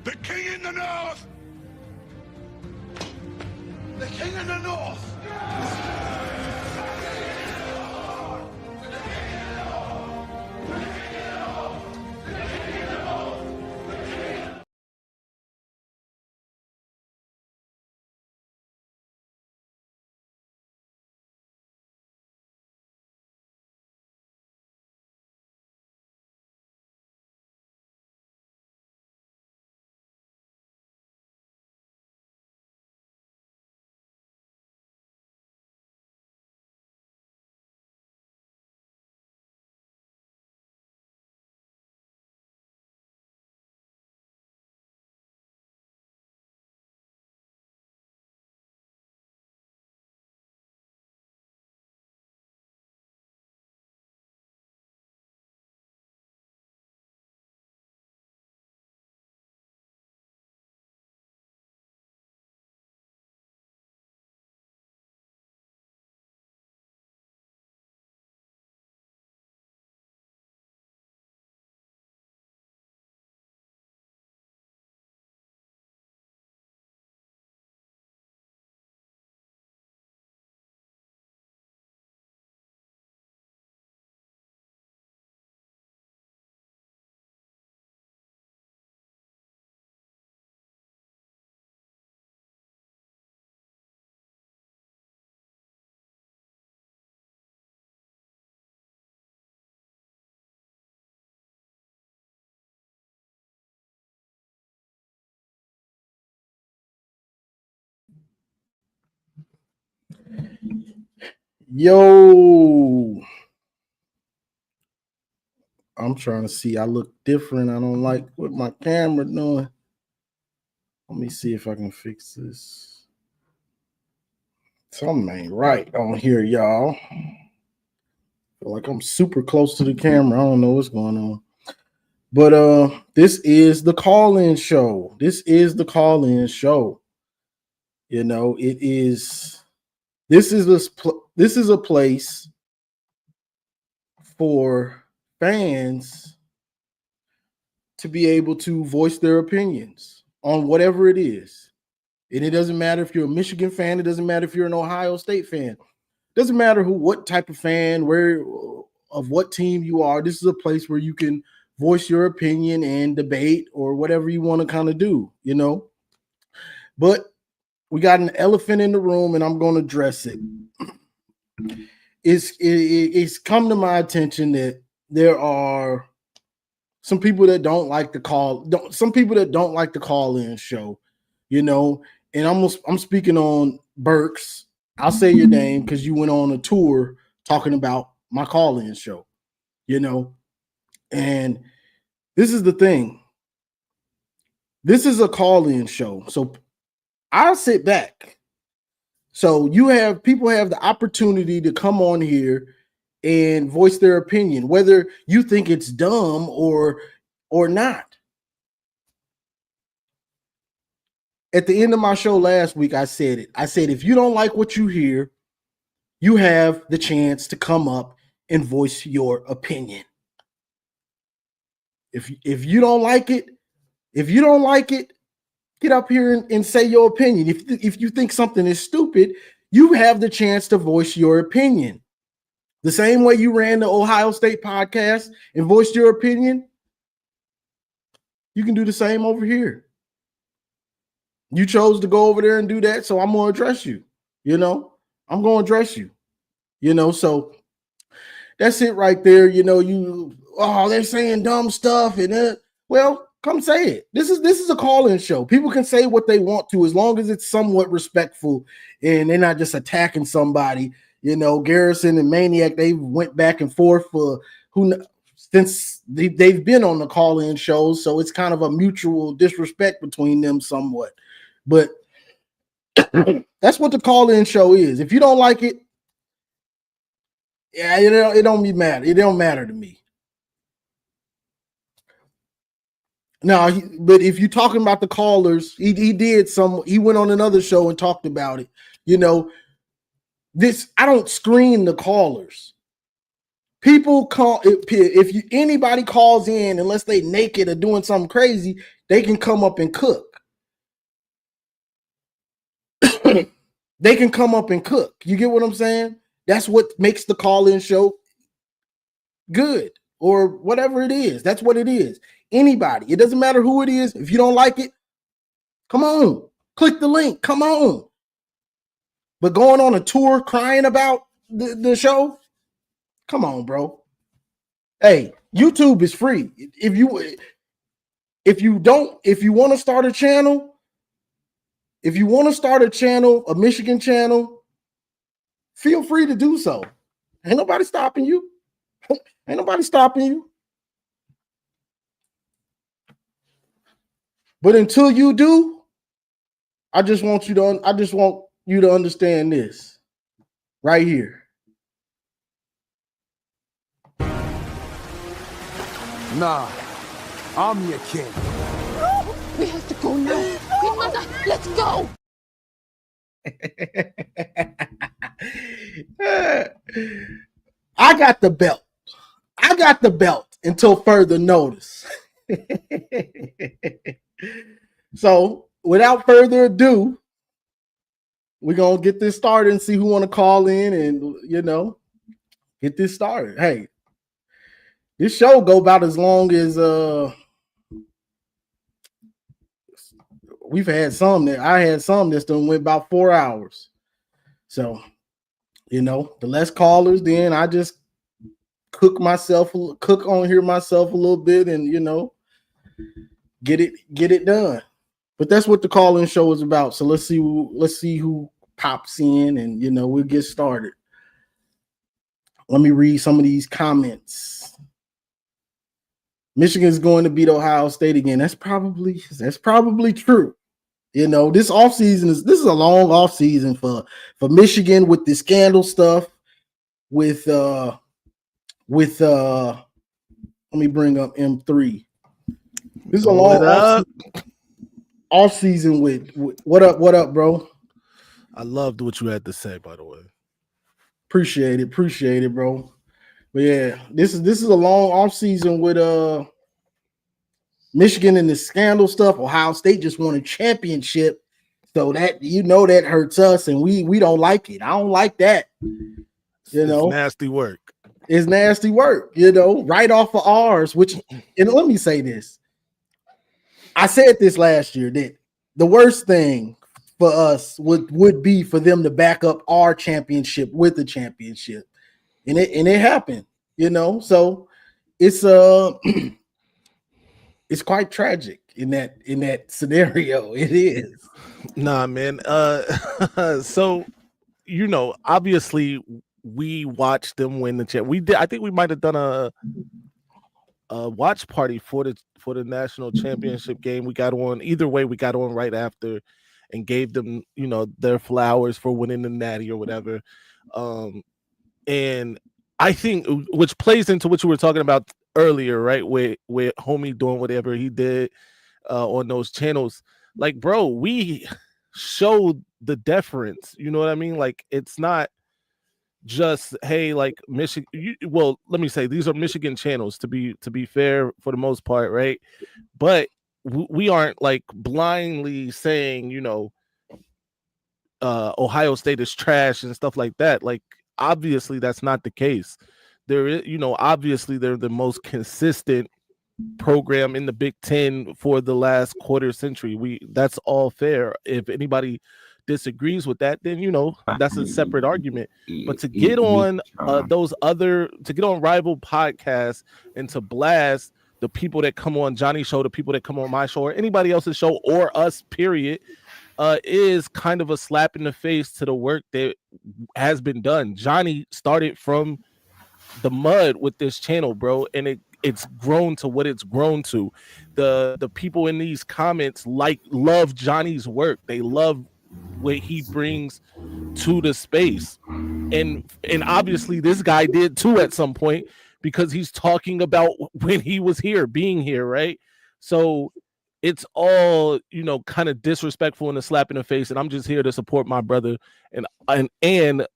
The king in the north! The king in the north! Yo, I'm trying to see. I look different. I don't like what my camera doing. Let me see if I can fix this. Something ain't right on here, y'all. Feel like I'm super close to the camera. I don't know what's going on. But this is the call-in show. This is the call-in show. You know, it is. This is a place for fans to be able to voice their opinions on whatever it is. And it doesn't matter if you're a Michigan fan. It doesn't matter if you're an Ohio State fan. It doesn't matter what type of fan, of what team you are. This is a place where you can voice your opinion and debate or whatever you want to kind of do, you know. But we got an elephant in the room, and I'm going to address it. It's come to my attention that there are some people that don't like the call-in show, you know. And I'm speaking on Burks. I'll say your name because you went on a tour talking about my call-in show, you know. And this is the thing. This is a call-in show. So I'll sit back. So people have the opportunity to come on here and voice their opinion, whether you think it's dumb or not. At the end of my show last week, I said it. I said, if you don't like what you hear, you have the chance to come up and voice your opinion. If you don't like it, get up here and say your opinion. If you think something is stupid, you have the chance to voice your opinion. The same way you ran the Ohio State podcast and voiced your opinion, you can do the same over here. You chose to go over there and do that, so I'm going to address you. You know, I'm going to address you. You know, so that's it right there. You know, they're saying dumb stuff, and well, come say it. This is a call-in show. People can say what they want to as long as it's somewhat respectful and they're not just attacking somebody. You know, Garrison and Maniac, they went back and forth for since they've been on the call-in shows, so it's kind of a mutual disrespect between them somewhat. But that's what the call-in show is. If you don't like it, yeah, it don't matter. It don't matter to me. Now, but if you're talking about the callers, he went on another show and talked about it. You know, I don't screen the callers. People call if anybody calls in, unless they naked or doing something crazy, they can come up and cook. They can come up and cook. You get what I'm saying? That's what makes the call-in show good, or whatever it is. That's what it is. Anybody. It doesn't matter who it is. If you don't like it, come on. Click the link. Come on. But going on a tour crying about the show, come on, bro. Hey, YouTube is free. If you want to start a channel, a Michigan channel, feel free to do so. Ain't nobody stopping you. Ain't nobody stopping you. But until you do, I just want you to understand this right here. Nah, I'm your king. No, we have to go now. Queen Mother, let's go. I got the belt. Until further notice. So, without further ado, we're going to get this started and see who want to call in and, get this started. Hey, this show go about as long as we've had some that I had some that's done went about 4 hours. So, the less callers, then I just cook on here myself a little bit and get it done. But that's what the call-in show is about. So let's see who pops in and we'll get started. Let me read some of these comments. Michigan's going to beat Ohio State again. That's probably true. This offseason is a long offseason for Michigan with the scandal stuff. With let me bring up M3. This is a long off season with what up, bro? I loved what you had to say, by the way. Appreciate it, bro. But yeah, this is a long off season with Michigan and the scandal stuff. Ohio State just won a championship, so that that hurts us, and we don't like it. I don't like that. It's nasty work. It's nasty work, right off of ours. And let me say this. I said this last year that the worst thing for us would be for them to back up our championship with the championship, and it happened. So it's it's quite tragic in that scenario. It is. Nah, man. So obviously we watched them win the champ. We did. I think we might have done a watch party for the national championship game. We got on either way. We got on right after and gave them their flowers for winning the natty or whatever. And I think which plays into what you were talking about earlier, right? With homie doing whatever he did on those channels. Like, bro, we showed the deference. You know what I mean? Like, it's not just like Michigan. Well, let me say these are Michigan channels to be fair for the most part, right? But we aren't like blindly saying Ohio State is trash and stuff like that. Like, obviously that's not the case. There is, obviously they're the most consistent program in the Big Ten for the last quarter century. That's all fair. If anybody disagrees with that, then that's a separate argument. But to get on to get on rival podcasts and to blast the people that come on Johnny's show, the people that come on my show, or anybody else's show, or us, period, is kind of a slap in the face to the work that has been done. Johnny started from the mud with this channel, bro, and it's grown to what it's grown to. The people in these comments love Johnny's work. They love what he brings to the space, and obviously this guy did too at some point, because he's talking about when he was here, being here, right? So it's all kind of disrespectful and a slap in the face, and I'm just here to support my brother and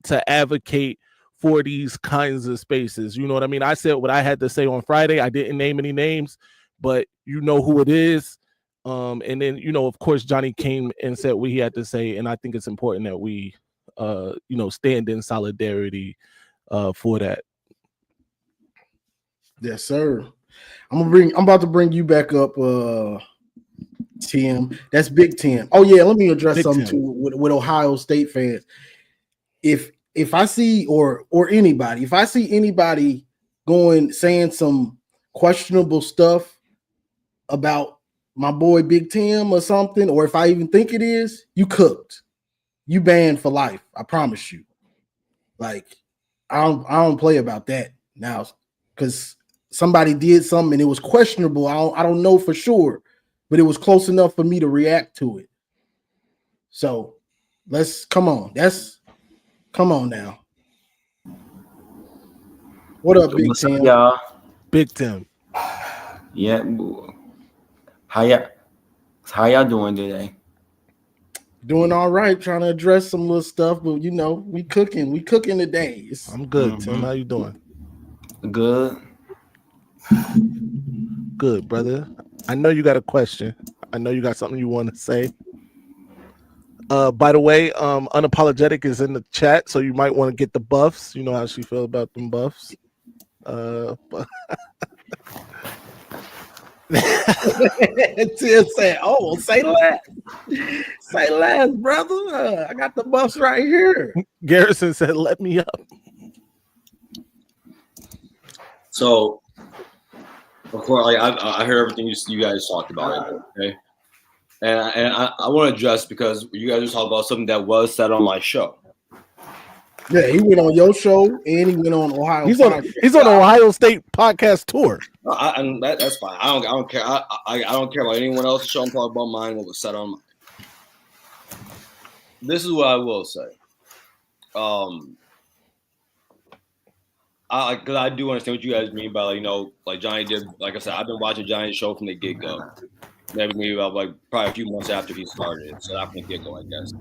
to advocate for these kinds of spaces. You know what I mean? I said what I had to say on Friday. I didn't name any names, but you know who it is. And then, you know, of course, Johnny came and said what he had to say. And I think it's important that we, you know, stand in solidarity for that. Yes, sir. I'm about to bring you back up, Tim. That's Big Tim. Oh yeah, let me address Big something Tim. too with Ohio State fans. If I see or anybody, if I see anybody saying some questionable stuff about my boy Big Tim or something, or if I even think it is, you cooked. You banned for life. I promise you. Like, I don't play about that now, because somebody did something and it was questionable. I don't know for sure, but it was close enough for me to react to it. So come on now. What up, Big What's Tim? up, y'all? Big Tim. Yeah. How y'all doing today? Doing all right, trying to address some little stuff, but you know, we cooking today. I'm good, Tim. How you doing? Good. Good, brother. I know you got a question. I know you got something you want to say. By the way, Unapologetic is in the chat, so you might want to get the buffs. You know how she feel about them buffs. Tim said, "Oh, say less, brother. I got the buffs right here." Garrison said, "Let me up." So, of course, like I heard everything you guys talked about, okay? And I want to address, because you guys just talked about something that was said on my show. Yeah, he went on your show and he went on Ohio. He's on Ohio State podcast tour. And that's fine. I don't care. I don't care about anyone else's show. I'm talking about mine. What was said on mine. This is what I will say. Because I do understand what you guys mean by, like, you know, like Johnny did. Like I said, I've been watching Johnny's show from the get-go. Maybe about like probably a few months after he started, so after the get-go, I guess.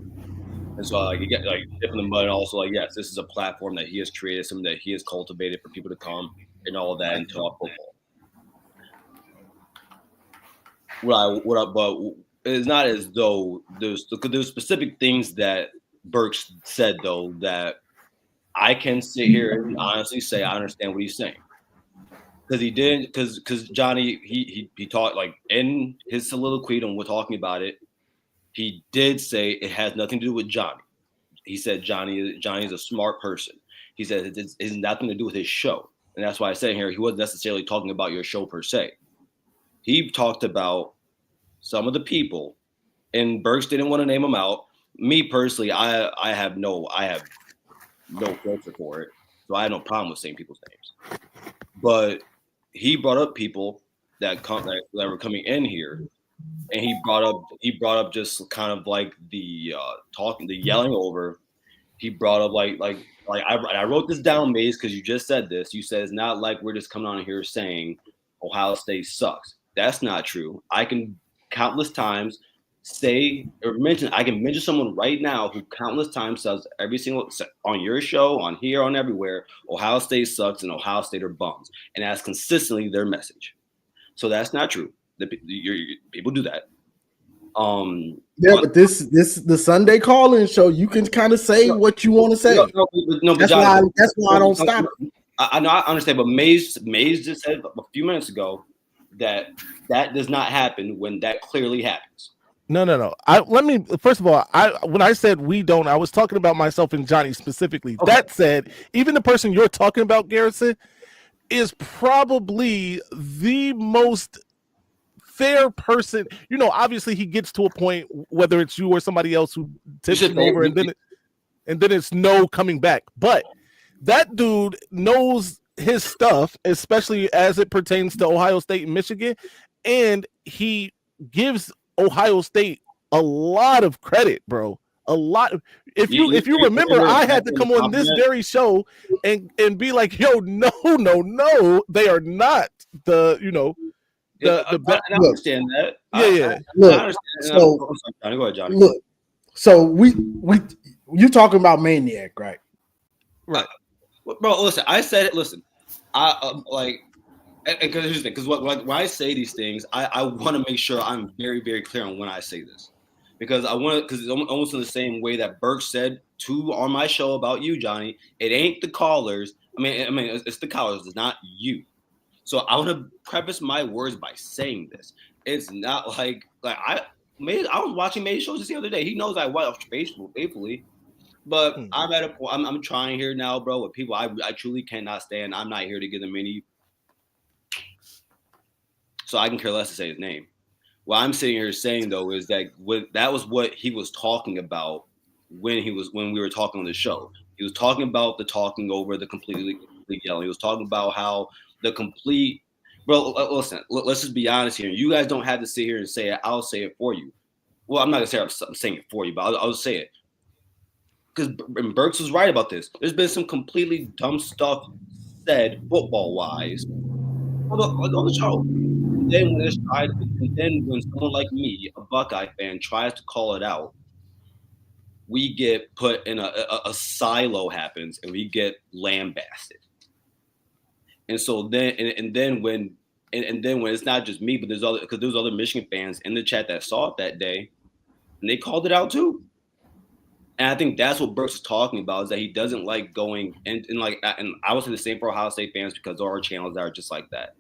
And so like you get like dip in the mud, and also like, yes, this is a platform that he has created, something that he has cultivated for people to come and all of that and talk football. But it's not as though there's specific things that Burks said though that I can sit here and honestly say I understand what he's saying. Because he didn't, because Johnny, he talked, like, in his soliloquy when we're talking about it, he did say it has nothing to do with Johnny. He said Johnny's a smart person. He said it has nothing to do with his show. And that's why I said here, he wasn't necessarily talking about your show per se. He talked about some of the people, and Burks didn't want to name them out. Me personally, I have no filter for it. So I had no problem with saying people's names. But he brought up people that were coming in here, and he brought up just kind of like the talking, the yelling over. He brought up like I wrote this down, Maze, because you just said this. You said it's not like we're just coming on here saying Ohio State sucks. That's not true. I can countless times say or mention. I can mention someone right now who countless times says every single on your show, on here, on everywhere, Ohio State sucks and Ohio State are bums, and that's consistently their message. So that's not true. People do that. But the Sunday call-in show, you can kind of say what you want to say. That's why I don't stop it. I know, I understand, but Maze just said a few minutes ago that does not happen when that clearly happens. No. First of all, when I said we don't, I was talking about myself and Johnny specifically. Okay. That said, even the person you're talking about, Garrison, is probably the most fair person. You know, obviously he gets to a point, whether it's you or somebody else who tips him over, and then it's no coming back. But that dude knows his stuff, especially as it pertains to Ohio State and Michigan, and he gives Ohio State a lot of credit, bro. A lot. If you remember, I had to come on this very show and be like, yo, no, they are not the, you know, the I understand that. Yeah. Look, go ahead, Johnny. Look, so we you talking about Maniac, right? Right. Bro, listen, I said it. Listen, I like, because here's the thing, because when I say these things, I want to make sure I'm very, very clear on when I say this, because because it's almost in the same way that Burke said on my show about you, Johnny. It ain't the callers. I mean, it's the callers. It's not you. So I want to preface my words by saying this. It's not like I was watching May shows just the other day. He knows I watch faithfully. But I'm at a point. I'm trying here now, bro. With people I truly cannot stand. I'm not here to give them any. So I can care less to say his name. What I'm sitting here saying though is that that was what he was talking about when we were talking on the show. He was talking about the talking over, the completely yelling. He was talking about how the complete. Bro, listen. Let's just be honest here. You guys don't have to sit here and say it. I'll say it for you. Well, I'm not gonna say I'm saying it for you, but I'll say it. Because Burks was right about this. There's been some completely dumb stuff said football-wise on the show. And then when someone like me, a Buckeye fan, tries to call it out, we get put in a silo happens, and we get lambasted. And so then when it's not just me, but there's other Michigan fans in the chat that saw it that day, and they called it out too. And I think that's what Burks is talking about, is that he doesn't like going and I would say the same for Ohio State fans, because there are channels that are just like that.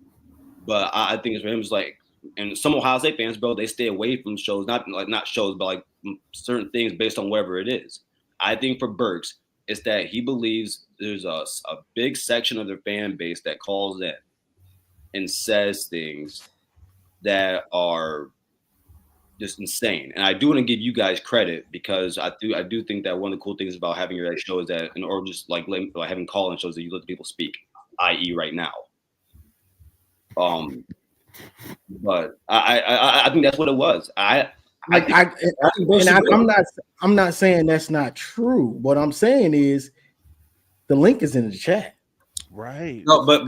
But I think it's for him, it's like, and some Ohio State fans, bro, they stay away from shows, not shows, but like certain things based on whatever it is. I think for Burks, it's that he believes there's a big section of their fan base that calls in and says things that are just insane. And I do want to give you guys credit, because I do think that one of the cool things about having your show is that, or just like having call-in shows, that you let the people speak, i.e. right now. But I think that's what it was. I'm not saying that's not true. What I'm saying is the link is in the chat. Right. No, but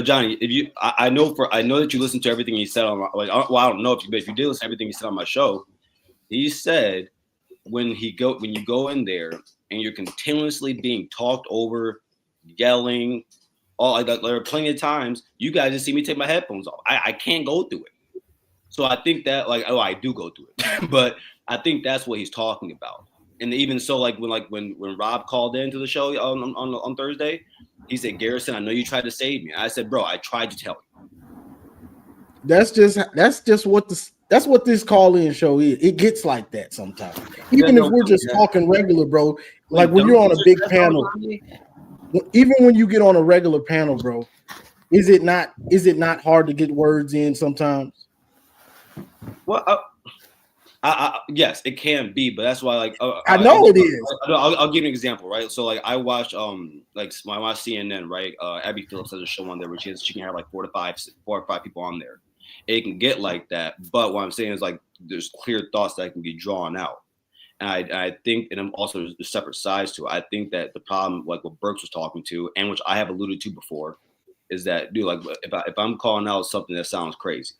Johnny, if I know that you listened to everything he said on I don't know if you did listen to everything he said on my show. He said when you go in there and you're continuously being talked over, yelling, all like that, there are plenty of times you guys just see me take my headphones off. I can't go through it. So I think that I do go through it, but I think that's what he's talking about. And even so, when Rob called into the show on Thursday, he said, "Garrison, I know you tried to save me." I said, "Bro, I tried to tell you." That's just what this call-in show is. It gets like that sometimes. Even if we're just talking regular, bro. Like when you're on a big panel, even when you get on a regular panel, bro, is it not hard to get words in sometimes? Well, yes, it can be, but that's why I know it is. I'll give you an example, right? So I watch when I watch CNN, right? Abby Phillips has a show on there where she can have like 4 or 5 people on there. It can get like that, but what I'm saying is there's clear thoughts that can be drawn out, and I think, and I'm also there's separate sides to it. I think that the problem, like what Burks was talking to, and which I have alluded to before, is that if I'm calling out something that sounds crazy,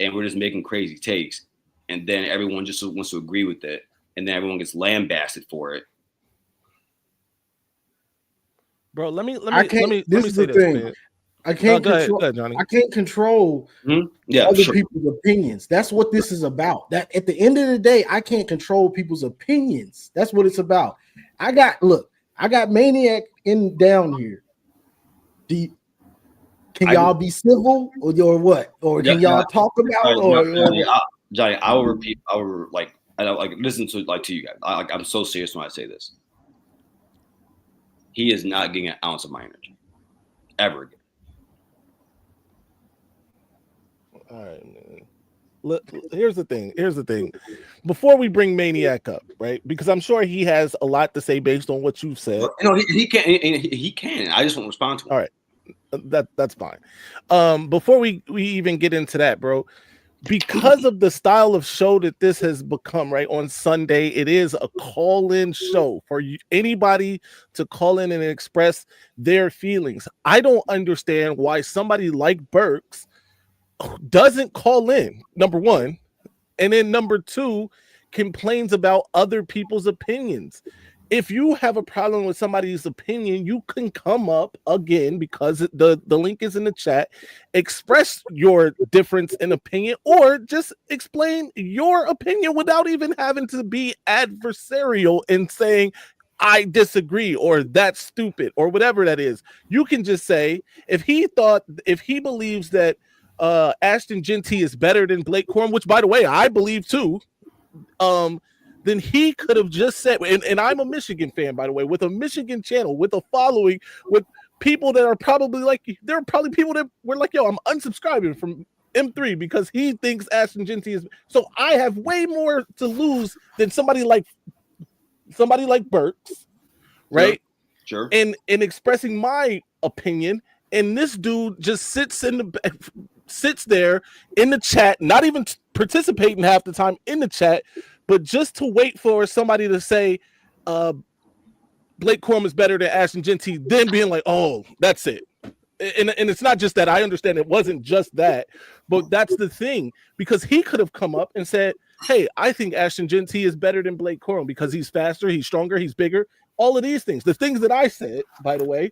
and we're just making crazy takes, and then everyone just wants to agree with it, and then everyone gets lambasted for it. Bro, let me this is say the this, thing. man. I can't go control. ahead, Johnny. I can't control other people's opinions. That's what this is about. That at the end of the day, I can't control people's opinions. That's what it's about. I got Maniac in down here. Can y'all be civil or what? Or can y'all talk about Johnny, I will repeat. I will listen to you guys. I'm so serious when I say this. He is not getting an ounce of my energy ever again. All right, man. Look, here's the thing. Before we bring Maniac up, right? Because I'm sure he has a lot to say based on what you've said. No, he can. He can. I just won't respond to him. All right, that's fine. Before we even get into that, bro, because of the style of show that this has become, right? On Sunday, it is a call-in show for anybody to call in and express their feelings. I don't understand why somebody like Burks doesn't call in, number one, and then number two, complains about other people's opinions. if you have a problem with somebody's opinion, you can come up again because the link is in the chat. Express your difference in opinion, or just explain your opinion without even having to be adversarial and saying, I disagree, or that's stupid, or whatever that is. You can just say, if he believes that Ashton Genty is better than Blake Corum, which by the way, I believe too, then he could have just said, and I'm a Michigan fan, by the way, with a Michigan channel, with a following, with people that are probably like, there are probably people that were like, yo, I'm unsubscribing from M3 because he thinks Ashton Genty is, so I have way more to lose than somebody like Burks, right? Sure. And expressing my opinion, and this dude just sits there in the chat, not even participating half the time in the chat, but just to wait for somebody to say Blake Corum is better than Ashton Genty, then being like, oh, that's it. And it's not just that. I understand it wasn't just that, but that's the thing, because he could have come up and said, hey, I think Ashton Genty is better than Blake Corum because he's faster, he's stronger, he's bigger, all of these things, the things that I said, by the way.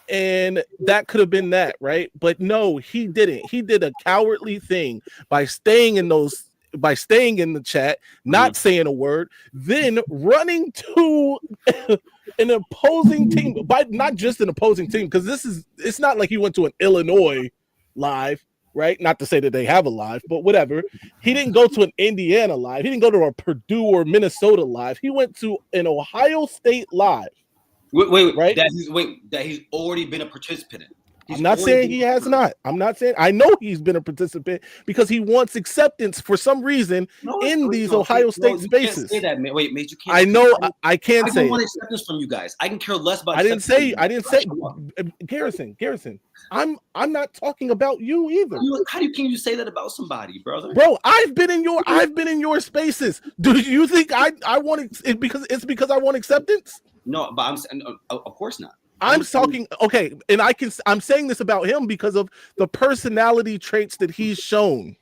And that could have been that, right? But no, he didn't. He did a cowardly thing by staying in the chat, not saying a word, then running to an opposing team, by not just an opposing team, because it's not like he went to an Illinois live, right? Not to say that they have a live, but whatever. He didn't go to an Indiana live. He didn't go to a Purdue or Minnesota live. He went to an Ohio State live. Wait, right? That he's already been a participant in. I'm not saying he has not. I'm not saying, I know he's been a participant because he wants acceptance for some reason in these Ohio State spaces. You can't say that, man. Wait, mate, you can't. I know I can't say. I don't want acceptance from you guys. I can care less about. I didn't say. Garrison. I'm not talking about you either. Can you say that about somebody, brother? Bro, I've been in your spaces. Do you think I want it because I want acceptance? No, but I'm saying, of course not. I'm talking, okay, and I'm saying this about him because of the personality traits that he's shown.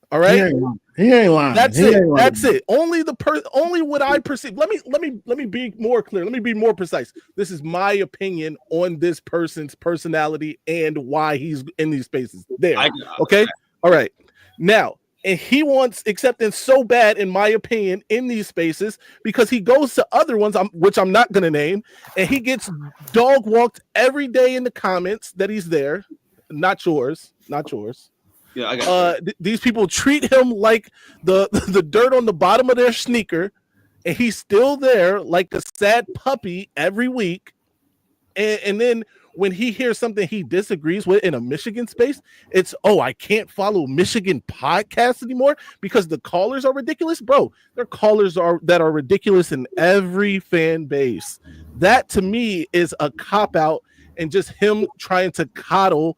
All right, he ain't lying. That's it. Only what I perceive. Let me be more clear. Let me be more precise. This is my opinion on this person's personality and why he's in these spaces. There, okay, all right. Now, and he wants acceptance so bad, in my opinion, in these spaces because he goes to other ones, which I'm not going to name, and he gets dog walked every day in the comments that he's there. Not yours. Yeah, I got these people treat him like the dirt on the bottom of their sneaker, and he's still there like a sad puppy every week. And then when he hears something he disagrees with in a Michigan space, it's, oh, I can't follow Michigan podcasts anymore because the callers are ridiculous. Bro, their callers are ridiculous in every fan base. That to me is a cop-out and just him trying to cuddle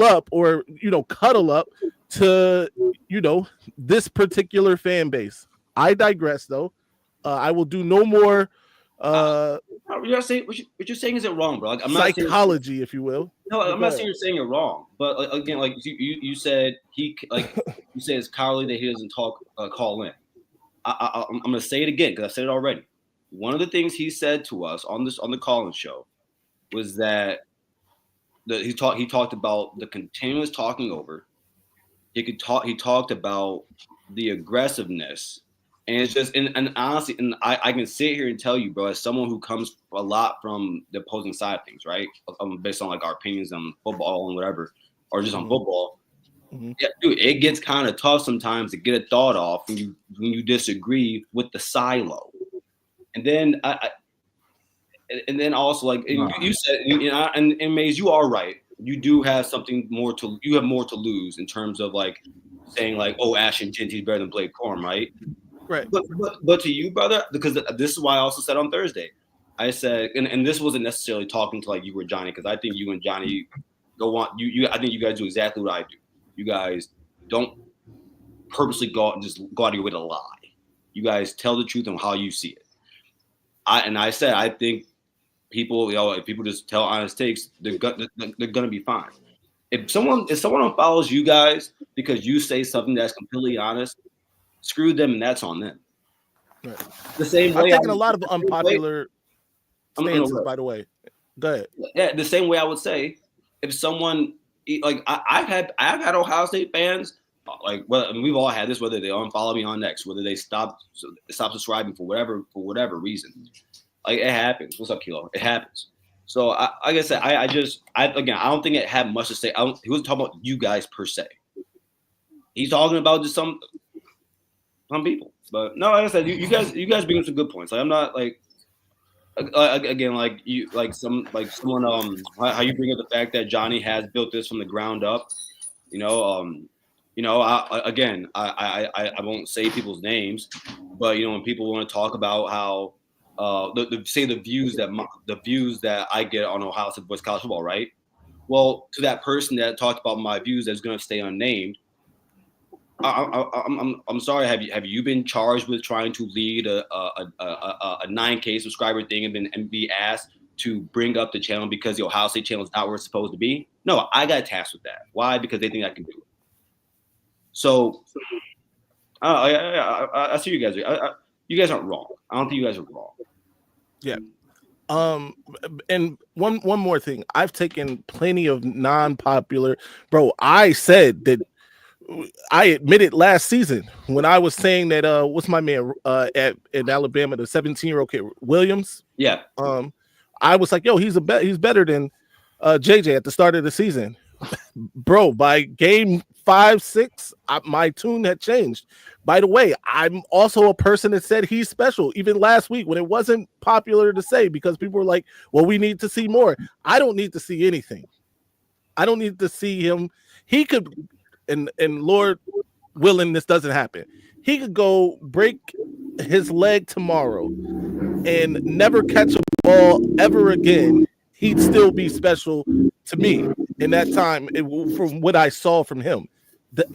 up or, cuddle up to, this particular fan base. I digress, though. I will do no more you're saying what you're saying isn't wrong, bro. Like, I'm psychology, not saying, if you will. No, I'm not saying you're saying you're wrong, but again, like you said, you said it's cowardly that he doesn't call in. I'm gonna say it again because I said it already. One of the things he said to us on the call-in show was that he talked about the continuous talking over. He talked about the aggressiveness. And it's just, and honestly, and I can sit here and tell you, bro, as someone who comes a lot from the opposing side of things, right? Based on like our opinions on football and whatever, or just on football. Mm-hmm. Yeah, dude, it gets kind of tough sometimes to get a thought off when you disagree with the silo. And then and then also like you said, and Maze, you are right. You do have you have more to lose in terms of like saying like, oh, Ashton Genty is better than Blake Corum, right? Right. But to you, brother, because this is why I also said on Thursday, I said, and this wasn't necessarily talking to like you or Johnny, because I think you and Johnny go on. I think you guys do exactly what I do. You guys don't purposely go out of your way to lie. You guys tell the truth on how you see it. I said I think people, if people just tell honest takes, they're gonna be fine. If someone follows you guys because you say something that's completely honest, screw them, and that's on them. The same I've way taken a lot of unpopular I'm stances, by the way. Go ahead. Yeah, the same way I would say if someone like I've had Ohio State fans like well we've all had this, whether they unfollow me on X, whether they stop subscribing for whatever reason. Like it happens. What's up, Kilo? It happens. So like I said, I don't think it had much to say. He wasn't talking about you guys per se. He's talking about just some people. But no, like I said, you guys bring up some good points. Like I'm not like again like you like someone how you bring up the fact that Johnny has built this from the ground up. I won't say people's names, but when people want to talk about how the views that I get on Ohio State boys college football, right? Well, to that person that talked about my views that's going to stay unnamed, I'm sorry. Have you been charged with trying to lead a 9K subscriber thing and be asked to bring up the channel because the Ohio State channel is not where it's supposed to be? No, I got tasked with that. Why? Because they think I can do it. So I see you guys. You guys aren't wrong. I don't think you guys are wrong. Yeah. And one more thing. I've taken plenty of non-popular. Bro, I said that I admitted last season when I was saying that what's my man in Alabama, the 17-year-old kid Williams. Yeah. I was like, yo, he's better than JJ at the start of the season. Bro, by game 5-6, my tune had changed. By the way, I'm also a person that said he's special, even last week when it wasn't popular to say because people were like, well, we need to see more. I don't need to see anything. I don't need to see him. He could, and Lord willing, this doesn't happen. He could go break his leg tomorrow and never catch a ball ever again. He'd still be special to me in that time from what I saw from him.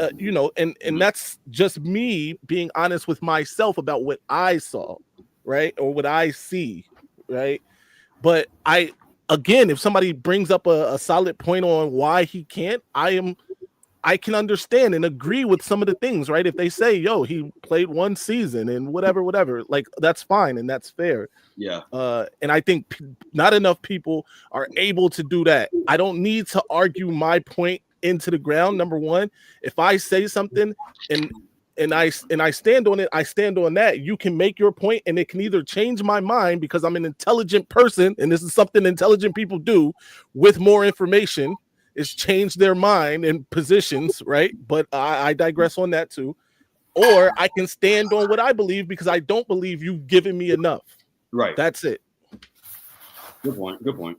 And that's just me being honest with myself about what I saw, right? Or what I see, right? But if somebody brings up a solid point on why he can't, I can understand and agree with some of the things, right? If they say, yo, he played one season and whatever, like that's fine and that's fair. Yeah. And I think not enough people are able to do that. I don't need to argue my point into the ground. Number one, if I say something and I stand on it, I stand on that. You can make your point and it can either change my mind because I'm an intelligent person and this is something intelligent people do with more information is change their mind and positions, right? But I digress on that too. Or I can stand on what I believe because I don't believe you've given me enough. Right. That's it. Good point.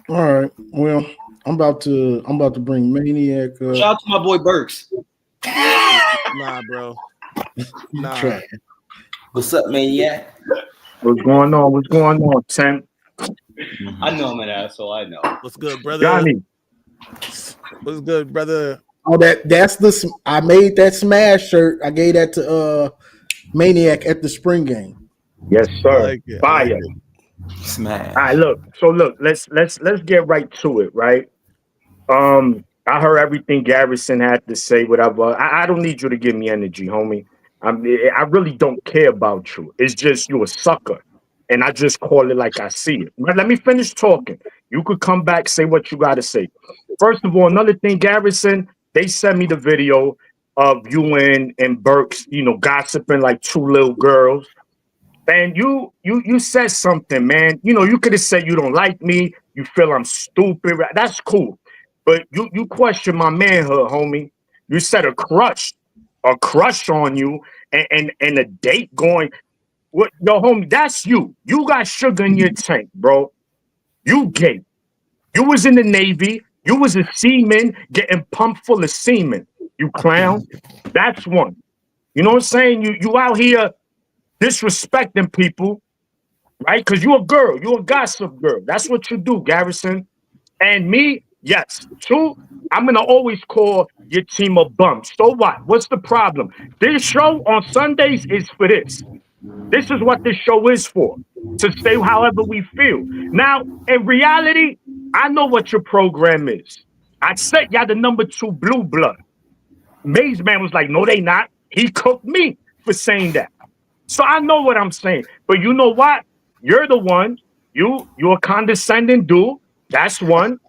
All right. Well, I'm about to bring Maniac up. Shout out to my boy Burks. Nah, bro. Nah. What's up, Maniac? What's going on, Tim? I know I'm an asshole. I know. What's good, brother? Johnny. What's good, brother? Oh, that's I made that Smash shirt. I gave that to Maniac at the spring game. Yes, sir. Like it. Fire. Smash. All right, look, let's get right to it, right? I heard everything Garrison had to say, whatever. I don't need you to give me energy, homie. I really don't care about you. It's just you a sucker. And I just call it like I see it. But let me finish talking. You could come back, say what you got to say. First of all, another thing, Garrison, they sent me the video of you and Burks, gossiping like two little girls. And you said something, man. You could have said you don't like me. You feel I'm stupid. That's cool. But you question my manhood, homie. You said a crush on you and a date going. What, yo, homie, that's you. You got sugar in your tank, bro. You gay. You was in the Navy. You was a seaman getting pumped full of semen. You clown. That's one. You know what I'm saying? You out here disrespecting people, right? Because you a girl. You a gossip girl. That's what you do, Garrison. And me, yes. Two, I'm going to always call your team a bum. So what? What's the problem? This show on Sundays is for this. This is what this show is for, to say however we feel. Now, in reality, I know what your program is. I said y'all the number 2 blue blood. Maze Man was like, no, they not. he cooked me for saying that. So I know what I'm saying. But you know what? You're the one. You're a condescending dude. That's one.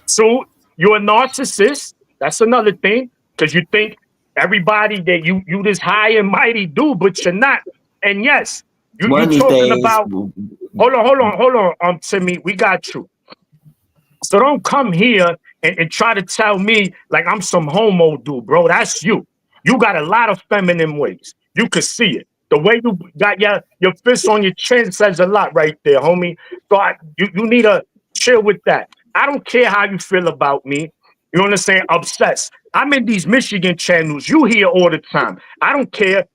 Two, you're a narcissist. That's another thing. Because you think everybody that you this high and mighty dude, but you're not. And yes, you One of these talking days, about hold on, Timmy. We got you. So don't come here and try to tell me like I'm some homo dude, bro. That's you. You got a lot of feminine ways. You could see it. The way you got your fist on your chin says a lot right there, homie. So you need to chill with that. I don't care how you feel about me. You understand? Obsessed. I'm in these Michigan channels. You hear all the time. I don't care.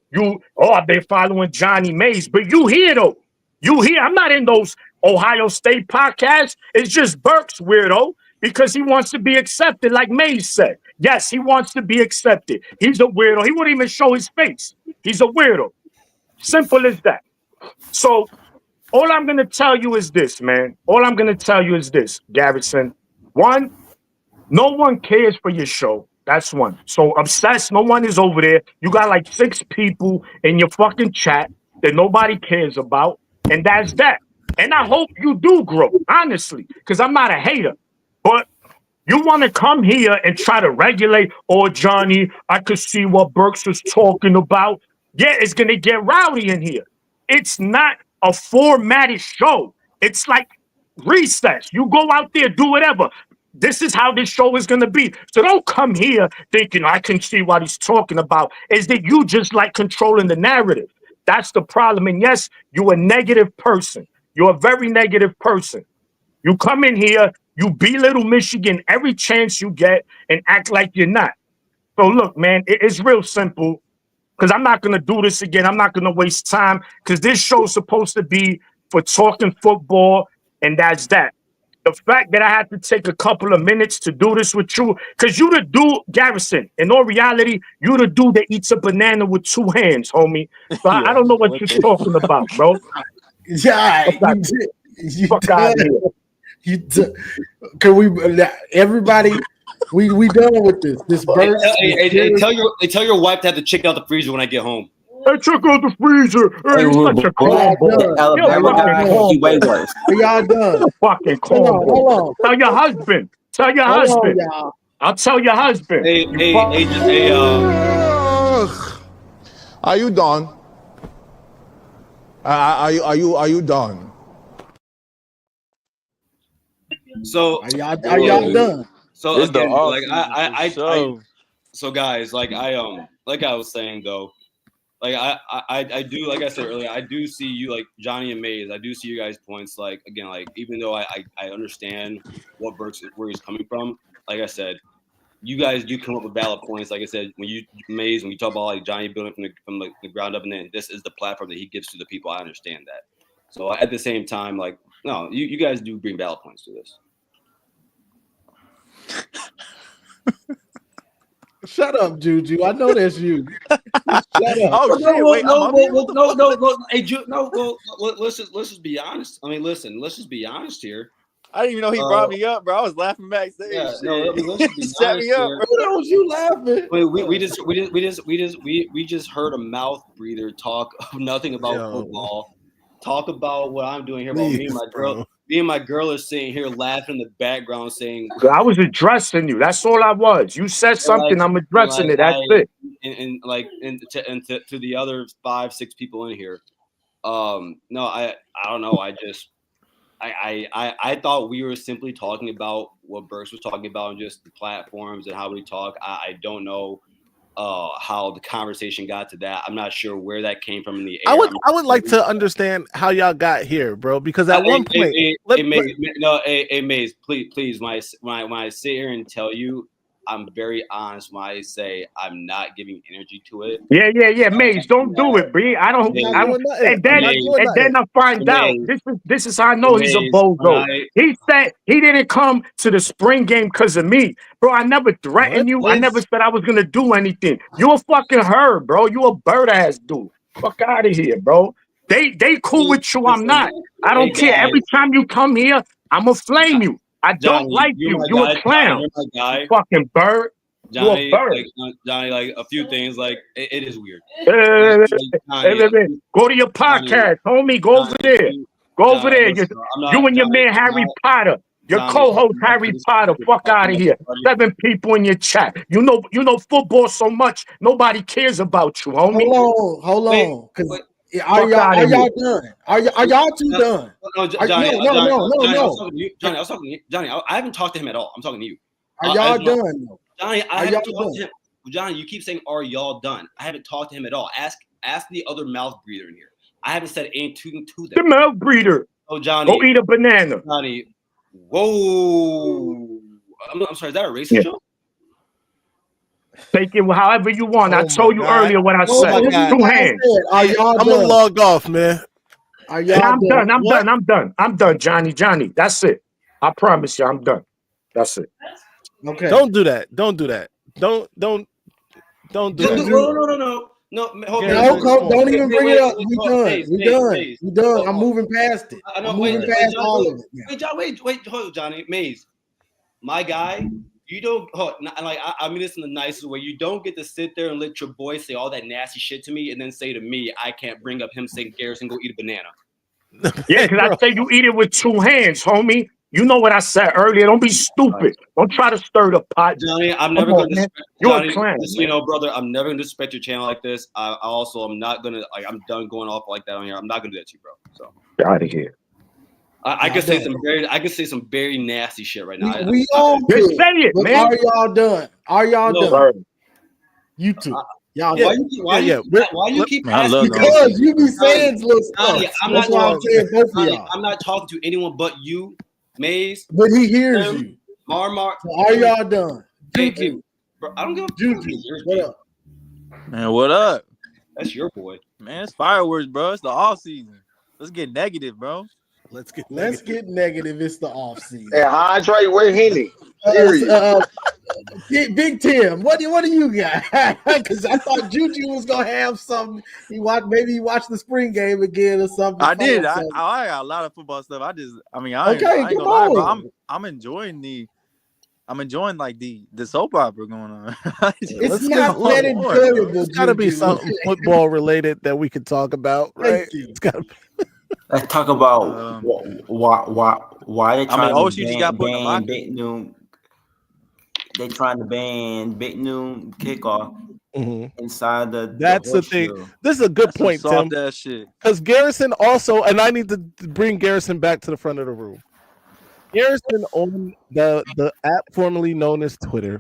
I've been following Johnny Mays, but you hear though. You hear? I'm not in those Ohio State podcasts. It's just Burks, weirdo, because he wants to be accepted, like Mays said. Yes, he wants to be accepted. He's a weirdo. He wouldn't even show his face. He's a weirdo. Simple as that. So all I'm going to tell you is this, man. All I'm going to tell you is this, Garrison. One, no one cares for your show. That's one. So obsessed, no one is over there. You got like 6 people in your fucking chat that nobody cares about. And that's that. And I hope you do grow, honestly, because I'm not a hater. But you want to come here and try to regulate, Johnny, I could see what Burks was talking about. Yeah, it's going to get rowdy in here. It's not a formatted show. It's like recess. You go out there, do whatever. This is how this show is going to be. So don't come here thinking I can see what he's talking about. Is that you just like controlling the narrative. That's the problem. And yes, you're a negative person. You're a very negative person. You come in here, you belittle Michigan every chance you get and act like you're not. So look, man, it's real simple because I'm not going to do this again. I'm not going to waste time because this show's supposed to be for talking football, and that's that. The fact that I had to take a couple of minutes to do this with you, because you the dude, Garrison, in all reality, you the dude that eats a banana with 2 hands, homie. So I don't know what you're talking about, bro. Yeah, Fuck out of here. Can we, everybody, we done with this. This burst. Tell your wife to have the chicken out the freezer when I get home. I took out the freezer. Hey, such a cornball. Alabama guy, he way worse. Y'all done. Fucking cornball. Hold on. Tell your husband. Tell your husband. On, I'll tell your husband. Are you done? Are you done? So are y'all done? So again, like so guys, like I was saying though, like I do, like I said earlier, I do see you, like Johnny and Mays, I do see you guys' points. Like again, like even though I understand what Burks where he's coming from, like I said, you guys do come up with valid points. Like I said, when you Mays, when you talk about like Johnny building from the ground up, and then this is the platform that he gives to the people. I understand that. So at the same time, like no, you guys do bring valid points to this. Shut up, Juju. I know that's you. Shut up. Oh shit! Wait, no. Hey, let's just be honest. I mean, listen, let's just be honest here. I didn't even know he brought me up, bro. I was laughing backstage. Yeah, no, I mean, let's just be set me up. What was you laughing? We just heard a mouth breather talk of nothing about football. Talk about what I'm doing here about me and my girl. Me and my girl are sitting here laughing in the background, saying, "I was addressing you. That's all I was. You said something. Like, I'm addressing it. That's it." And to the other 5-6 people in here, no, I don't know. I thought we were simply talking about what Burks was talking about and just the platforms and how we talk. I don't know how the conversation got to that. I'm not sure where that came from in the air. I would like to understand how y'all got here, bro. Because at one point, Maze, please, when I sit here and tell you, I'm very honest when I say I'm not giving energy to it. Yeah, Maze, don't do it, B. I don't. And then I find out. This is how I know he's a bozo. He said he didn't come to the spring game because of me, bro. I never threatened you. I never said I was gonna do anything. You a fucking herb, bro. You a bird ass dude. Fuck out of here, bro. They cool with you. I'm not. I don't care. Every time you come here, I'ma flame you. I don't like you. You a clown. You fucking bird. Johnny, like a few things, like it is weird. Johnny, go to your podcast, homie. Go over there. Go over there. You and your man Harry Potter. Your co-host Harry Potter. Fuck out of here. 7 people in your chat. You know football so much. Nobody cares about you, homie. Hold on. Because are y'all done? Are y'all two done? No, Johnny. Johnny, I was talking to you. Johnny, I haven't talked to him at all. I'm talking to you. Are y'all done? Johnny, I haven't talked to him. Johnny, you keep saying, "Are y'all done?" I haven't talked to him at all. Ask the other mouth breather in here. I haven't said anything to them. The mouth breather. Oh, Johnny, go eat a banana. Johnny, whoa. I'm sorry. Is that a racist joke? Take it however you want. I told you earlier what I said. 2 hands. I'm gonna log off, man. I'm done. I'm done, Johnny. That's it. I promise you, I'm done. That's it. Okay. Don't do that. Don't do that. Don't do that. No. Don't even bring it up. We done. I'm moving past it. I'm moving past all of it. Wait, hold on, Johnny. Maze, my guy. You don't I mean this in the nicest way. You don't get to sit there and let your boy say all that nasty shit to me and then say to me, I can't bring up him saying Garrison go eat a banana. Yeah, because I say you eat it with 2 hands, homie. You know what I said earlier. Don't be stupid. Don't try to stir the pot. Johnny, I'm never going to You're a clown. You know, brother, I'm never going to disrespect your channel like this. I also am not going to, I'm done going off like that on here. I'm not going to do that to you, bro. So get out of here. I can say some very nasty shit right now. We all just say it, man. Are y'all done? Are y'all done? You two. Y'all why you keep asking? Because you be saying little stuff. I'm not talking to anyone but you, Maze. But he hears you. Marmar. So are y'all done? Thank you. Bro, I don't give a fuck. What up? Man, what up? That's your boy. Man, it's fireworks, bro. It's the off season. Let's get negative, bro. Let's get negative. It's the off season. Hey, hydrate. Where Henny? Big Tim, what do you got? Because I thought Juju was gonna have something. Maybe he watched the spring game again or something. I did. I got a lot of football stuff. I ain't gonna lie, bro. I'm enjoying like the soap opera going on. It's not that enjoyable. It's gotta be something football related that we could talk about, right? It's gotta be. Let's talk about why they trying to ban Big Noon. They trying to ban Big Noon Kickoff inside the. That's the thing. Show. This is a good point, Tim. That shit. Because Garrison also, and I need to bring Garrison back to the front of the room. Garrison on the app formerly known as Twitter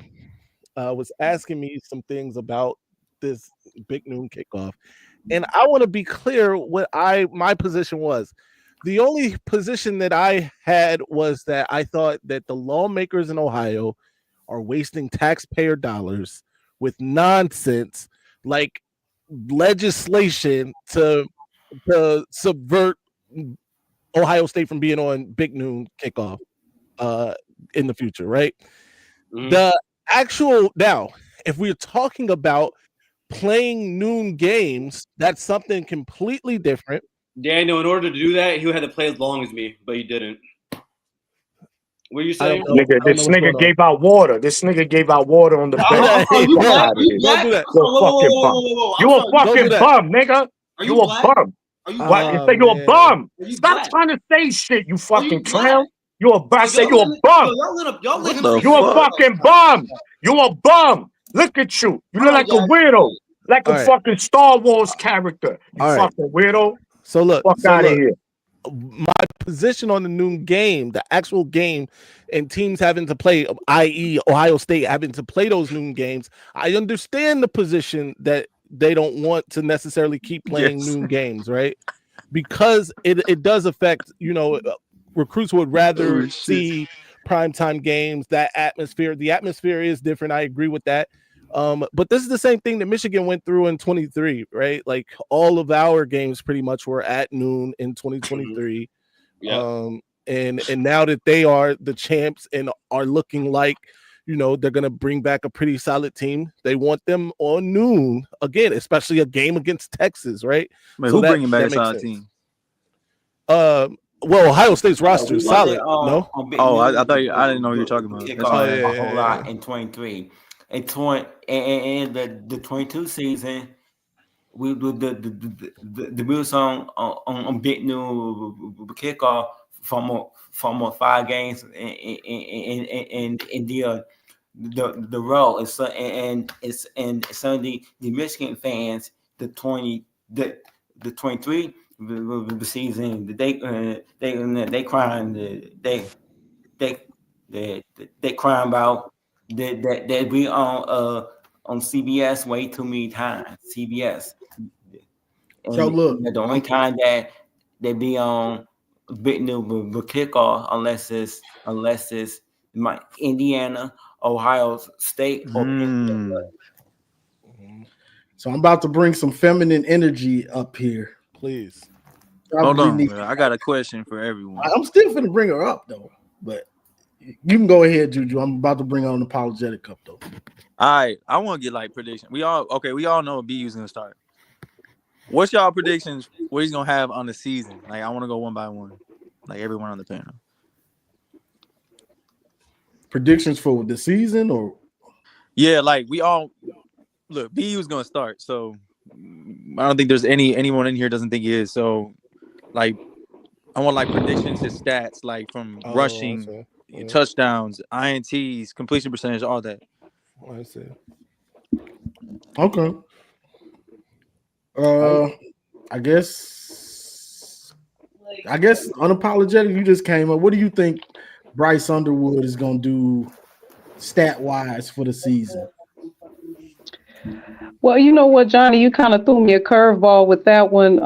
was asking me some things about this Big Noon Kickoff. And I want to be clear what my position was. The only position that I had was that I thought that the lawmakers in Ohio are wasting taxpayer dollars with nonsense like legislation to subvert Ohio State from being on Big Noon Kickoff in the future, right? The actual now, if we're talking about playing noon games, that's something completely different. Daniel, in order to do that, he had to play as long as me, but he didn't. What are you saying? This nigga gave out water. This nigga gave out water on the bench. Don't do that. You a fucking bum, nigga. You a bum. What? Say you a bum. Stop trying to say shit, you fucking clown. You a bum. I say you a bum. You a fucking bum. You a bum. Look at you. You look like a weirdo. Like a fucking Star Wars character. You fucking weirdo. So look. Fuck out of here. My position on the noon game, the actual game, and teams having to play, i.e. Ohio State having to play those noon games, I understand the position that they don't want to necessarily keep playing noon games, right? Because it does affect, recruits would rather see primetime games, that atmosphere. The atmosphere is different. I agree with that. But this is the same thing that Michigan went through in 23, right? Like all of our games pretty much were at noon in 2023. Yeah. And now that they are the champs and are looking like, they're going to bring back a pretty solid team. They want them on noon again, especially a game against Texas, right? Wait, who bringing back a solid team? Well, Ohio State's roster is solid. No? I thought I didn't know what you were talking about. A whole lot in 23. in the 22 season, we the Bills on Big Noon Kickoff from 5 games in the row, and so and some of the Michigan fans, the 23 the season, they crying, they crying about that we on CBS way too many times. CBS. And so look, the only time that they be on Big New Kickoff unless it's my Indiana, Ohio State, or So I'm about to bring some feminine energy up here. Please. Hold on, I got a question for everyone. I'm still finna bring her up though, but you can go ahead, Juju. I'm about to bring on Unapologetic up though. All right, I want to get like prediction. We all know BU's gonna start. What's y'all predictions? What he's gonna have on the season? Like, I want to go one by one, like everyone on the panel. Predictions for the season, or like we all look. BU's gonna start, so I don't think there's anyone in here doesn't think he is. So, like, I want like predictions, his stats, like from rushing, touchdowns, INTs, completion percentage, all that. I see. Okay. I guess Unapologetic, you just came up. What do you think Bryce Underwood is gonna do stat-wise for the season? Well, you know what, Johnny, you kind of threw me a curveball with that one.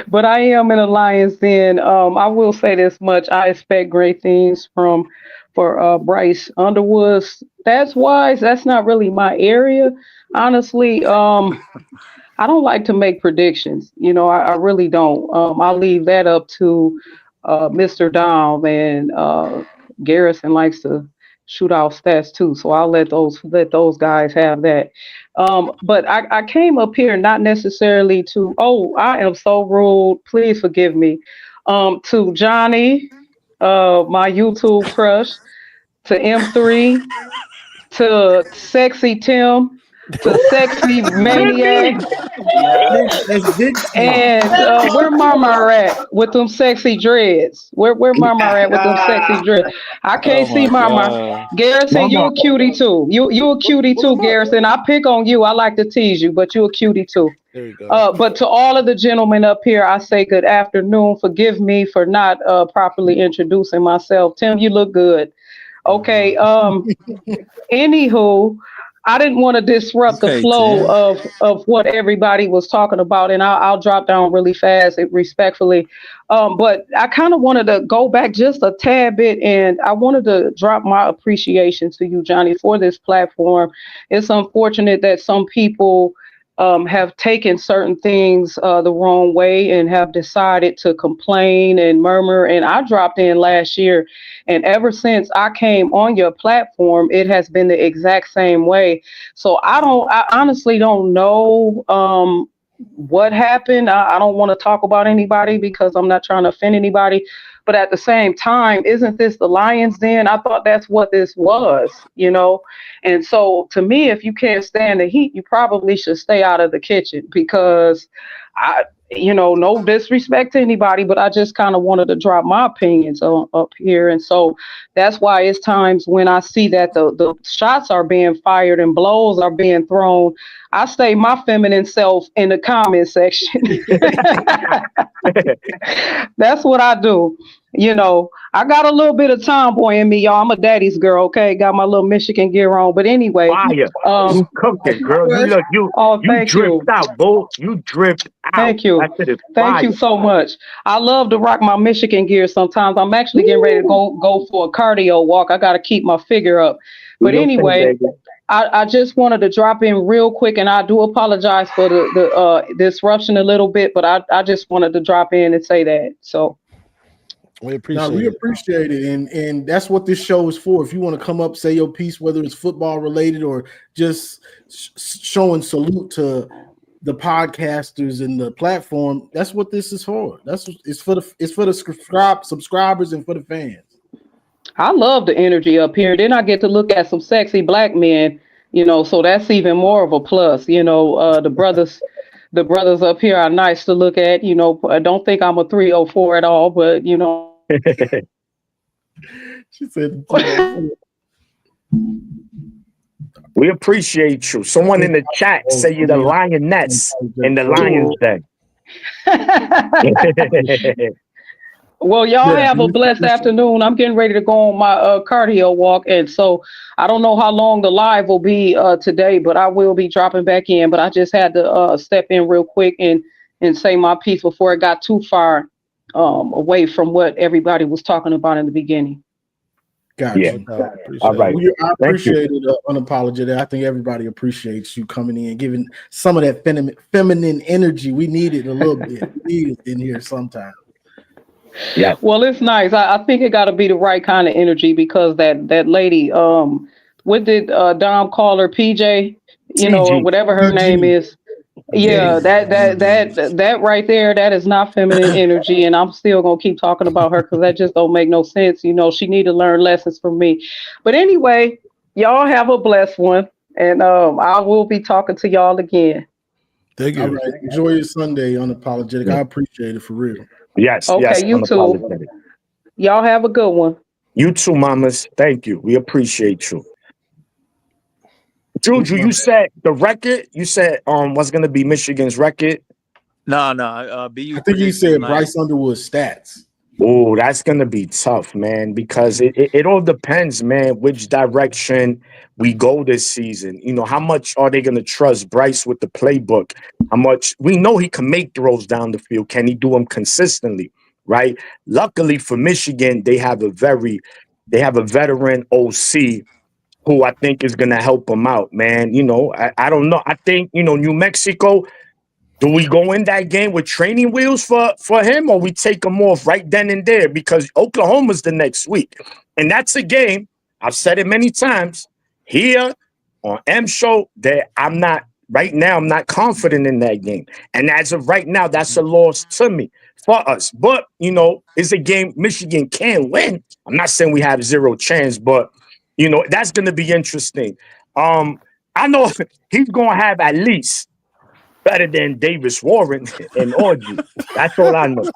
But I am in a Lions Den. I will say this much: I expect great things for Bryce Underwood. Stats wise, that's not really my area, honestly. I don't like to make predictions. I really don't. I'll leave that up to Mr. Dom, and Garrison likes to shoot out stats too. So I'll let those guys have that. But I came up here not necessarily to. Oh, I am so rude. Please forgive me. To Johnny, my YouTube crush, to M3, to Sexy Tim, to Sexy Maniac, and where Mama at with them sexy dreads? Where Mama at with them sexy dreads? I can't see Mama. Garrison, you a cutie too. You a cutie too, Garrison. I pick on you. I like to tease you, but you a cutie too. There you go. But to all of the gentlemen up here, I say good afternoon. Forgive me for not properly introducing myself. Tim, you look good. Okay. Anywho, I didn't want to disrupt the flow of what everybody was talking about, and I'll drop down really fast, respectfully. But I kind of wanted to go back just a tad bit, and I wanted to drop my appreciation to you, Johnny, for this platform. It's unfortunate that some people have taken certain things the wrong way and have decided to complain and murmur. And I dropped in last year, and ever since I came on your platform, it has been the exact same way. So I honestly don't know what happened. I don't want to talk about anybody because I'm not trying to offend anybody. But at the same time, isn't this the Lions Den? I thought that's what this was, And so to me, if you can't stand the heat, you probably should stay out of the kitchen, because no disrespect to anybody, but I just kind of wanted to drop my opinions up here. And so that's why it's times when I see that the shots are being fired and blows are being thrown, I stay my feminine self in the comment section. That's what I do. I got a little bit of tomboy in me, y'all. I'm a daddy's girl, okay? Got my little Michigan gear on. But anyway. You cooked it, girl. You dripped out, boo. You dripped out. Thank you. Thank you so much. I love to rock my Michigan gear sometimes. I'm actually getting ready to go for a cardio walk. I got to keep my figure up. But anyway, I just wanted to drop in real quick, and I do apologize for the disruption a little bit, but I just wanted to drop in and say that. So. We appreciate it, and that's what this show is for. If you want to come up, say your piece, whether it's football related or just showing salute to the podcasters and the platform, that's what this is for. It's for the subscribers and for the fans. I love the energy up here. Then I get to look at some sexy black men, so that's even more of a plus. The brothers up here are nice to look at. I don't think I'm a 304 at all, but She said, we appreciate you. Someone in the chat say you're the lioness in the lion's den. Well, y'all have a blessed afternoon. I'm getting ready to go on my cardio walk, and so I don't know how long the live will be today, but I will be dropping back in. But I just had to step in real quick and say my piece before it got too far away from what everybody was talking about in the beginning. Gotcha. Yeah. All right. I appreciate it, Unapologetic. I think everybody appreciates you coming in, giving some of that feminine energy. We need it a little bit. We need it in here sometimes. Yeah. Well, it's nice. I think it got to be the right kind of energy because that lady, what did Dom call her? PJ, or whatever her name is. Yeah, that right there, that is not feminine energy, and I'm still gonna keep talking about her because that just don't make no sense. She need to learn lessons from me. But anyway, y'all have a blessed one, and I will be talking to y'all again. Thank you. All right, enjoy your Sunday, Unapologetic. I appreciate it for real. Yes. Okay, yes, you too. Y'all have a good one. You too, mamas. Thank you. We appreciate you. Juju, you said the record. You said what's gonna be Michigan's record? No. I think you said Bryce Underwood's stats. Oh, that's gonna be tough, man, because it all depends, man, which direction we go this season. How much are they gonna trust Bryce with the playbook? How much we know he can make throws down the field. Can he do them consistently? Right. Luckily for Michigan, they have a veteran OC who I think is going to help him out, man. I don't know. I think, New Mexico, do we go in that game with training wheels for him, or we take him off right then and there? Because Oklahoma's the next week. And that's a game, I've said it many times, here on M Show, that I'm not confident in that game. And as of right now, that's a loss to me for us. But, it's a game Michigan can win. I'm not saying we have zero chance, but that's going to be interesting. I know he's going to have at least better than Davis Warren and Orgy. That's all I know. We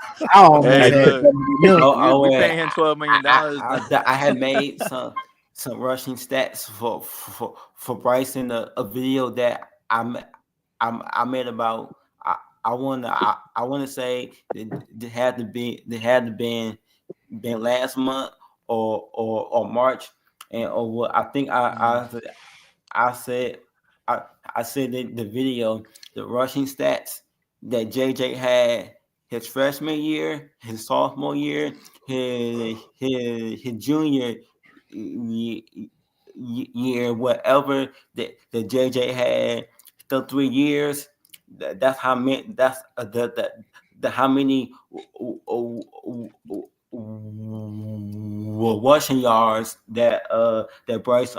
paying him $12 million. I had made some rushing stats for Bryce in a video that I made about. I want to say it had to been last month or March. And what I think I said in the video, the rushing stats that JJ had his freshman year, his sophomore year, his junior year, whatever that JJ had the 3 years. That's how many. That's the how many rushing yards that Bryce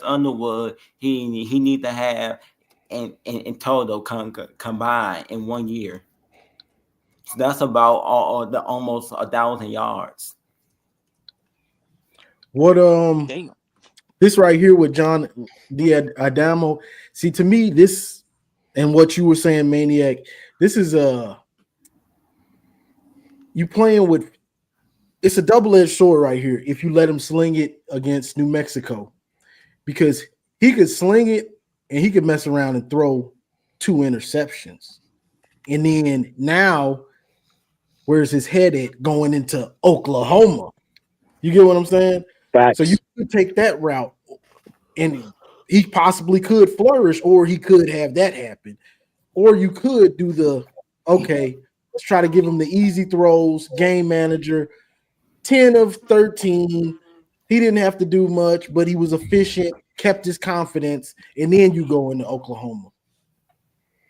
Underwood he need to have in total combined in 1 year. So that's about almost 1,000 yards. What this right here with John Adamo. See, to me, this and what you were saying, Maniac. This is you playing with. It's a double-edged sword right here if you let him sling it against New Mexico, because he could sling it and he could mess around and throw 2 interceptions. And then now, where's his head at going into Oklahoma? You get what I'm saying? Facts. So you could take that route and he possibly could flourish, or he could have that happen. Or you could do let's try to give him the easy throws, game manager, 10 of 13. He didn't have to do much, but he was efficient, kept his confidence, and then you go into Oklahoma.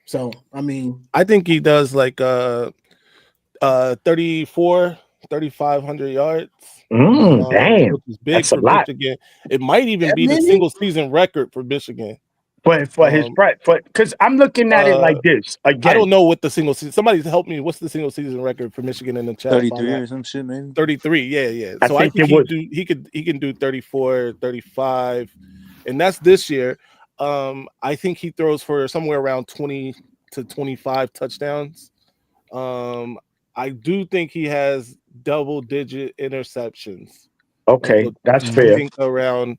So, I mean, I think he does like 3,500 yards. Damn. Which is big That's for a lot. Michigan. It might even be the single season record for Michigan. for his price, because I'm looking at it like this again. I don't know what the single season. Somebody help me. What's the single season record for Michigan in the chat? 33 or some shit, maybe. 33. Yeah. So I think he can do 34, 35, and that's this year. I think he throws for somewhere around 20 to 25 touchdowns. I do think he has double-digit interceptions. Okay, that's fair. I think around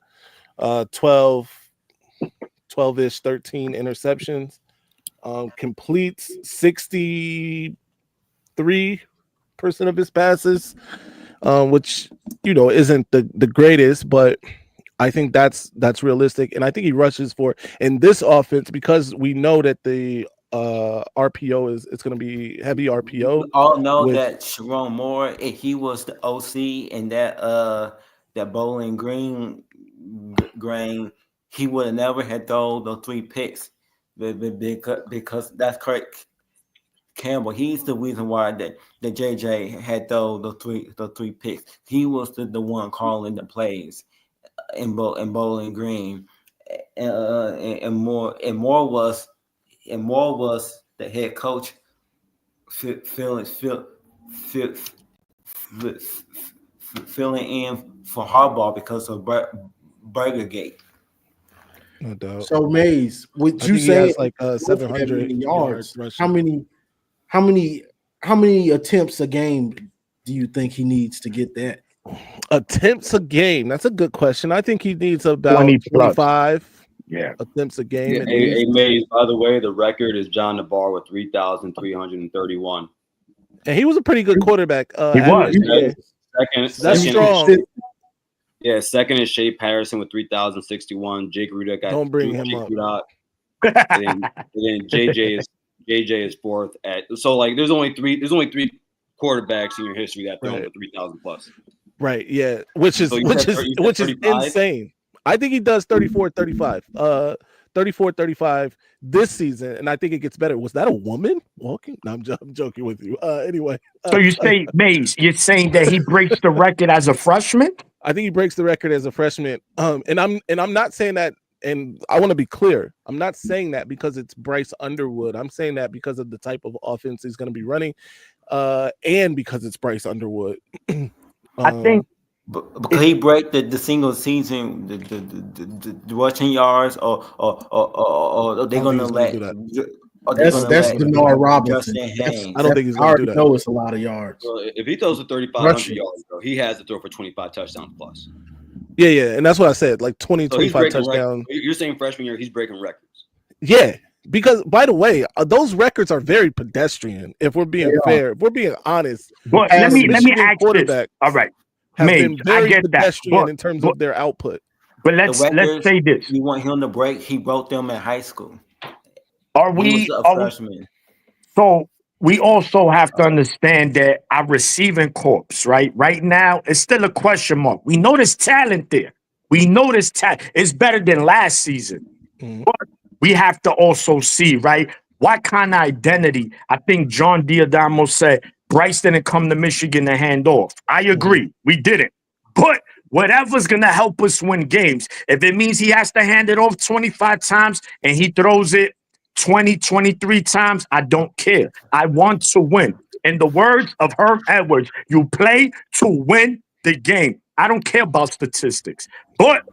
12-ish, 13 interceptions. Completes 63% of his passes, which isn't the greatest, but I think that's realistic. And I think he rushes for in this offense because we know that the RPO it's going to be heavy RPO. We all know that Sharon Moore, if he was the OC and that Bowling Green, he would have never had thrown those 3 picks because that's correct. Campbell, he's the reason why that JJ had those three picks. He was the one calling the plays in Bowling Green, and Moore was the head coach, filling in for Harbaugh because of Burgergate. No doubt. So Maze, would you say like 700 yards? rushing. How many attempts a game do you think he needs to get that? Attempts a game? That's a good question. I think he needs about 25 attempts a game. Hey, Maze, by the way, the record is John Nabar with 3,331. And he was a pretty good quarterback. He was. That's strong. Yeah, second is Shea Patterson with 3,061. Jake Rudock got Don't bring him up. And then JJ is fourth at. So like, there's only three quarterbacks in your history that thrown for 3,000 plus. Right. Yeah. Which is insane. I think he does 34, 35 this season, and I think it gets better. Was that a woman walking? No, I'm joking with you. Anyway. So you say, Maze, you're saying that he breaks the record as a freshman? I think he breaks the record as a freshman. And I'm not saying that, and I want to be clear. I'm not saying that because it's Bryce Underwood. I'm saying that because of the type of offense he's going to be running, and because it's Bryce Underwood. I think. Because he break the single season, the rushing yards, or they're gonna let. That's Denard Robinson. I don't think he's going to do that. I know it's a lot of yards. Well, if he throws for 3,500 yards, bro, he has to throw for 25 touchdowns plus. Yeah, and that's what I said. Like 20, 25 touchdowns. You're saying freshman year he's breaking records. Yeah, because by the way, those records are very pedestrian. If we're being fair, if we're being honest. But let me ask this. All right. Been very pedestrian in terms of their output. But let's say this: you want him to break? He broke them in high school. Are we a freshman? So we also have to understand that our receiving corps, right now, it's still a question mark. We know there's talent there. We know this talent. It's better than last season, but we have to also see, right, what kind of identity. I think John Diadamo said. Bryce didn't come to Michigan to hand off. I agree. We didn't. But whatever's going to help us win games, if it means he has to hand it off 25 times and he throws it 20, 23 times, I don't care. I want to win. In the words of Herm Edwards, you play to win the game. I don't care about statistics. But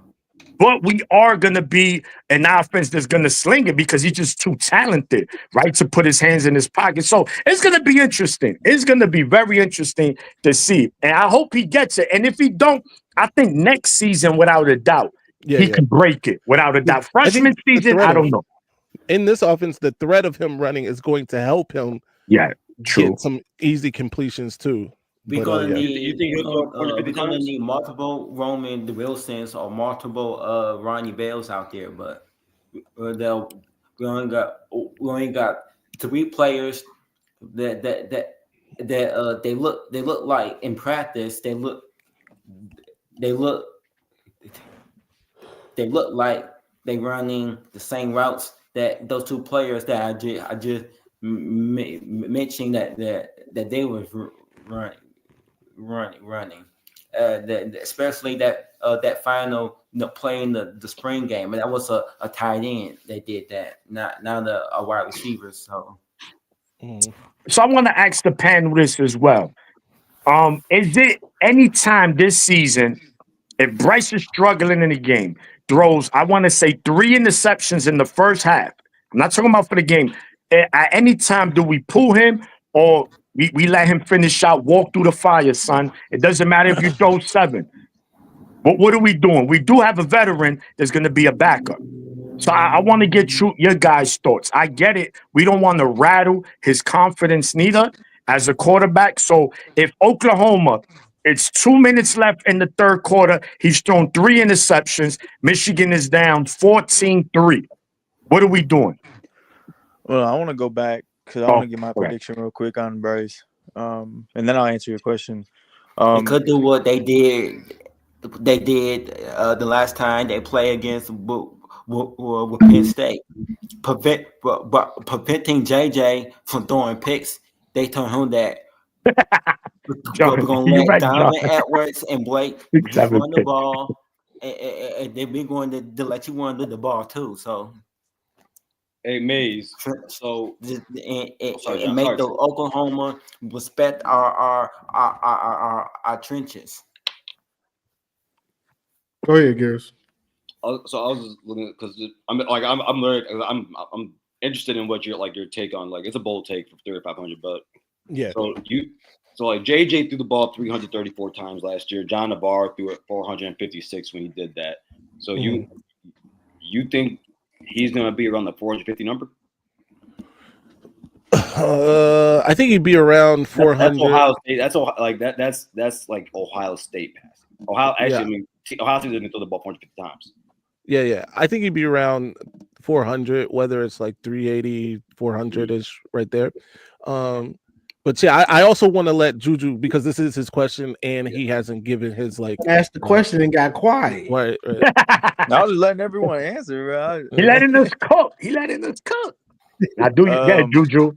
we are going to be an offense that's going to sling it because he's just too talented, right, to put his hands in his pocket. So it's going to be interesting. It's going to be very interesting to see. And I hope he gets it. And if he don't, I think next season, without a doubt, he can break it without a doubt. Freshman season, I don't know. In this offense, the threat of him running is going to help him get some easy completions too. We're gonna need multiple Roman Wilsons or multiple Ronnie Bales out there, but we only got 3 players that they look like in practice they look like they running the same routes that those 2 players that I just mentioned that they was running. especially that final playing the spring game, and that was a tight end. They did that, not a wide receiver. So I want to ask the panelists as well. Is it any time this season if Bryce is struggling in the game, throws, I want to say 3 interceptions in the first half? I'm not talking about for the game. At any time, do we pull him or we let him finish out, walk through the fire, son? It doesn't matter if you throw 7. But what are we doing? We do have a veteran that's going to be a backup. So I want to get your guys' thoughts. I get it. We don't want to rattle his confidence neither as a quarterback. So if Oklahoma, it's 2 minutes left in the third quarter, he's thrown 3 interceptions. Michigan is down 14-3. What are we doing? Well, I want to go back because I want to get my prediction real quick on Bryce, and then I'll answer your question. They could do what they did. They did the last time they play against with Penn State, preventing JJ from throwing picks. They told him that we're going to let Donovan Edwards and Blake just run the ball, and then we're going to let you run the ball too. So, hey Maze, so and make the Oklahoma respect our trenches. Go ahead, Garrus. So I was just looking because I'm interested in what your take on, like, it's a bold take for 3,500, but yeah. So JJ threw the ball 334 times last year. John Navarre threw it 456 when he did that. So you think he's gonna be around the 450 number? I think he'd be around 400. That's Ohio State. That's like Ohio State pass. Ohio State didn't throw the ball 450 times. Yeah. I think he'd be around 400, whether it's like 380, 400-ish right there. But yeah, I also want to let Juju, because this is his question and he hasn't given his asked the question and got quiet. Right. I was just letting everyone answer. Right? He letting us cook. Now do you Juju?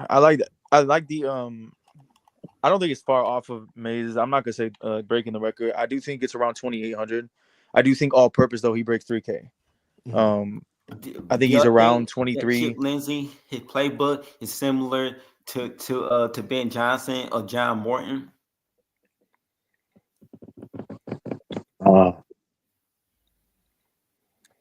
I like that. I like the I don't think it's far off of Maze. I'm not gonna say breaking the record. I do think it's around 2,800. I do think all purpose though he breaks 3K. I think he's around 23. Lindsay, his playbook is similar to Ben Johnson or John Morton. I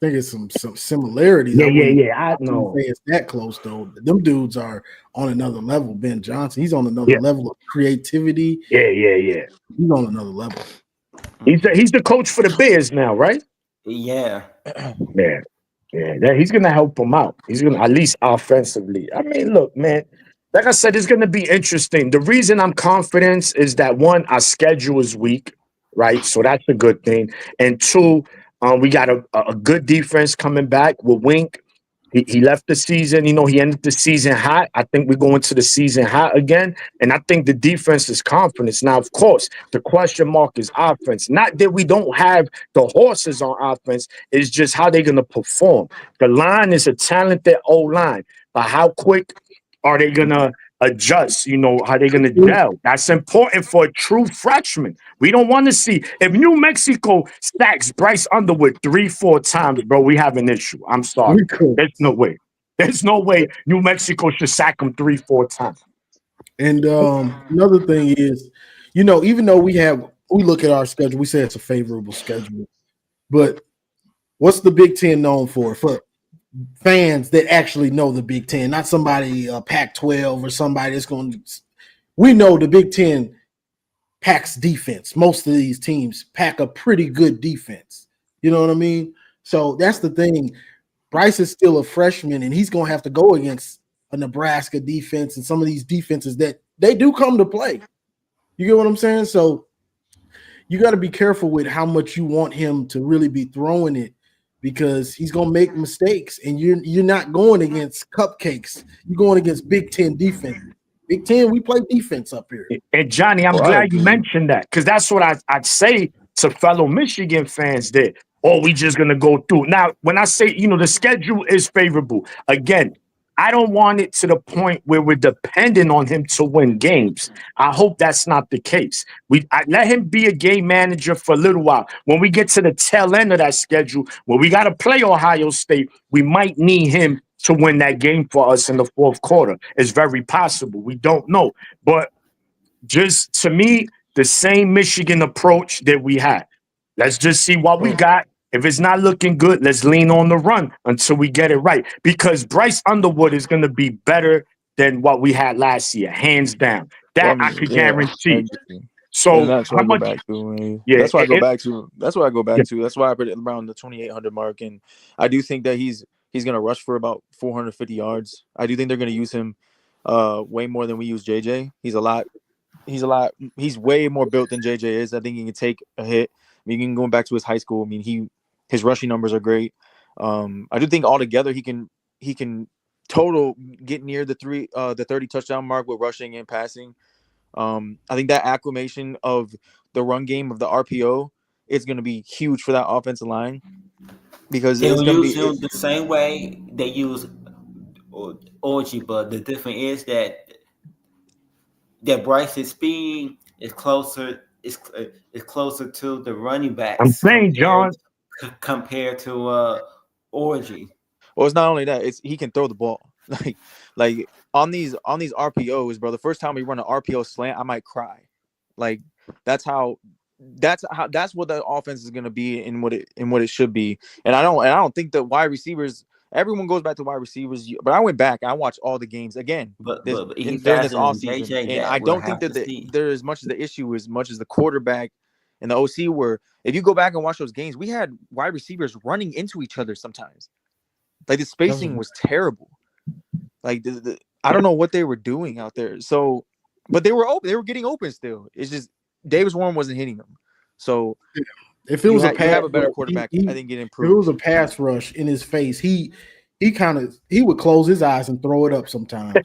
think it's some similarities. Yeah. I know. It's that close though. Them dudes are on another level. Ben Johnson, he's on another level of creativity. Yeah. He's on another level. He's the coach for the Bears now, right? Yeah. Yeah. He's gonna help him out. He's gonna, at least offensively. I mean, look, man. Like I said, it's gonna be interesting. The reason I'm confident is that 1, our schedule is weak, right? So that's a good thing. And 2, we got a good defense coming back with Wink. He left the season, he ended the season hot. I think we're going to the season hot again. And I think the defense is confidence. Now, of course, the question mark is offense. Not that we don't have the horses on offense. It's just how they're going to perform. The line is a talented O-line. But how quick are they going to adjust? How they going to gel? That's important for a true freshman. We don't want to see, if New Mexico stacks Bryce Underwood 3-4 times, bro, we have an issue. I'm sorry. There's no way. There's no way New Mexico should sack him 3-4 times. And another thing is, even though we look at our schedule, we say it's a favorable schedule, but what's the Big Ten known for? For fans that actually know the Big Ten, not somebody Pac-12 or somebody that's going to. We know the Big Ten packs defense. Most of these teams pack a pretty good defense. You know what I mean? So that's the thing. Bryce is still a freshman, and he's going to have to go against a Nebraska defense and some of these defenses that they do come to play. You get what I'm saying? So you got to be careful with how much you want him to really be throwing it, because he's going to make mistakes, and you're not going against cupcakes. You're going against Big Ten defense. Big Ten, we play defense up here. And Johnny, I'm glad you mentioned that, because that's what I'd say to fellow Michigan fans that, we just going to go through. Now, when I say, the schedule is favorable, again, I don't want it to the point where we're dependent on him to win games. I hope that's not the case. I let him be a game manager for a little while. When we get to the tail end of that schedule, where we got to play Ohio State, we might need him to win that game for us in the fourth quarter. It's very possible. We don't know. But just to me, the same Michigan approach that we had. Let's just see what we got. If it's not looking good, let's lean on the run until we get it right. Because Bryce Underwood is going to be better than what we had last year, hands down. That I could guarantee. So that's what how I go much? back to. Yeah, that's why I go back to. That's why I go back to. That's why I put it around the 2,800 mark, and I do think that he's going to rush for about 450 yards. I do think they're going to use him way more than we use JJ. He's way more built than JJ is. I think he can take a hit. I mean, going back to his high school, I mean, his rushing numbers are great. I do think altogether he can total get near the 30 touchdown mark with rushing and passing. I think that acclimation of the run game of the RPO is going to be huge for that offensive line because they'll it's going to be use him the same way they use Orgy, but the difference is that Bryce's speed is closer. Is closer to the running backs. I'm saying, John, compared to Orgy. Well, it's not only that; he can throw the ball. Like on these RPOs, bro. The first time we run an RPO slant, I might cry. Like that's what the offense is going to be and what it should be. And I don't think that wide receivers. Everyone goes back to wide receivers, but I went back. I watched all the games again during this offseason, and I don't think that there is much of the issue as much as the quarterback and the OC were. If you go back and watch those games, we had wide receivers running into each other sometimes. Like the spacing was terrible. Like I don't know what they were doing out there. So, but they were open. They were getting open still. It's just Davis Warren wasn't hitting them. So if it was you have a better quarterback, I think it improved. If it was a pass rush in his face, he would close his eyes and throw it up sometimes.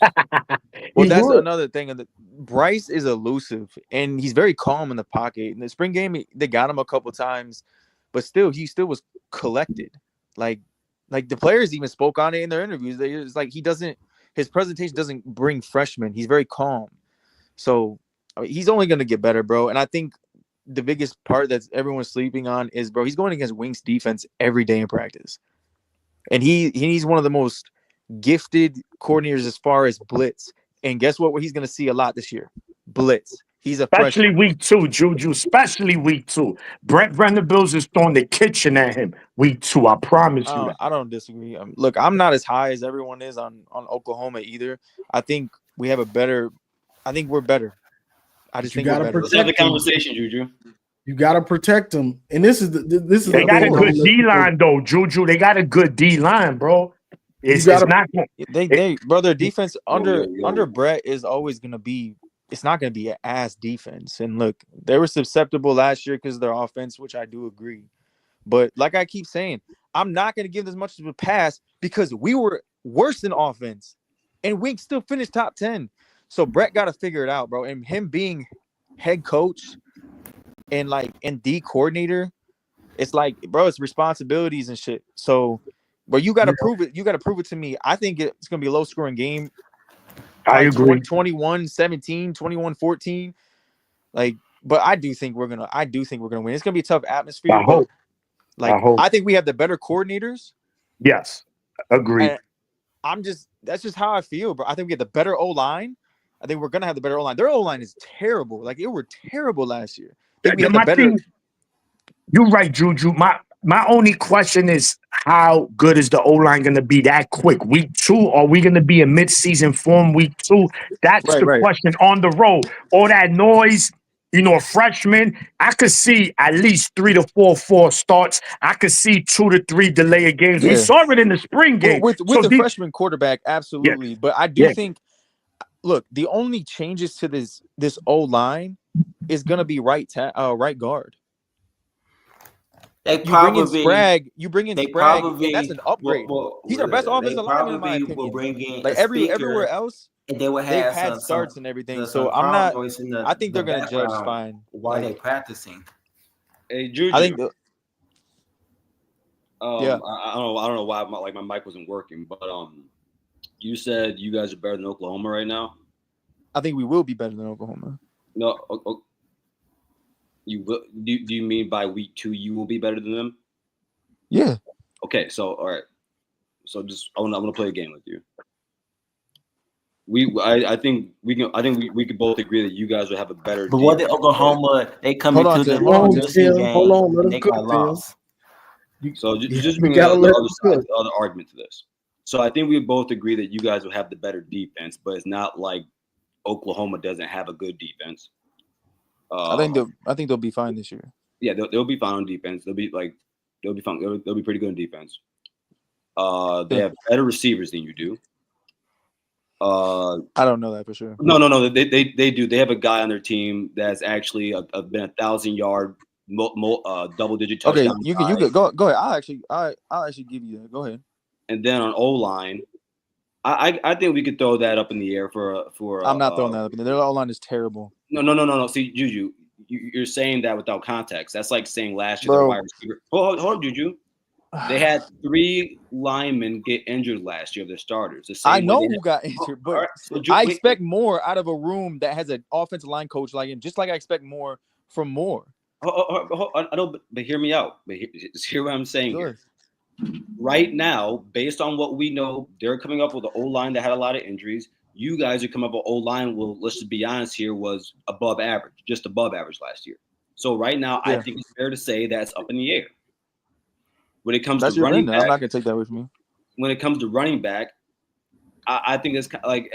Well, that's another thing. Bryce is elusive and he's very calm in the pocket. In the spring game, they got him a couple times, but he still was collected. Like the players even spoke on it in their interviews. It's like his presentation doesn't bring freshmen. He's very calm. So I mean, he's only going to get better, bro. And I think the biggest part that everyone's sleeping on is, bro, he's going against Wings defense every day in practice. And he's one of the most gifted coordinators as far as blitz. And guess what? He's going to see a lot this year. Blitz. He's especially week 2, Juju. Especially week 2. Brent Venables is throwing the kitchen at him. Week 2, I promise you that. I don't disagree. Look, I'm not as high as everyone is on Oklahoma either. I think we have I think we're better. I just think we're better. Let's have the conversation, Juju. You got to protect them, and this is. They got a good D line though, Juju. They got a good D line, bro. It's not. Their defense under Brett is always going to be. It's not going to be an ass defense. And look, they were susceptible last year because of their offense, which I do agree. But like I keep saying, I'm not going to give as much of a pass because we were worse than offense, and Wink still finished top 10. So Brett got to figure it out, bro. And him being head coach and D coordinator, it's like, bro, it's responsibilities and shit. So, but you got to prove it. You got to prove it to me. I think it's going to be a low scoring game. I agree. 21-17, 21-14. But I do think we're gonna win. It's gonna be a tough atmosphere. I hope. I think we have the better coordinators. Yes, agree. That's just how I feel, bro. I think we have the better O-line. I think we're gonna have the better O-line. Their O-line is terrible. Like, it were terrible last year. You're right, Juju. My only question is, how good is the O-line going to be that quick? Week 2, are we going to be in mid-season form week 2? That's the question on the road. All that noise, a freshman, I could see at least 3 to 4 starts. I could see 2 to 3 delay of games. Yeah. We saw it in the spring game. With the freshman quarterback, absolutely. Yeah. But I do think, look, the only changes to this O-line is going to be right guard. You bring in Sprague, and that's an upgrade. He's our best offensive lineman, in my opinion. Will bring in everywhere else, and they've had starts and everything. So I'm not. I think they're going to judge fine. While they're practicing. Hey, Juju. I think. I don't know why my mic wasn't working, but You said you guys are better than Oklahoma right now. I think we will be better than Oklahoma. No, you will. Do you mean by week 2 you will be better than them? Yeah. Okay, so all right. So just I'm gonna play a game with you. I think we could both agree that you guys will have a better. But what did Oklahoma? They come Hold into on, the Tim. Hold on, let and him they cook, got lost. So just you bring gotta the let other him side, cook. the other argument to this. So I think we both agree that you guys will have the better defense, but it's not like Oklahoma doesn't have a good defense. I think they'll be fine this year. Yeah, they'll be fine on defense. They'll be fine. They'll be pretty good on defense. They have better receivers than you do. I don't know that for sure. No. They do. They have a guy on their team that's actually been 1,000-yard, double-digit touchdown. Okay, you can go ahead. I'll actually give you that. Go ahead. And then on O-line, I think we could throw that up in the air for. I'm not throwing that up in there. Their O-line is terrible. No. See, Juju, you're saying that without context. That's like saying last year Bro. their wide receiver. Hold on, Juju. They had 3 linemen get injured last year of their starters. I know who got injured, but right, so I expect more out of a room that has an offensive line coach like him, just like I expect more from Moore. I know, but hear me out. Just hear what I'm saying Sure. here. Right now, based on what we know, they're coming up with an O-line that had a lot of injuries. You guys are coming up with an O-line, well, let's just be honest here, was above average, just above average last year. So right now, I think it's fair to say that's up in the air. When it comes to running back, I'm not going to take that away from you. When it comes to running back, I think it's kind of like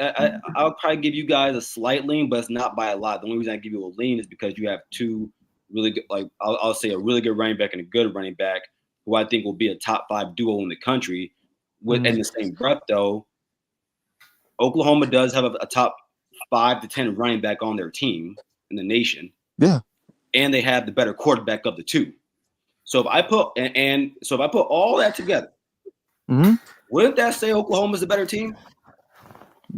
I'll probably give you guys a slight lean, but it's not by a lot. The only reason I give you a lean is because you have 2 really good, like I'll say a really good running back and a good running back, who I think will be a top 5 duo in the country. In the same breath, though, Oklahoma does have a top 5 to 10 running back on their team in the nation. Yeah, and they have the better quarterback of the 2. So if I put all that together, wouldn't that say Oklahoma's a better team?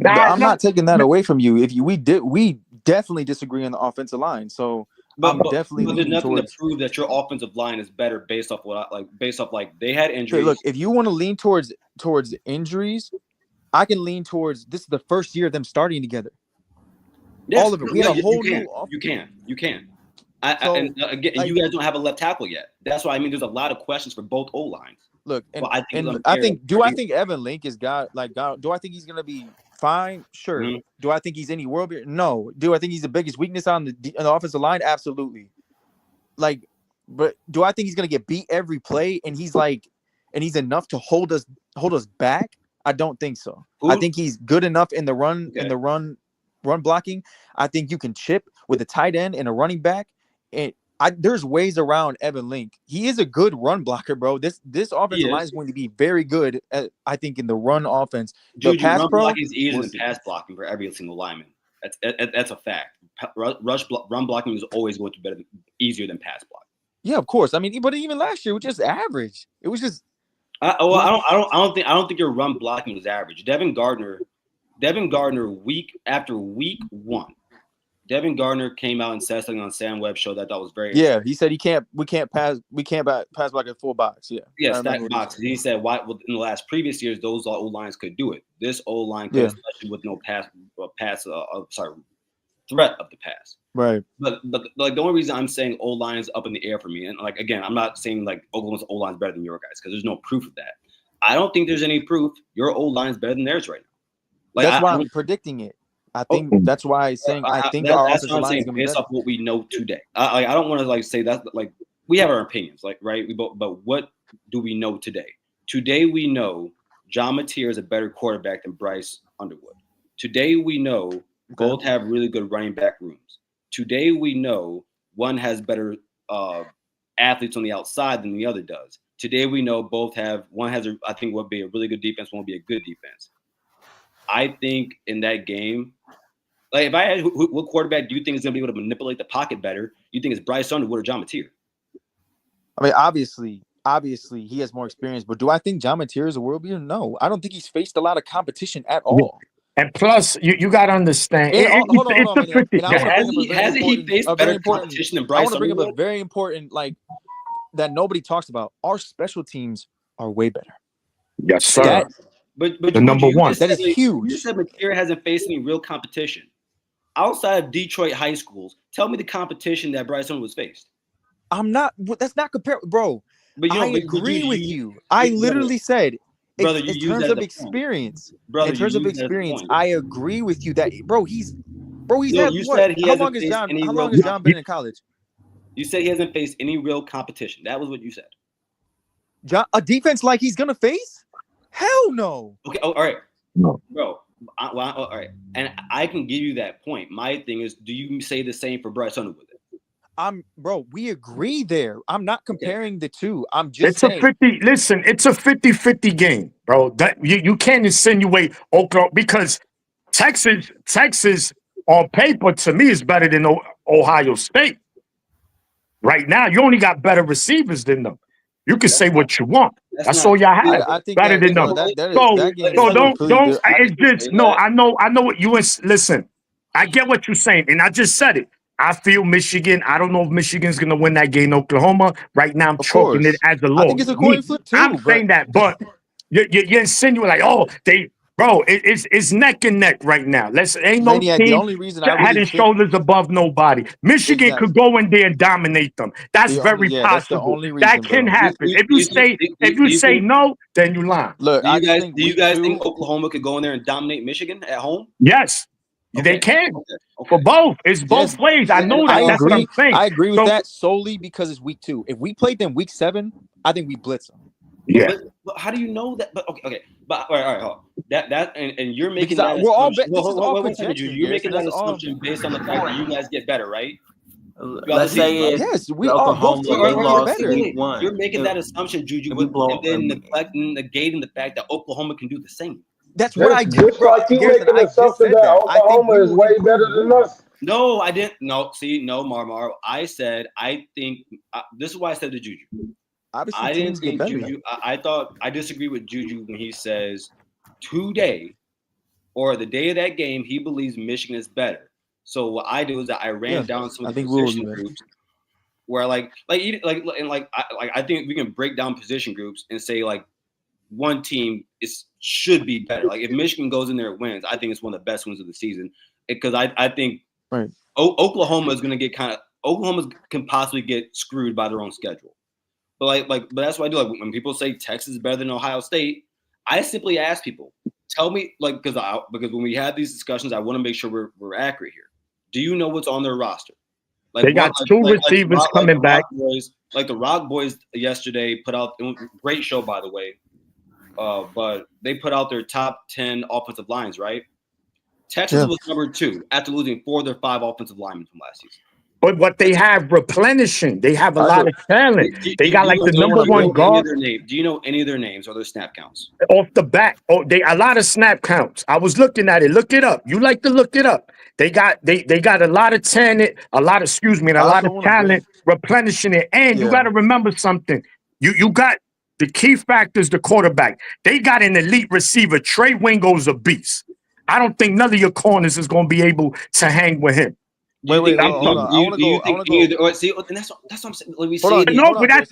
I'm not taking that away from you. We definitely disagree on the offensive line. So but there's leaning nothing towards, to prove that your offensive line is better based off they had injuries. Look, if you want to lean towards injuries, I can lean towards this is the first year of them starting together. Yes, all of it. We had a whole new. You can. And you guys don't have a left tackle yet. That's why I mean. There's a lot of questions for both O lines. Look, I think Evan Link is do I think he's gonna be fine? Sure. Mm-hmm. Do I think he's any world beater? No. Do I think he's the biggest weakness on the offensive line? Absolutely. But do I think he's gonna get beat every play and he's enough to hold us back? I don't think so. I think he's good enough in the run run blocking. I think you can chip with a tight end and a running back. And there's ways around Evan Link. He is a good run blocker, bro. This offensive line is going to be very good, I think, in the run offense. Dude, run blocking is easier than pass blocking for every single lineman. That's a fact. Run blocking is always going to be easier than pass blocking. Yeah, of course. I mean, but even last year, it was just average. It was just. I don't think your run blocking was average. Devin Gardner, week after week 1. Devin Gardner came out and said something on Sam Webb's show that was very. Yeah, he said we can't pass block at full box. Yeah, stack boxes. He said why in the previous years those O lines could do it. This O line could, especially with no threat of the pass. Right. But like the only reason I'm saying O line is up in the air for me, and like again, I'm not saying like Oklahoma's O line is better than your guys because there's no proof of that. I don't think there's any proof your O line is better than theirs right now. That's why I'm predicting it. I think that's why I'm saying I think our offensive line is going to be based off what we know today. I don't want to say that we have our opinions, right? But what do we know today? Today we know John Mateer is a better quarterback than Bryce Underwood. Today we know both have really good running back rooms. Today we know one has better athletes on the outside than the other does. Today we know one has I think would be a really good defense, one would be a good defense. I think in that game, if I had what quarterback do you think is going to be able to manipulate the pocket better? You think it's Bryce Underwood or John Mateer? I mean, obviously he has more experience, but do I think John Mateer is a world beater? No, I don't think he's faced a lot of competition at all. And plus, you got to understand. Hold on. Hasn't he faced better competition than Bryce Underwood? I want to bring up a very important that nobody talks about. Our special teams are way better. Yes, sir. But the number one. That is huge. You said Materia hasn't faced any real competition outside of Detroit high schools. Tell me the competition that Bryce Hunter was faced. That's not comparable, bro. But I agree with you. I literally said, brother, in terms of experience, I agree with you that, bro, he's had what? How long has John been in college? You said he hasn't faced any real competition. That was what you said. A defense like he's gonna face? Hell no. Okay. Oh, all right. No. Bro. All right. And I can give you that point. My thing is, do you say the same for Bryce Hunter with it? Bro, we agree there. I'm not comparing the two. I'm just saying. It's a 50-50 game, bro. That you can't insinuate Oklahoma because Texas on paper to me is better than Ohio State. Right now, you only got better receivers than them. You can say what you want. That's all y'all have. I think better than them. So don't. It's just no. I know what you listen. I get what you're saying, and I just said it. I feel Michigan. I don't know if Michigan's going to win that game. Oklahoma. Right now, I'm chalking it as a loss. I think it's a coin flip too. I'm saying that, but you insinuate like, oh, bro, it's neck and neck right now. Ain't no team the only reason I head and shoulders above nobody. Michigan could go in there and dominate them. That's very possible. That's the only reason, that can happen. If you say no, then you lie. Look, do you guys think Oklahoma could go in there and dominate Michigan at home? Yes. Okay. They can for both. It's both ways. I know that. That's what I'm saying. I agree with that solely because it's week 2. If we played them week 7, I think we blitz them. Yeah. But how do you know that? But okay. But all right. Hold on. And you're making because that. We're all. You're making that assumption based on the fact that you guys get better, right? Let's say yes, we all both lost better. week 1. You're making that assumption, Juju, and then negating the fact that Oklahoma can do the same. That's what I do. Just like you make an assumption that Oklahoma is way better than us. No, I didn't. No, Marmar. I said I think this is why I said to Juju. Obviously, I didn't think Juju. I thought I disagree with Juju when he says today or the day of that game he believes Michigan is better. So what I do is that I ran down some of the position groups where I think we can break down position groups and say like one team should be better. Like if Michigan goes in there and wins, I think it's one of the best wins of the season because I think Oklahoma is going to get Oklahoma can possibly get screwed by their own schedule. But that's what I do. Like when people say Texas is better than Ohio State, I simply ask people, tell me because when we have these discussions, I want to make sure we're accurate here. Do you know what's on their roster? Like they got two receivers coming back. Like the Rock Boys yesterday put out great show by the way. But they put out their top 10 offensive lines, right? Texas was number 2 after losing 4 of their 5 offensive linemen from last season. But what they have replenishing, they have a lot of talent. They got like the number 1 guard. Do you know any of their names or their snap counts? Off the bat, they a lot of snap counts. I was looking at it. Look it up. You like to look it up. They got a lot of talent, a lot of talent replenishing it. And you got to remember something. You got the key factor is the quarterback. They got an elite receiver. Trey Wingo's a beast. I don't think none of your corners is going to be able to hang with him. Wait, hold on. See, that's what I'm saying. Let me see.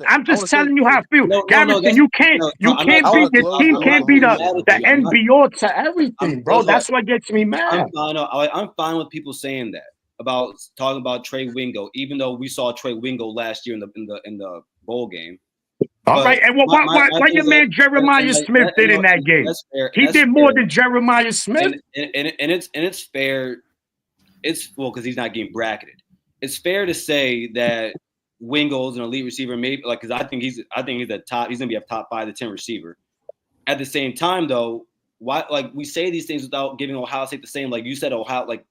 I'm just telling you how I feel. Garrison, you can't beat the team, can't beat the NBO to everything, bro. That's what gets me mad. I'm fine with people saying that about talking about Trey Wingo, even though we saw Trey Wingo last year in the bowl game. All right, and what your man Jeremiah Smith did in that game? He did more than Jeremiah Smith. And it's fair. It's because he's not getting bracketed. It's fair to say that Wingo's an elite receiver, maybe because I think he's the top. He's gonna be a top 5 to 10 receiver. At the same time, though, why we say these things without giving Ohio State the same? Like you said,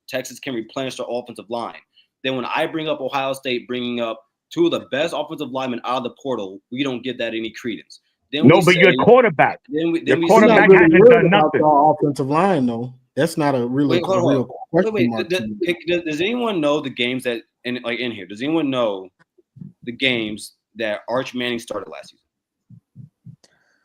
Texas can replenish their offensive line. Then when I bring up Ohio State, bringing up 2 of the best offensive linemen out of the portal, we don't give that any credence. But your quarterback. Your quarterback hasn't done nothing. Offensive line, though. That's not a real question mark. Does anyone know the games that in here? Does anyone know the games that Arch Manning started last season?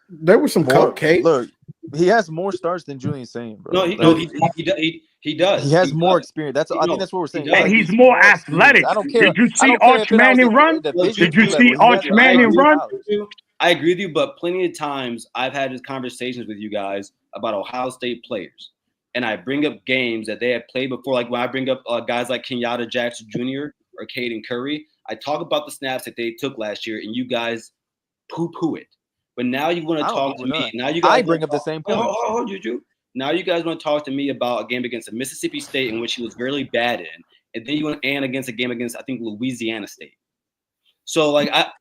There were some cupcakes. Look, he has more starts than Julian's saying, bro. He does. He has more experience. I think that's what we're saying. And he's more athletic. I don't care. Did you see Arch Manning run? Did you see Arch Manning run? I agree with you, but plenty of times I've had these conversations with you guys about Ohio State players, and I bring up games that they have played before. Like when I bring up guys like Kenyatta Jackson Jr. or Caden Curry, I talk about the snaps that they took last year, and you guys poo-poo it. But now you want to talk to me. Now you guys bring up the same point. Hold, Juju. Now you guys want to talk to me about a game against Mississippi State in which he was very bad in, and then you want to against a game against I think Louisiana State. So like hold on.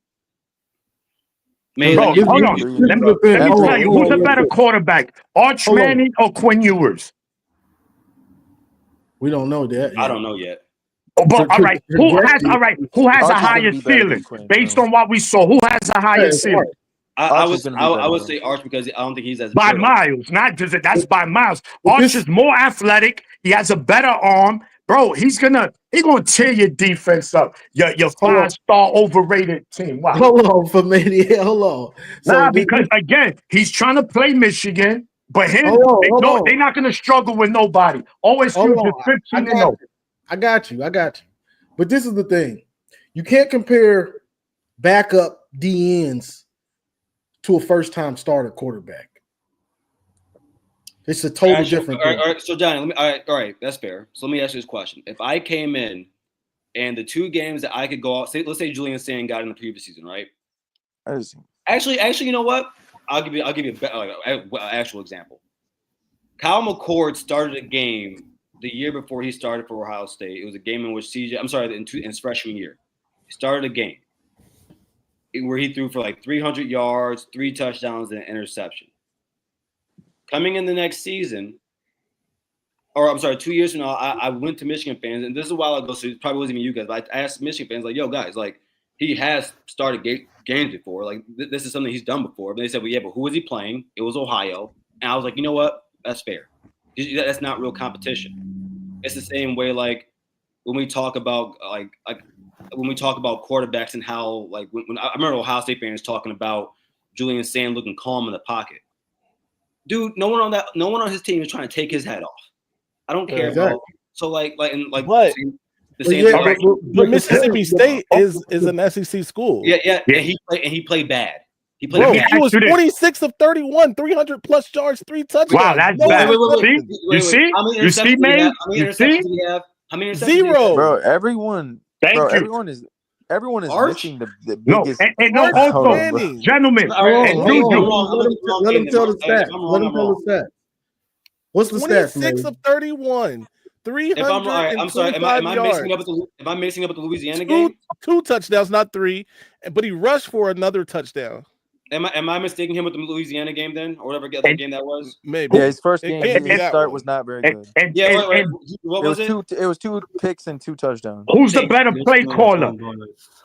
Let me tell you, who's a better quarterback, Arch Manning or Quinn Ewers? We don't know that yet. I don't know yet. Oh, but all right, who has a higher ceiling based on what we saw? Who has a higher ceiling? I would say Arch because I don't think he's as by miles, not just that's by miles. Arch is more athletic. He has a better arm, bro. He's gonna tear your defense up. Your 5-star overrated team. Wow. Hold on for me. Hold on. Nah, because again, he's trying to play Michigan, but they're not gonna struggle with nobody. Always use your 15-0. I got you. But this is the thing: you can't compare backup DNs to a first-time starter quarterback. It's a totally different thing. All right, so Johnny, all right, that's fair. So let me ask you this question: if I came in and the 2 games that I could go out, let's say Julian Sand got in the previous season, right? Actually, you know what? I'll give you an actual example. Kyle McCord started a game the year before he started for Ohio State. It was a game in which in his freshman year, he started a game where he threw for like 300 yards, 3 touchdowns, and an interception. Coming in the next season, 2 years from now, I went to Michigan fans, and this is a while ago, so it probably wasn't even you guys, but I asked Michigan fans, like, yo, guys, like, he has started games before. Like, this is something he's done before. But they said, well, yeah, but who was he playing? It was Ohio. And I was like, you know what? That's fair. That's not real competition. It's the same way, like, when we talk about, when we talk about quarterbacks and how, like, when I remember Ohio State fans talking about Julian Sand looking calm in the pocket. Dude, no one on his team is trying to take his hat off. I don't care about. So what? But Mississippi State is an SEC school. Yeah. And he played bad. He was 26 of 31, 300 plus yards, 3 touchdowns. Wow, that's bad. You see? You see, man? You see? How many interceptions? 0. Bro, everyone is missing the biggest. No, also, gentlemen, let him tell the stats. What's the stats? 26 of 31, 300. If I'm right, I'm sorry. Am I mixing up with the Louisiana game? 2 touchdowns, not 3, but he rushed for another touchdown. Am I mistaking him with the Louisiana game then, or whatever other game that was? Maybe. Yeah, his first game, his start was not very good. What was it? It was 2 picks and 2 touchdowns. Who's the better play caller?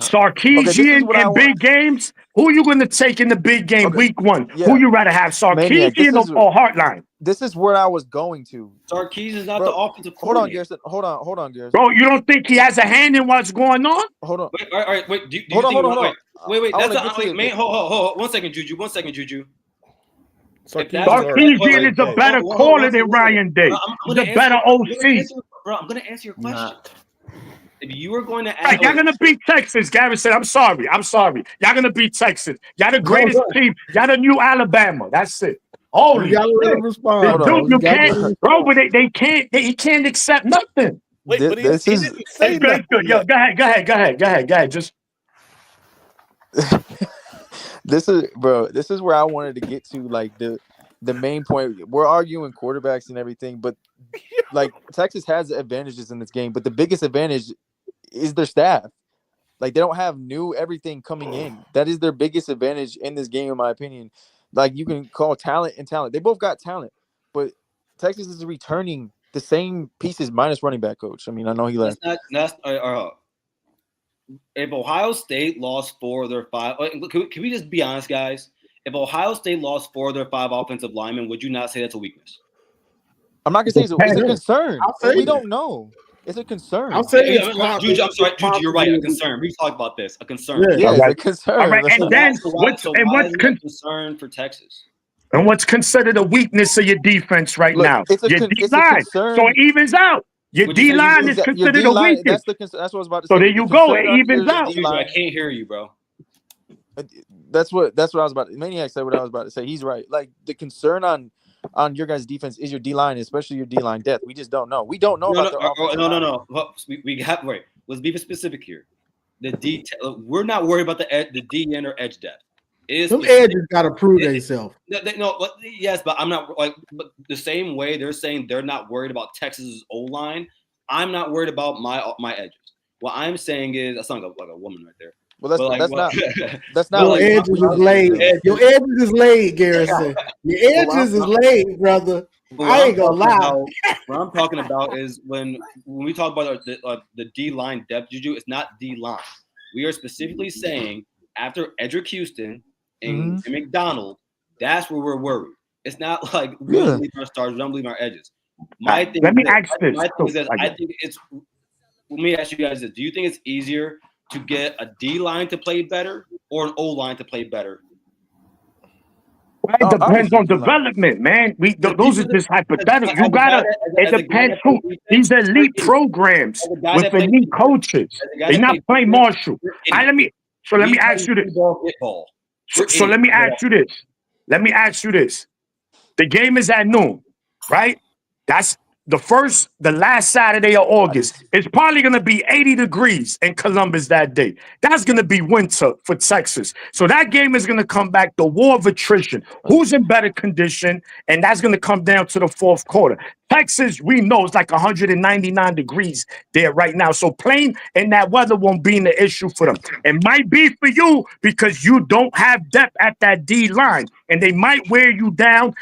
Sarkisian in big games? Who are you going to take in the big game week 1? Yeah. Who you rather have, Sarkisian or Hartline? This is where I was going to. Sarkisian is not the offensive coordinator. Hold on, Garrison. Bro, you don't think he has a hand in what's going on? Hold on. Wait. Hold on. Wait. Hold. 1 second, Juju. Sarkisian is a better caller than Ryan Day. He's a better OC. Bro, I'm going to answer your question. If you were going to ask, y'all gonna beat Texas, Gary said, I'm sorry. Y'all gonna beat Texas. Y'all the greatest team. Y'all the new Alabama. That's it. Holy you gotta respond. Dude, you can't, bro, but they can't. He can't accept nothing. Wait, but he didn't say good. Yo, go ahead. Just this is where I wanted to get to, like the main point. We're arguing quarterbacks and everything, but like Texas has advantages in this game, but the biggest advantage is their staff. Like, they don't have new everything coming in. That is their biggest advantage in this game, in my opinion. Like, you can call talent and talent. They both got talent, but Texas is returning the same pieces minus running back coach. I mean, I know he left. If Ohio State lost 4 of their 5, can we just be honest, guys? If Ohio State lost 4 of their 5 offensive linemen, would you not say that's a weakness? I'm not gonna say it's a concern. We don't know. It's a concern. I'll say Juju, I'm sorry, Juju, you're right. A concern. We've talked about this. A concern. Yeah, it's a concern. All right, and then what's concern for Texas? And what's considered a weakness of your defense right now? Your D-line. So it evens out. Your D-line is considered a weakness. That's what I was about to say. So there you go. It evens out. I can't hear you, bro. That's what I was about. Maniac said what I was about to say. He's right. Like the concern on your guys' defense is your D line, especially your D line depth. We just don't know. We don't know about their offensive line. No. Well, we have right. Let's be specific here. The detail. We're not worried about the D end or edge depth. Some edges got to prove themselves. No, yes, but I'm not like. But the same way they're saying they're not worried about Texas's O line, I'm not worried about my edges. What I'm saying is, I sound like a woman right there. Well, that's not. Your edges is laid. Your edges is laid, Garrison. Your edges is laid, brother. I ain't gonna lie. What I'm talking about is when we talk about the D line depth, Juju, it's not D line. We are specifically saying after Edric Houston and McDonald, that's where we're worried. It's not like we don't believe our stars, we don't believe our edges. My thing. Let me ask this. I think it's. Let me ask you guys this: do you think it's easier to get a D line to play better or an O line to play better? Well, it depends on development, man. Those are just hypothetical. You gotta. It depends who. These elite programs with elite coaches. They're not playing Marshall. Let me ask you this. So let me ask you this. Let me ask you this. The game is at noon, right? That's the last Saturday of August. It's probably going to be 80 degrees in Columbus that day. That's going to be winter for Texas. So that game is going to come back, the war of attrition. Who's in better condition? And that's going to come down to the fourth quarter. Texas, we know it's like 199 degrees there right now. So playing in that weather won't be an issue for them. It might be for you because you don't have depth at that D line. And they might wear you down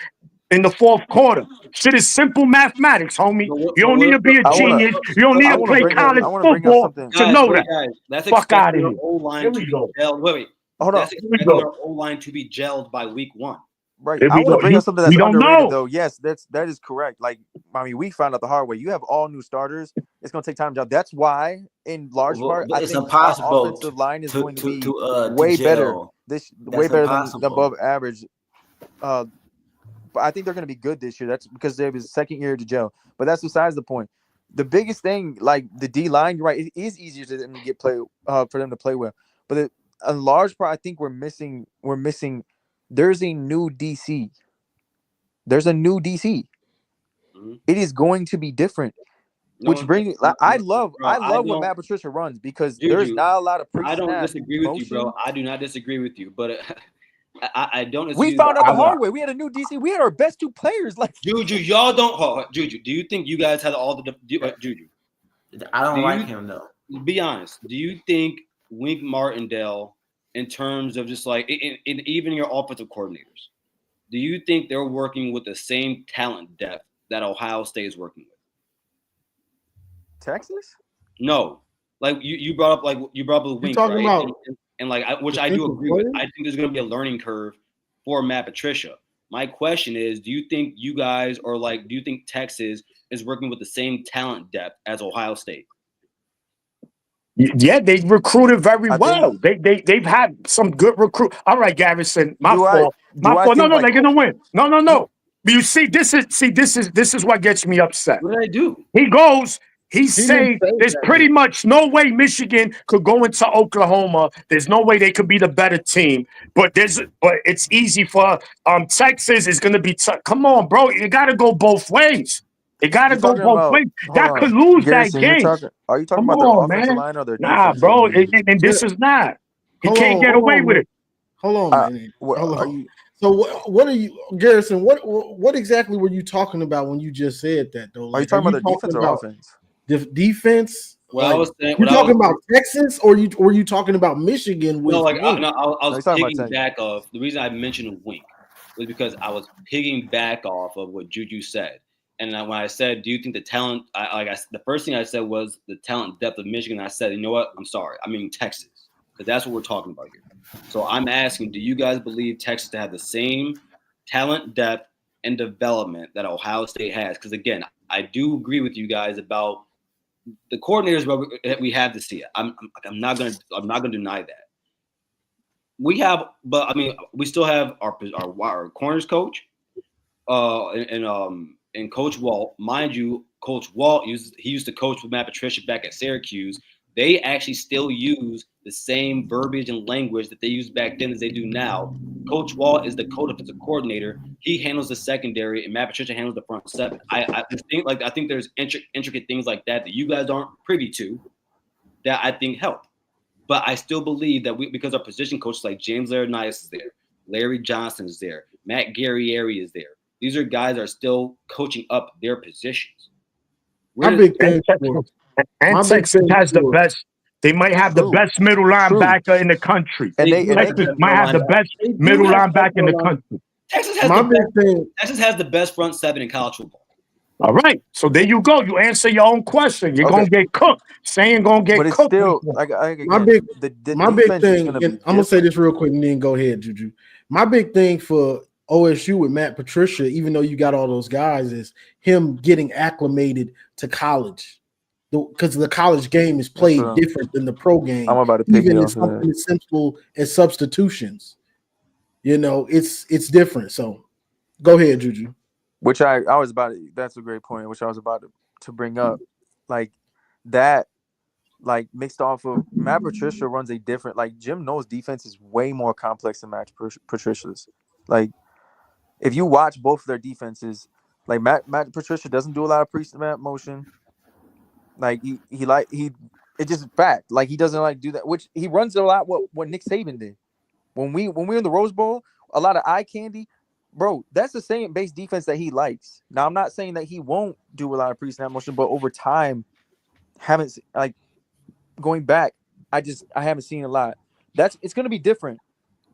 in the fourth quarter. Shit is simple mathematics, homie. You don't need to be a genius. You don't need to play college football to know that. That's fuck out of here. O-line to be gelled. Wait. Hold on. That's expecting our O-line to be gelled by week 1. Right. I want to bring up something that's underrated, though. Yes, that is correct. Like, I mean, we found out the hard way. You have all new starters. It's going to take time to gel. That's why, in large part, I think our offensive line is going to be way better. Way better than above average. But I think they're going to be good this year. That's because they have his second year to gel. But that's besides the point. The biggest thing, like the D line, you're right, it is easier for them to play well. But a large part, I think we're missing. There's a new DC. There's a new DC. Mm-hmm. It is going to be different. Which brings I love what Matt Patricia runs because there's not a lot of pre-snap. I don't disagree with you, bro. I do not disagree with you, but. I don't. We found out the hard way. We had a new DC. We had our best 2 players. Like Juju, y'all don't. Juju, do you think you guys had all the Juju? I don't like him though. Be honest. Do you think Wink Martindale, in terms of just like in even your offensive coordinators, do you think they're working with the same talent depth that Ohio State is working with? Texas? No. Like you brought up Wink, right? About- And which I do agree with. I think there's going to be a learning curve for Matt Patricia. My question is, do you think you guys do you think Texas is working with the same talent depth as Ohio State? Yeah, they recruited very well. They've had some good recruit. All right, Garrison, my fault. No, they're gonna win. No. But you see, this is what gets me upset. What did I do? He's saying there's pretty much no way Michigan could go into Oklahoma. There's no way they could be the better team. But it's easy for Texas is going to be come on, bro. You got to go both ways. You got to go both ways. That could lose Garrison, that game. Are you talking about their offensive line or their defense? Nah, bro. And this is not. You can't get away with it. Hold on, man. Hold on. So what are you, Garrison? What exactly were you talking about when you just said that, though? Are you talking about their defense or offense? Defense. Well, I was saying, you talking about Texas, or were you talking about Michigan? I was picking back off. The reason I mentioned Wink was because I was picking back off of what Juju said, and when I said, "Do you think the talent?" The first thing I said was the talent depth of Michigan. I said, "You know what? I'm sorry. I mean Texas, because that's what we're talking about here." So I'm asking, do you guys believe Texas to have the same talent depth and development that Ohio State has? Because again, I do agree with you guys about the coordinators, but we have to see it. I'm not gonna deny that. We still have our corners coach, and Coach Walt. Mind you, Coach Walt he used to coach with Matt Patricia back at Syracuse. They actually still use the same verbiage and language that they used back then as they do now. Coach Wall is the co-defensive coordinator. He handles the secondary, and Matt Patricia handles the front seven. I think there's intricate things like that you guys aren't privy to that I think help. But I still believe that because our position coaches like James Laurinaitis is there, Larry Johnson is there, Matt Guerrieri is there. These are guys that are still coaching up their positions. And Texas has the best. They might have the best middle linebacker in the country. And Texas might have the best middle linebacker in the country. Texas has the best front seven in college football. All right, so there you go. You answer your own question. You're gonna get cooked. Saying gonna get cooked. Still, my big thing. I'm gonna say this real quick and then go ahead, Juju. My big thing for OSU with Matt Patricia, even though you got all those guys, is him getting acclimated to college. Because the college game is played different than the pro game. I'm about to pick even in something as simple as substitutions. It's different. So go ahead, Juju. Which I was about to, that's a great point, which I was about to bring up. Like that, like mixed off of Matt Patricia runs a different, like Jim Knowles' defense is way more complex than Matt Patricia's. Like if you watch both of their defenses, like Matt Patricia doesn't do a lot of pre-snap motion. Like it's just fact. Like he doesn't like do that, which he runs a lot what Nick Saban did. When we were in the Rose Bowl, a lot of eye candy. Bro, that's the same base defense that he likes. Now, I'm not saying that he won't do a lot of pre-snap motion, but over time, going back, I haven't seen a lot. It's going to be different.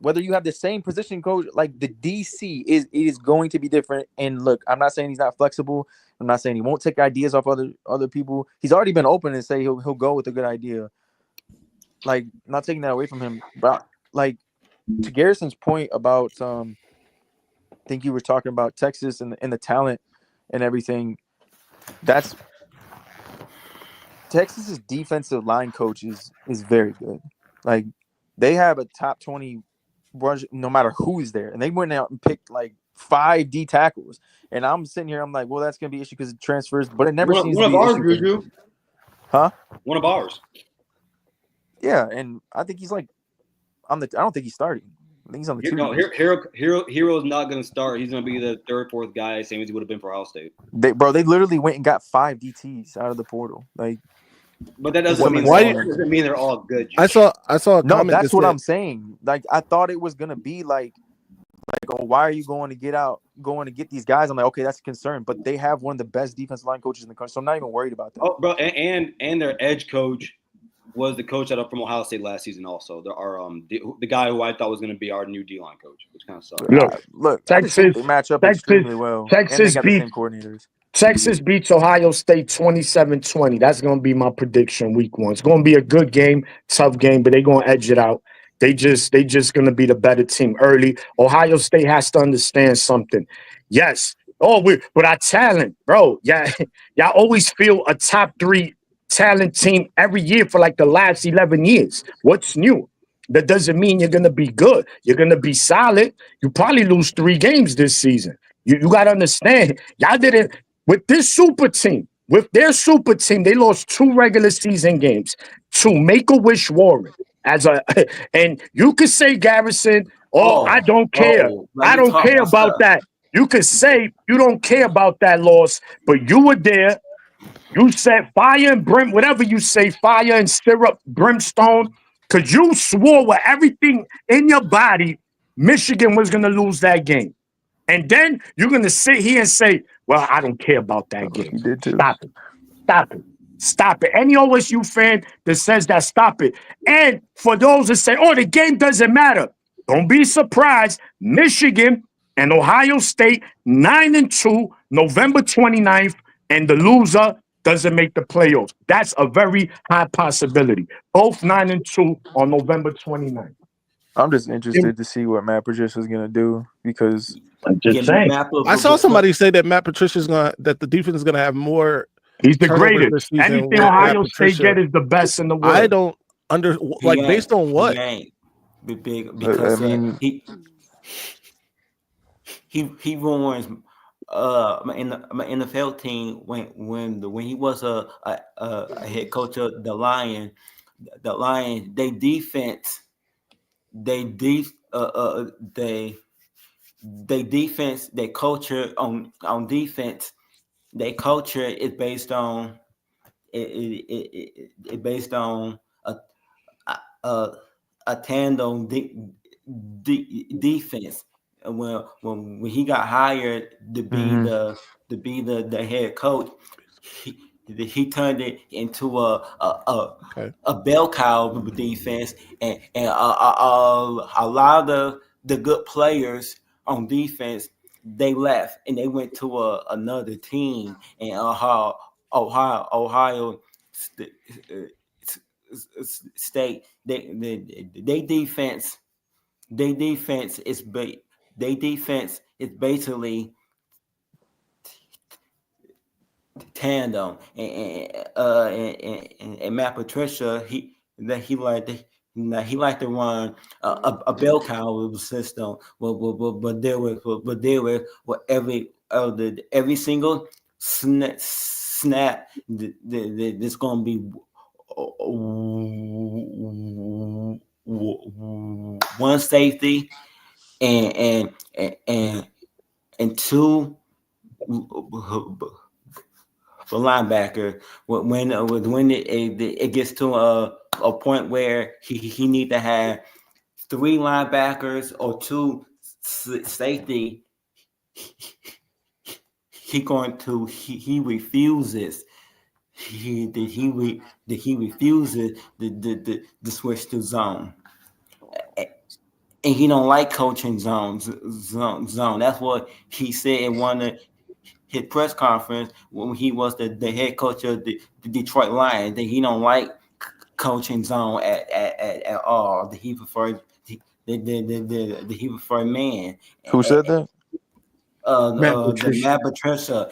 Whether you have the same position coach, like the DC it is going to be different. And look, I'm not saying he's not flexible. I'm not saying he won't take ideas off other people. He's already been open and say he'll go with a good idea. Like, not taking that away from him, but like to Garrison's point about I think you were talking about Texas and the talent and everything. That's Texas's defensive line coach is very good. Like they have a top 20 rush no matter who's there, and they went out and picked like 5 D tackles. And I'm sitting here, I'm like, well, that's gonna be an issue because it transfers, but it never seems to be an issue. Huh? One of ours. Yeah, and I think he's like I don't think he's starting. I think he's on the 2. No, Hero's not going to start. He's going to be the 3rd, 4th guy, same as he would have been for Ohio State. They literally went and got 5 DTs out of the portal. Like, but that doesn't mean they're all good. I saw a no, that's what I'm saying. Like, I thought it was going to be like, oh, why are you going to get these guys? I'm like, okay, that's a concern. But they have one of the best defensive line coaches in the country, so I'm not even worried about that. Oh, bro, and their edge coach was the coach out from Ohio State last season. Also, there are the guy who I thought was going to be our new D-line coach, which kind of sucks. Look, Texas they match up extremely well. Texas and they got the same coordinators. Texas beats Ohio State 27-20. That's going to be my prediction week 1. It's going to be a good game, tough game, but they're going to edge it out. They just going to be the better team early. Ohio State has to understand something. Yes. With our talent, bro. Yeah, y'all always feel a top 3 talent team every year for like the last 11 years. What's new? That doesn't mean you're going to be good. You're going to be solid. You probably lose 3 games this season. You got to understand. Y'all didn't with this super team. With their super team, they lost 2 regular season games to Make-A-Wish Warren. And you could say, Garrison, I don't care. I don't care about that. You could say you don't care about that loss, but you were there. You said fire and brim, whatever you say, fire and syrup, brimstone, because you swore with everything in your body Michigan was going to lose that game. And then you're going to sit here and say, well, I don't care about that game. You did too. Stop it. Stop it. Stop it. Any OSU fan that says that, stop it. And for those that say, oh, the game doesn't matter, don't be surprised. Michigan and Ohio State, 9-2, November 29th, and the loser doesn't make the playoffs. That's a very high possibility. Both 9-2 on November 29th. I'm just interested to see what Matt Patricia is going to do because I'm just saying. I saw somebody say that Matt Patricia that the defense is going to have more. He's the greatest. Anything Ohio State get is the best in the world. I don't based on what? Because he ruins my NFL team when he was a head coach of the Lions, they defense they defense, their culture on defense, their culture is based on it based on a tandem defense. When he got hired to be the head coach, he turned it into a bell cow defense, and a lot of the good players on defense, they left and they went to another team, and Ohio State, they defense is basically tandem, and Matt Patricia, he liked to run a bell cow system, but there was every single snap that's gonna be one safety and two linebacker. When it gets to a point where he need to have three linebackers or two safety, he refuses. He refuses the switch to zone, and he don't like coaching zone. That's what he said in one of his press conference when he was the head coach of the Detroit Lions. That he don't like coaching zone at all. That he preferred he preferred man. Who said that? Matt Patricia,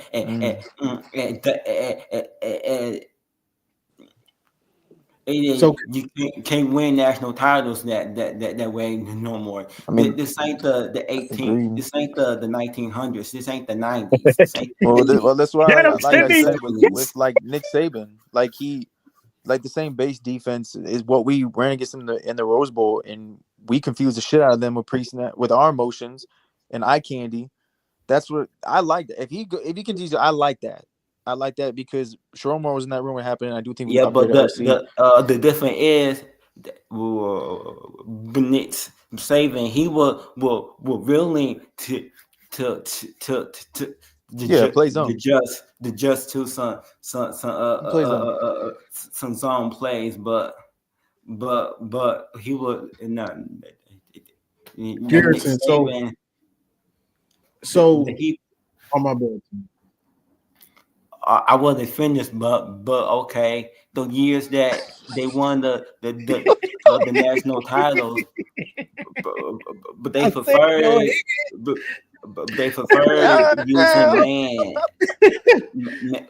so you can't win national titles that way no more. I mean, this ain't the 18. This ain't the 1900s. This ain't the 90s. This ain't well, that's why like I said with like Nick Saban, like the same base defense is what we ran against in the Rose Bowl, and we confused the shit out of them with pre-snap with our motions and eye candy. That's what I like. If he continues, I like that. I like that because Sherrone Moore was in that room when it happened. And I do think we but the difference is Nick Saban, he was willing to play zone. Just to some zone plays, but he was not. Garrison, so on my board. I wasn't finished, but okay. The years that they won the national titles, but they preferred using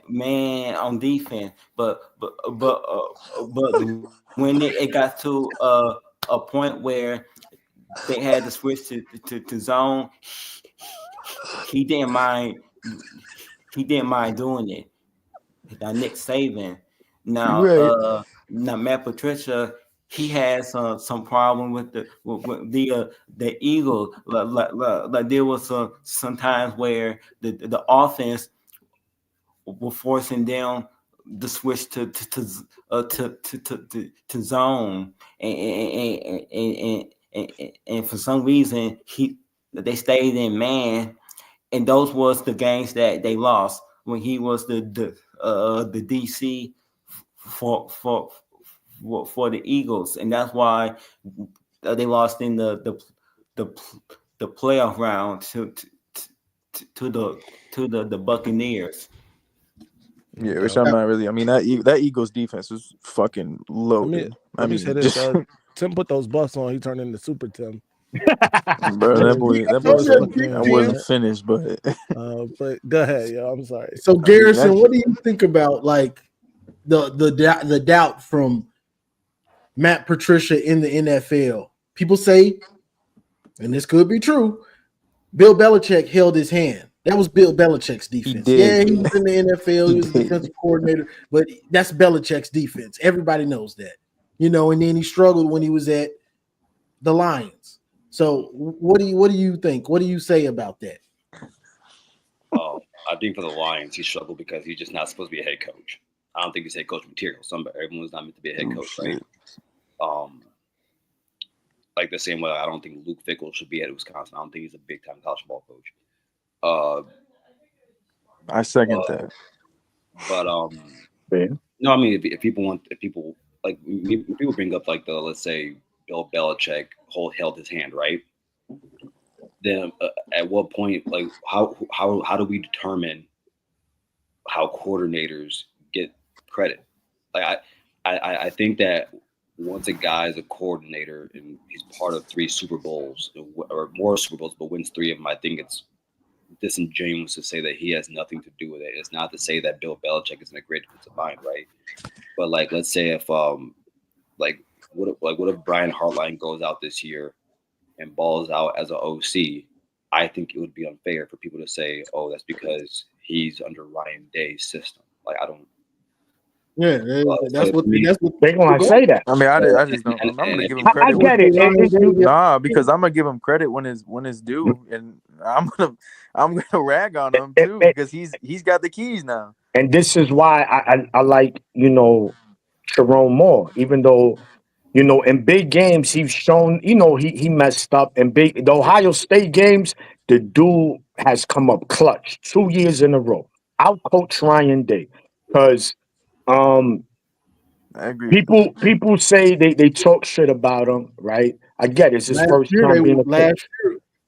man on defense. But when it got to a point where they had to switch to zone, he didn't mind doing it. Now Nick Saban, now Matt Patricia, he has some problem with the Eagles. Like there was some times where the offense was forcing them to switch to zone, and for some reason they stayed in man. And those was the games that they lost when he was the DC for the Eagles, and that's why they lost in the playoff round to the Buccaneers. Yeah, which I'm not really. I mean, that Eagles defense was fucking loaded. Let me say this: Tim put those buffs on. He turned into Super Tim. Bro, that boy I wasn't finished, but go ahead, yo. I'm sorry. So Garrison, what do you think about like the doubt from Matt Patricia in the NFL? People say, and this could be true, Bill Belichick held his hand. That was Bill Belichick's defense. Yeah, he was in the NFL. He was a defensive coordinator, but that's Belichick's defense. Everybody knows that, you know. And then he struggled when he was at the Lions. So, what do you think? What do you say about that? I think for the Lions, he struggled because he's just not supposed to be a head coach. I don't think he's head coach material. Everyone's not meant to be a head coach, right? Like the same way, I don't think Luke Fickell should be at Wisconsin. I don't think he's a big time college football coach. I second that. But no, I mean, if people bring up like let's say Bill Belichick held his hand, right? Then at what point, like how do we determine how coordinators get credit? Like I think that once a guy is a coordinator and he's part of 3 Super Bowls or more Super Bowls, but wins 3 of them, I think it's disingenuous to say that he has nothing to do with it. It's not to say that Bill Belichick isn't a great defensive mind, right? But like, let's say if what if Brian Hartline goes out this year and balls out as an OC? I think it would be unfair for people to say, "Oh, that's because he's under Ryan Day's system." Like, I don't. Yeah, that's what they're gonna say. That I mean, I just don't. I'm gonna give him credit. I get it. Nah, because I'm gonna give him credit when it's due, and I'm gonna rag on him too because he's got the keys now. And this is why I like Sharon Moore, even though in big games he's shown he messed up. In the Ohio State games, the dude has come up clutch 2 years in a row. Out coach Ryan Day because. I agree. People say they talk shit about him, right? I get it. It's his first time being a coach.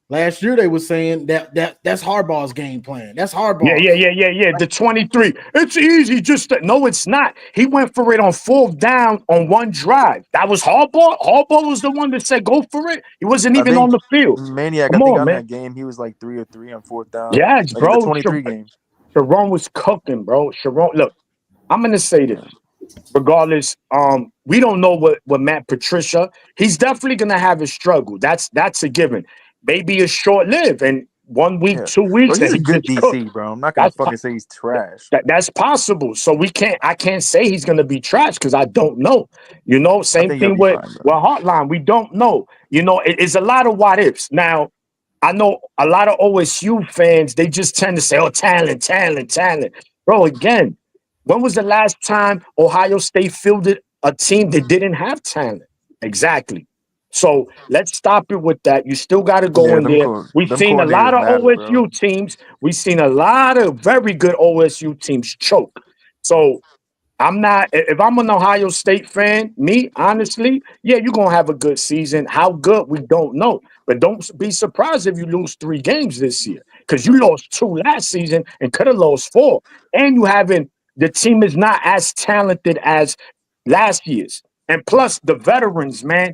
Last year they were saying that's Harbaugh's game plan. That's Harbaugh. Yeah. The 23. It's easy. No, it's not. He went for it on 4th down on 1 drive. That was Harbaugh. Harbaugh was the one that said go for it. He wasn't even on the field. Maniac. I think on that game he was like 3 of 3 on 4th down. Yes, like bro. The 23 game. Sharon was cooking, bro. Sharon, look. I'm gonna say this. Regardless, we don't know what Matt Patricia. He's definitely gonna have his struggle. That's a given. Maybe it's short-lived, and 1 week, 2 weeks. Bro, he's a good DC, bro. I'm not gonna fucking say he's trash. That's possible. So I can't say he's gonna be trash because I don't know. Same thing with Heartline. We don't know. It's a lot of what ifs. Now, I know a lot of OSU fans. They just tend to say, "Oh, talent." Bro, again. When was the last time Ohio State fielded a team that didn't have talent? Exactly. So let's stop it with that. You still got to go in there. We've seen a lot of OSU teams. We've seen a lot of very good OSU teams choke. So if I'm an Ohio State fan, honestly, you're going to have a good season. How good, we don't know. But don't be surprised if you lose 3 games this year because you lost 2 last season and could have lost 4. And the team is not as talented as last year's. And plus, the veterans, man,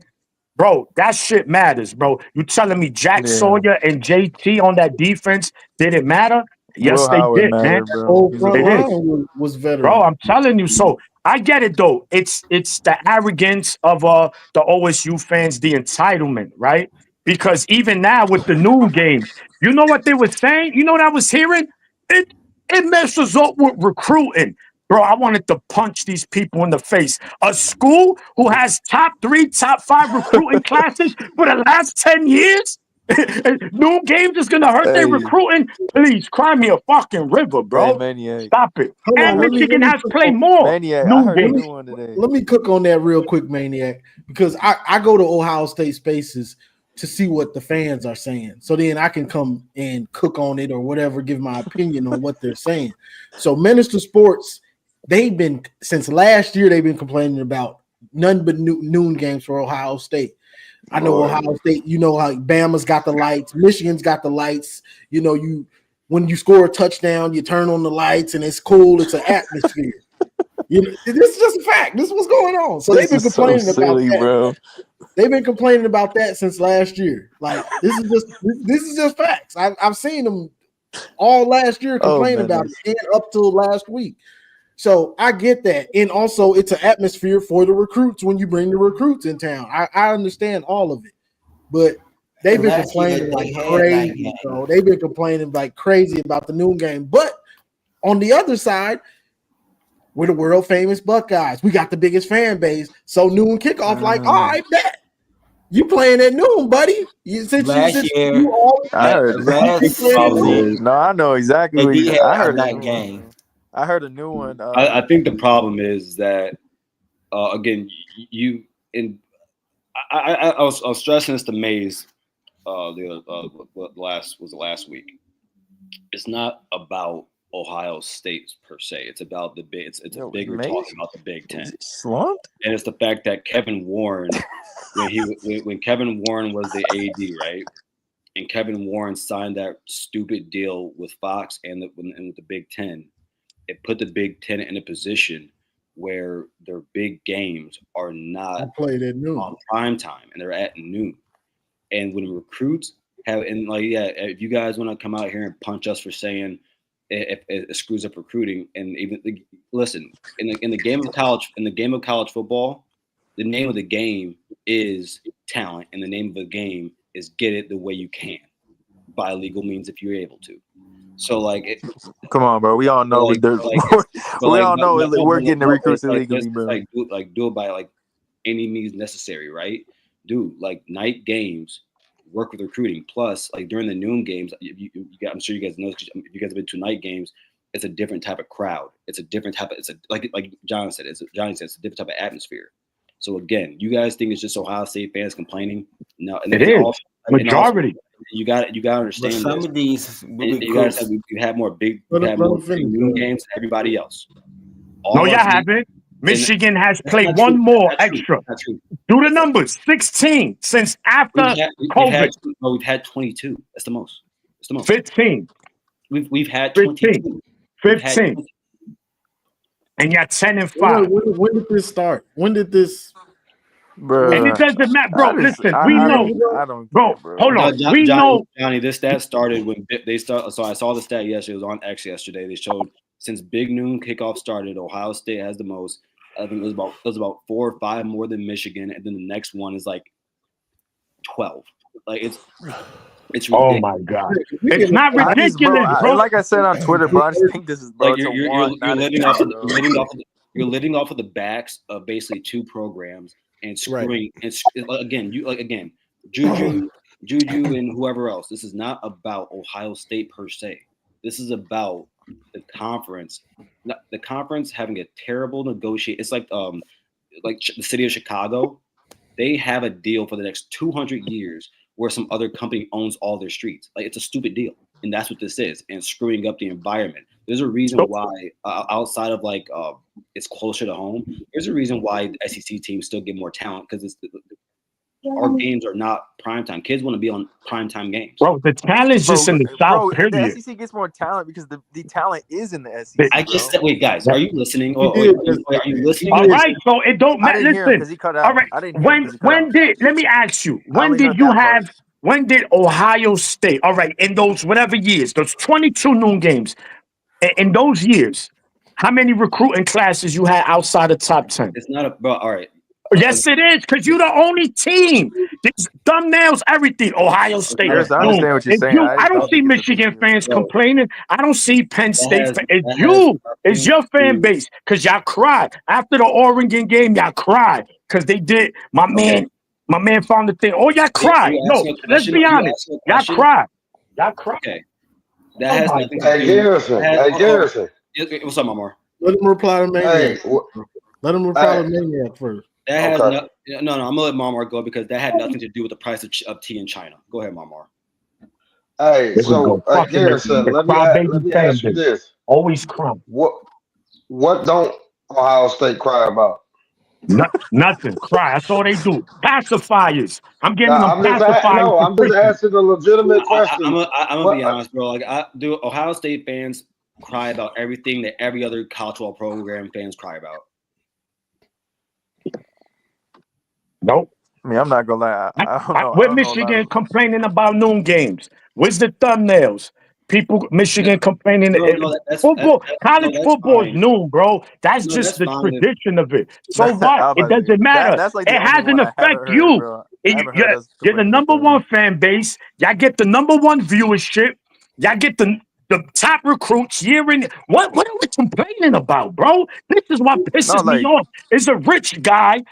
bro, that shit matters, bro. You telling me Jack Sawyer and JT on that defense didn't matter? Yes, they did, man. Was veteran. Bro, I'm telling you. So I get it, though. It's the arrogance of the OSU fans, the entitlement, right? Because even now with the noon games, you know what they were saying? You know what I was hearing? It messes up with recruiting. Bro, I wanted to punch these people in the face. A school who has top 3, top 5 recruiting classes for the last 10 years? Noon games is going to hurt their recruiting? Please, cry me a fucking river, bro. Stop it. And Michigan has played more. Maniac, I heard a new one today. Let me cook on that real quick, Maniac, because I go to Ohio State Spaces to see what the fans are saying. So then I can come and cook on it or whatever, give my opinion on what they're saying. So Minister Sports, since last year, they've been complaining about none but noon games for Ohio State. I know Ohio State, how Bama's got the lights, Michigan's got the lights. When you score a touchdown, you turn on the lights and it's cool. It's an atmosphere. This is just a fact. This is what's going on. So they've been complaining about that. Bro. They've been complaining about that since last year. Like this is just facts. I've seen them all last year complain about it and up till last week. So I get that. And also it's an atmosphere for the recruits when you bring the recruits in town. I understand all of it. But They've been complaining like crazy, bro. They've been complaining like crazy about the noon game. But on the other side, we're the world famous Buckeyes. We got the biggest fan base. So Noon Kickoff, like, all right, bet. You playing at noon, buddy. Last year, I heard no, I know exactly what you I heard that game. I heard a new one. I think the problem is that again, I was stressing this to Maze last week. It's not about Ohio State per se. It's about the big. It's a bigger talk about the Big Ten. Slumped? And it's the fact that Kevin Warren, when Kevin Warren was the AD, right, and Kevin Warren signed that stupid deal with Fox and with the Big Ten, it put the Big Ten in a position where their big games are not played at noon on prime time, and they're at noon. And when recruits if you guys want to come out here and punch us for saying it screws up recruiting, and even listen, in the game of college football, the name of the game is talent, and the name of the game is get it the way you can by legal means if you're able to. So come on, bro. We all know we're getting the recruits illegally, bro. Do it by any means necessary, right? Dude, night games, work with recruiting. Plus, during the noon games, I'm sure you guys know. If you guys have been to night games, it's a different type of crowd. It's a different type of. It's like Johnny said. It's a different type of atmosphere. So again, you guys think it's just Ohio State fans complaining? No, and it is majority. You got to understand. But some of these, you have more big noon games than everybody else. No, you haven't. Michigan has played one more extra. Do the numbers. 16 since after COVID. We've had 22. That's the most. 15. We've had 22. 15. And you're 10-5. When did this start? When did this? Bro. And it doesn't matter, bro. Listen, we know. I don't, bro. Hold on. We know, Johnny. This stat started when they start. So I saw the stat yesterday. It was on X yesterday. They showed since Big Noon Kickoff started, Ohio State has the most. I think it was about 4 or 5 more than Michigan, and then the next one is 12. It's ridiculous. Oh my god, it's not ridiculous, bro. Like I said on Twitter, bro, I just think this is you're living off of the backs of basically 2 programs and screwing. Right. And Juju and whoever else. This is not about Ohio State per se. This is about the conference. The conference having a terrible negotiate. It's like the city of Chicago. They have a deal for the next 200 years where some other company owns all their streets. It's a stupid deal, and that's what this is, and screwing up the environment. There's a reason why outside of it's closer to home. There's a reason why the SEC teams still get more talent because our games are not primetime. Kids want to be on primetime games. Bro, the talent's just in the South. The SEC gets more talent because the talent is in the SEC. I just said, wait, guys, are you listening? Are you listening? All right, so it don't matter. Listen. All right. When did let me ask you? When did Ohio State? All right, in those whatever years, those 22 noon games, in those years, how many recruiting classes you had outside the top 10? It's not all right. Yes, it is, because you're the only team. There's thumbnails, everything. Ohio State. I understand what you're saying. I don't see Michigan fans complaining. I don't see Penn State fans. It's you. It's your fan base, because y'all cried. After the Oregon game, y'all cried, because they did. My man found the thing. Oh, y'all cried. No, let's be honest. Y'all cried. Y'all cried. Okay. That has nothing to do. Garrison. What's up, Mamor? Let him reply to Maniac. Let him reply to Maniac first. That has no. I'm gonna let Marmar go because that had nothing to do with the price of tea in China. Go ahead, Marmar. Hey, so Garrison, let me ask you this: always cry. What don't Ohio State cry about? Nothing. Cry. That's all they do. Pacifiers. I'm getting them pacifiers. I'm just asking a legitimate question. I'm gonna be honest, bro. Ohio State fans cry about everything that every other college football program fans cry about. Nope. I mean, I'm not gonna lie. I don't know. We're Michigan complaining about noon games. Where's the thumbnails? Michigan complaining. College football is noon, bro. That's just the tradition of it. So what? It doesn't matter. It hasn't affected you. You're the number one fan base. Y'all get the number one viewership. Y'all get the top recruits year in. What are we complaining about, bro? This is what pisses me off. Is a rich guy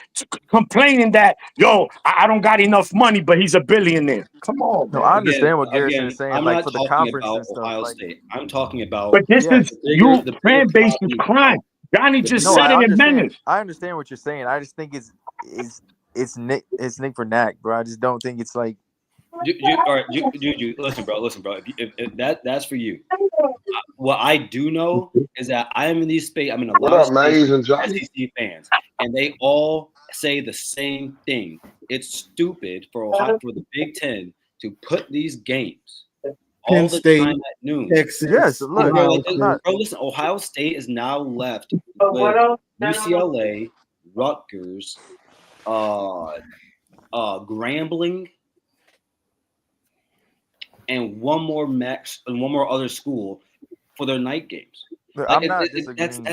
complaining that, yo, I don't got enough money, but he's a billionaire. Come on, man. No, I understand what Garrison is saying. I'm like not for the talking conference about and stuff. Ohio Like, State. I'm talking about. But this is you. the Fan base is problem. crying. Johnny just said it in minutes. I understand what you're saying. I just think it's Nick for Knack, bro. I just don't think it's like. All right, listen, bro. If that's for you. What I do know is that I am in these space. I'm in a lot of SEC fans, and they all say the same thing. It's stupid for the Big Ten to put these games all the time at noon. Texas. Yes, look, bro, listen. Ohio State is now left with UCLA, Rutgers, Grambling, and one more other school for their night games. I'm not disagreeing,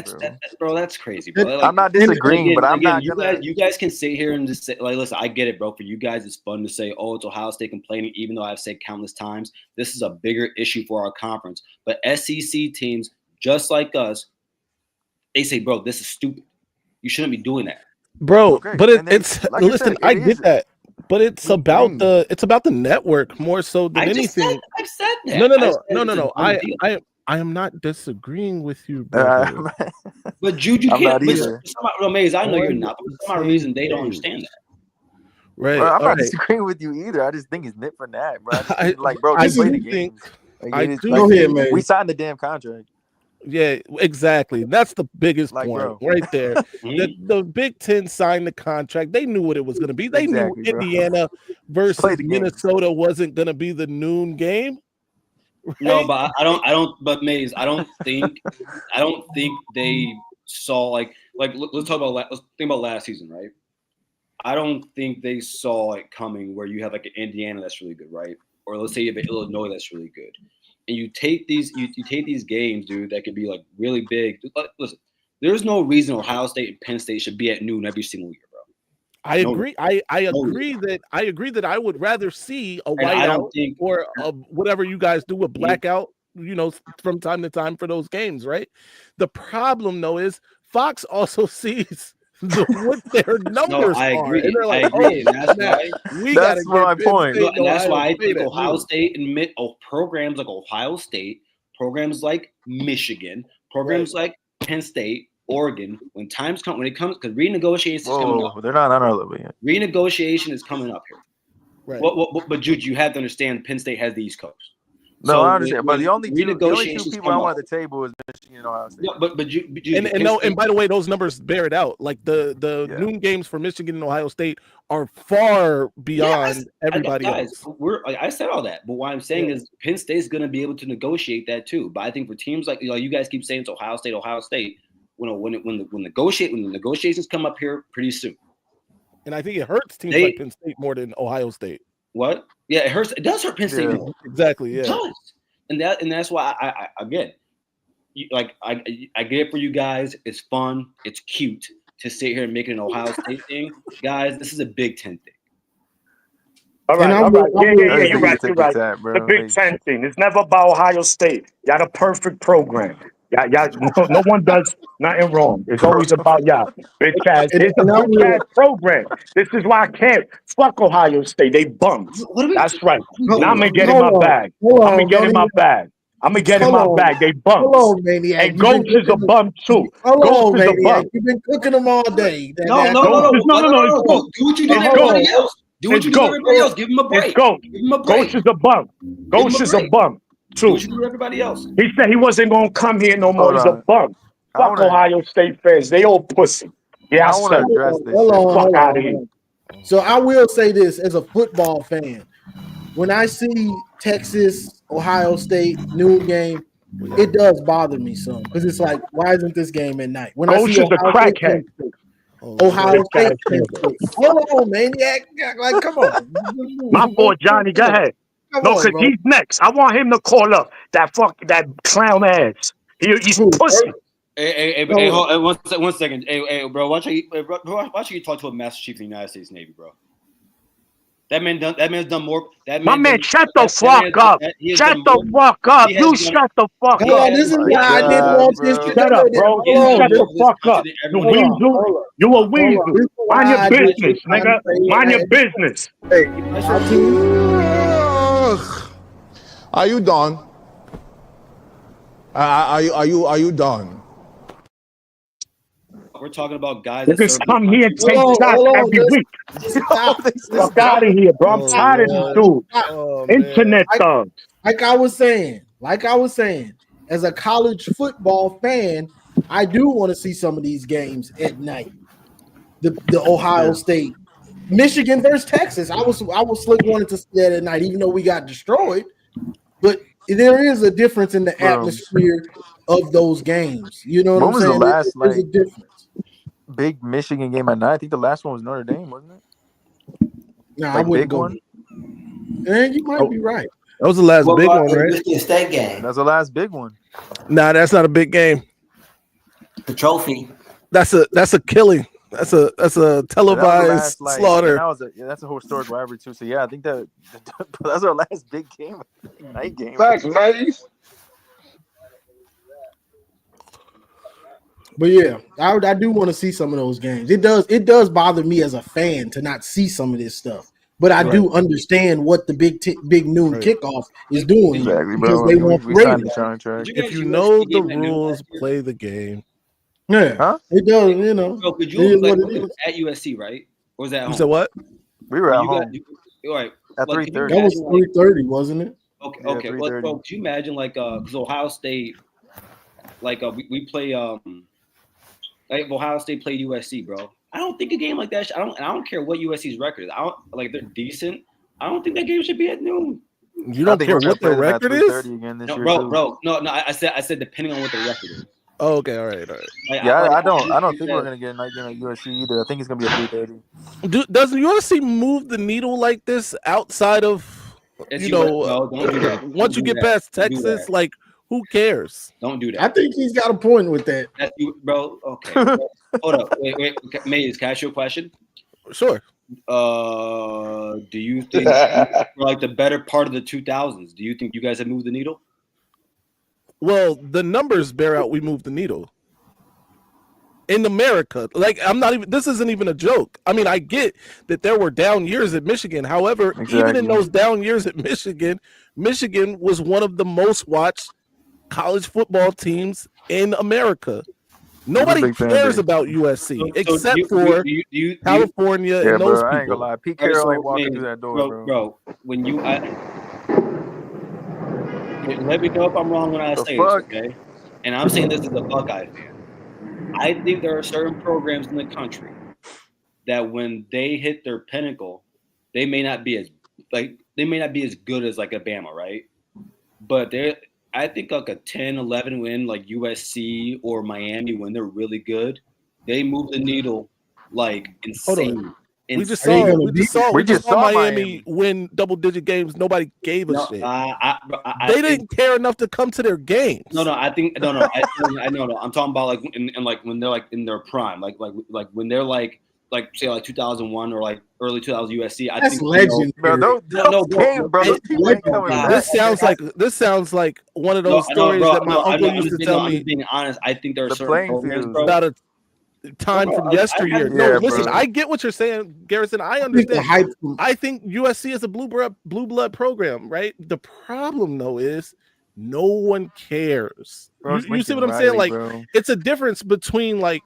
bro. That's crazy, bro. Like, I'm not disagreeing, but I'm not gonna. You guys can sit here and just say, like, listen, I get it, bro. For you guys, it's fun to say, oh, it's Ohio State complaining, even though I've said countless times, this is a bigger issue for our conference. But SEC teams, just like us, they say, bro, this is stupid. You shouldn't be doing that, bro. Okay. But it's like listen, I get that. But it's about the network more so than anything. I've said that. No. I am not disagreeing with you, bro. But Juju can't. Maze, I know you're not. But for some reason, they don't understand that. Right. Bro, I'm not disagreeing with you either. I just think it's nit for Nat, bro. I play the game. We signed the damn contract. Yeah, exactly. That's the biggest point right there. The Big Ten signed the contract. They knew what it was going to be. They knew Indiana versus Minnesota wasn't going to be the noon game. Right? No, but I don't. But Maze, I don't think they saw like let's think about last season, right? I don't think they saw it coming where you have like an Indiana that's really good, right? Or let's say you have an Illinois that's really good. And you take these games, dude, that could be like really big. Listen, there's no reason Ohio State and Penn State should be at noon every single year, bro. I agree. I agree that I would rather see a whiteout or whatever you guys do, a blackout, from time to time for those games, right? The problem though is Fox also sees what their numbers I agree. are. And they're like, and that's my point. And that's why I think Ohio State and programs like Ohio State, programs like Michigan, programs like Penn State, Oregon, when it comes, because renegotiation is coming up. They're not on our level yet. Renegotiation is coming up here. Right. But Jude, you have to understand Penn State has the East Coast. No, I understand. But the only two people I want at the table is Michigan and Ohio State. No, but and by the way, those numbers bear it out. Like the noon games for Michigan and Ohio State are far beyond everybody else. I said all that, but what I'm saying is Penn State's going to be able to negotiate that too. But I think for teams like you guys keep saying it's Ohio State. When the negotiations come up here pretty soon, and I think it hurts teams like Penn State more than Ohio State. What? Yeah, it hurts. It does hurt Penn State more. Exactly. Yeah. It does. And that's why I again, I get it for you guys. It's fun. It's cute to sit here and make it an Ohio State thing, guys. This is a Big Ten thing. All right. Yeah. You're right. The Big Ten thing. It's never about Ohio State. Y'all the perfect program. Y'all, no one does nothing wrong. It's always about y'all. Big Cat. It's a Big Cat program. This is why I can't fuck Ohio State. They bums. That's right. Now I'm gonna get in my bag. I'm gonna get in my bag. They bums. Hello, maniac. And Ghost is a bum too. Hello, maniac. You've been cooking them all day. No. Do what you do to everybody else. Do what you do to everybody else. Give him a break. Give him a break. Ghost is a bum. Ghost is a bum. Too. What you do to everybody else? He said he wasn't gonna come here no more. He's a bum. Fuck Ohio State fans. They all pussy. Yeah, I want to address this. Fuck out of here. So I will say this as a football fan. When I see Texas, Ohio State noon game, it does bother me some because it's like, why isn't this game at night? When I see a crackhead. Ohio State. Hold on, maniac. Like, come on. My boy Johnny, go ahead. No, because he's next. I want him to call up that clown ass. He's pussy. Hey, one second. Hey, bro, watch how you talk to a Master Chief of the United States Navy, bro. That man's done more. My man, shut the fuck up. Shut the fuck up. You shut the fuck up. This is why I didn't want this to Shut up, bro. Shut the fuck up. You weasel. You a weasel. Mind your business, nigga. Mind your business. Hey, are you done? Are you done? We're talking about guys that just come here and take shots every week. Fuck out of here, bro. I'm tired of this dude. Internet thugs. Like I was saying, as a college football fan, I do want to see some of these games at night. The Ohio State, Michigan versus Texas. I was slick wanted to see that at night, even though we got destroyed. But there is a difference in the atmosphere of those games. You know what I'm saying? When was the last There's a difference. Big Michigan game at night? I think the last one was Notre Dame, wasn't it? Nah, I wouldn't go. And you might be right. That was the last big one, right? Michigan State game. That's the last big one. Nah, that's not a big game. The trophy. That's a killing. That's a televised slaughter. That's a historic rivalry too. So yeah, I think that's our last big game, night game. Facts, nice. But yeah, I do want to see some of those games. It does bother me as a fan to not see some of this stuff. But I do understand what the big noon kickoff is doing because they want ratings. If you know the rules, play the game. Yeah, it does. You know, bro, could you at USC, right? Or was that at home? You said what? We were at home. All right. At 3:30. That was 3:30, wasn't it? Okay. Yeah, okay. Well, bro, could you imagine because Ohio State, we play like Ohio State played USC, bro. I don't think a game like that. I don't care what USC's record is. I don't like they're decent. I don't think that game should be at noon. You don't care what the record is, bro. No. I said depending on what the record is. Oh, okay, all right. I don't think we're gonna get a night game at USC either. I think it's gonna be a 3:30. Does USC move the needle like this outside of don't do that. Once you get past Texas, like who cares? Don't do that. I think he's got a point with that. That's you, bro. Okay, hold up. Wait. Maze, can I ask you a question? Sure. Do you think for like the better part of the 2000s? Do you think you guys have moved the needle? Well, the numbers bear out we moved the needle. In America, this isn't even a joke. I mean, I get that there were down years at Michigan. However, even in those down years at Michigan was one of the most watched college football teams in America. Nobody cares about USC except for California and those people. I ain't gonna lie. Pete Carroll ain't walking through that door, bro. When you let me know if I'm wrong when I say this, okay? And I'm saying this as a Buckeye fan. I think there are certain programs in the country that when they hit their pinnacle, they may not be as good as like Alabama, right? But I think like a 10-11 win like USC or Miami when they're really good, they move the needle like insane. We just saw Miami win double-digit games. Nobody gave a shit. They didn't care enough to come to their games. No. I know. I'm talking about like like when they're like in their prime, like when they're like say like 2001 or like early 2000 USC. That's think legend, bro. This sounds like one of those stories that my uncle used to tell me. Being honest, I think there are certain programs, bro. About a time from yesteryear. Listen, I get what you're saying, Garrison. I understand. I think USC is a blue blood program, right? The problem though is no one cares. You see what I'm saying? Like, it's a difference between like.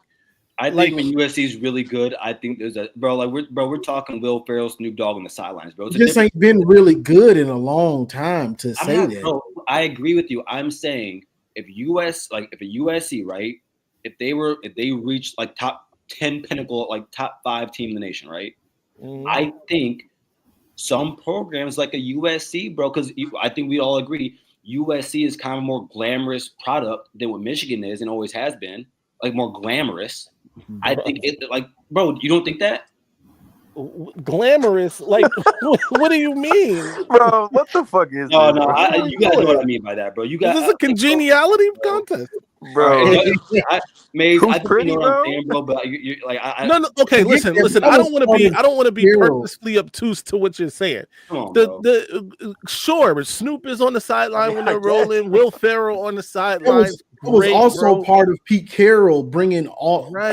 I think when USC is really good, I think there's we're talking Will Ferrell, Snoop Dogg on the sidelines, bro. This ain't been really good in a long time to say that. Bro, I agree with you. I'm saying if a USC, right? If they reached like top 10 pinnacle, like top 5 team in the nation, right? I think some programs like a USC, bro, because I think we all agree USC is kind of a more glamorous product than what Michigan is and always has been, like more glamorous. I think bro, you don't think that? Glamorous? Like, what do you mean, bro? What the fuck is? No, you guys know what I mean by that, bro. Is this a congeniality contest? bro. Who's pretty, bro? But no. Okay, listen. I don't want to be purposely obtuse to what you're saying. Come on, Sure, Snoop is on the sideline when they're rolling. Will Ferrell on the sidelines. It was also part of Pete Carroll bringing all right.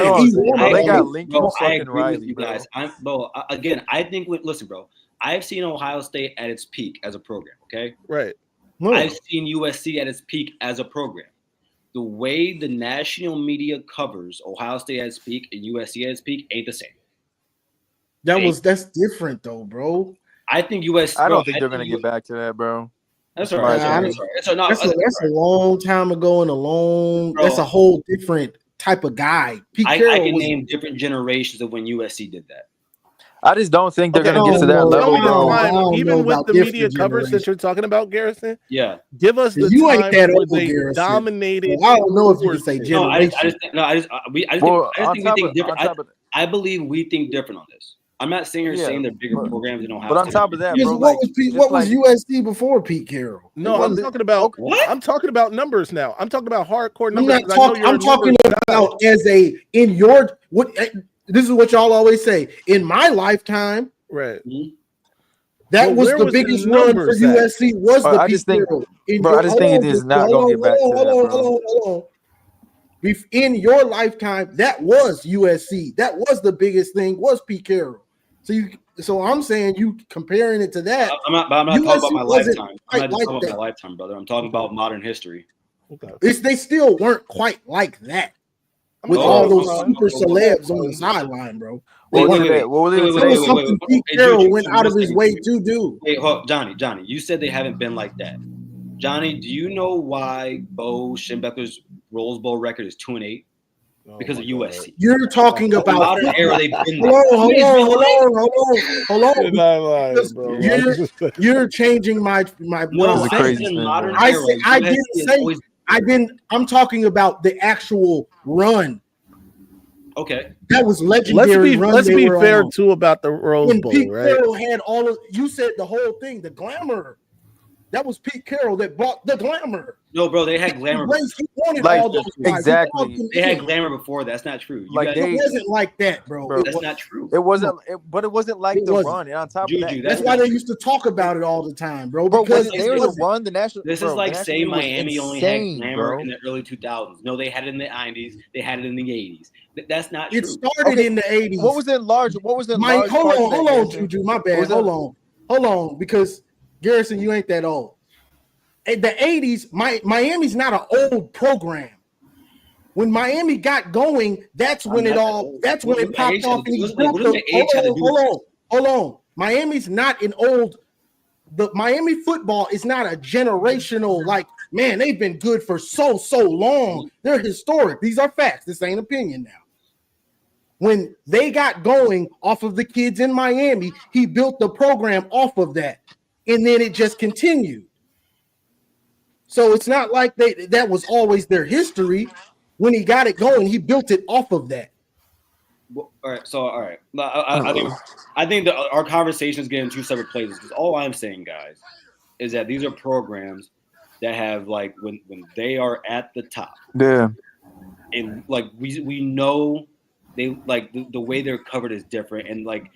They got Lincoln fucking Riley, you guys. Again, I think. Listen, bro. I've seen Ohio State at its peak as a program. Okay, right. I've seen USC at its peak as a program. The way the national media covers Ohio State at its peak and USC at its peak ain't the same. That's different though, bro. I think USC. I don't think they're gonna get back to that, bro. That's all right. That's a long time ago and that's a whole different type of guy. Pete Carroll I can name different generations of when USC did that. I just don't think they're gonna get to that level, bro. Even with the media coverage that you're talking about, Garrison. Yeah, give us the you time ain't that where old, they Garrison. dominated. Well, I don't know if you can say generation. I just think we think different. I believe we think different on this. I'm not saying you're saying they're bigger programs than Ohio State. But on top of that, bro, what was USC before Pete Carroll? No, I'm talking about what? I'm talking about numbers now. I'm talking about hardcore numbers. I'm talking about as a in your what. This is what y'all always say. In my lifetime, right? That was the biggest run for USC. Was the Pete Carroll? Bro, I just think it is not going to get back to that, bro. Hold on. In your lifetime, that was USC. That was the biggest thing. Was Pete Carroll? So I'm saying you comparing it to that. I'm not talking about my lifetime. I'm not talking about my lifetime, brother. I'm talking about modern history. They still weren't quite like that. With all those super celebs on the sideline, bro. Wait, something Pete Carroll went out of his way to do. Wait, Johnny, you said they haven't been like that. Johnny, do you know why Bo Schembechler's Rose Bowl record is 2-8? Because of USC. You're talking about modern era. They've been hold on. You're changing my. I'm talking about the actual run. Okay, that was legendary. Let's be fair too about the Rose Bowl, Pete right? Carroll had all of. You said the whole thing, the glamour. That was Pete Carroll that brought the glamour. No, bro, they had glamour. Exactly. They had glamour before. That's not true. It wasn't like that, bro. That's not true. It wasn't. But it wasn't like the run. And on top of that, that's why they used to talk about it all the time, bro. Because they were the run. The national. This is like saying Miami only had glamour in the early 2000s. No, they had it in the 90s. They had it in the 80s. That's not true. It started in the 80s. What was in large? Hold on, Juju. My bad. Hold on, because Garrison, you ain't that old. In the 80s, Miami's not an old program. When Miami got going, that's when it popped off. Hold on. Miami's not an old. The Miami football is not a generational, like, man, they've been good for so long. They're historic. These are facts. This ain't opinion now. When they got going off of the kids in Miami, he built the program off of that. And then it just continued. So it's not like that was always their history. When he got it going, he built it off of that. All right. I think that our conversation is getting two separate places. Because all I'm saying, guys, is that these are programs that have, like, when they are at the top. Yeah. And like we know they, like, the way they're covered is different, and like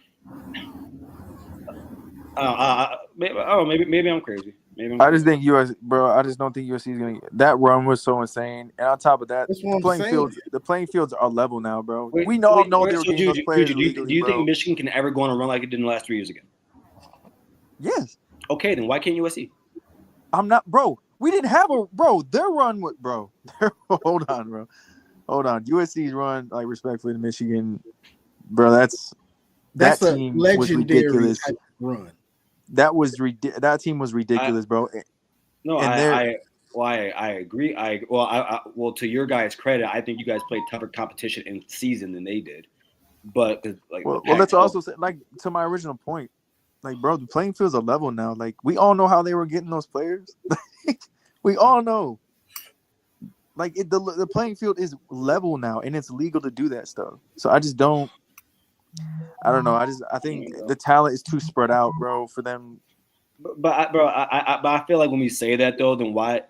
maybe I'm crazy. I just think I just don't think USC is gonna. That run was so insane, and on top of that, the playing fields are level now, bro. We know they were getting those players. Do you think Michigan can ever go on a run like it did in the last 3 years again? Yes. Okay, then why can't USC? I'm not, bro. We didn't have their run with, bro. Hold on. USC's run, like, respectfully to Michigan, bro. That team was ridiculous. Run. That team was ridiculous, bro. No, I agree. Well, to your guys' credit, I think you guys played tougher competition in season than they did. But let's also say, like, to my original point, like, bro, the playing fields are level now. Like, we all know how they were getting those players. We all know. Like, the playing field is level now, and it's legal to do that stuff. So I just don't. I don't know. I think the talent is too spread out, bro, for them. But I feel like when we say that, though, then why?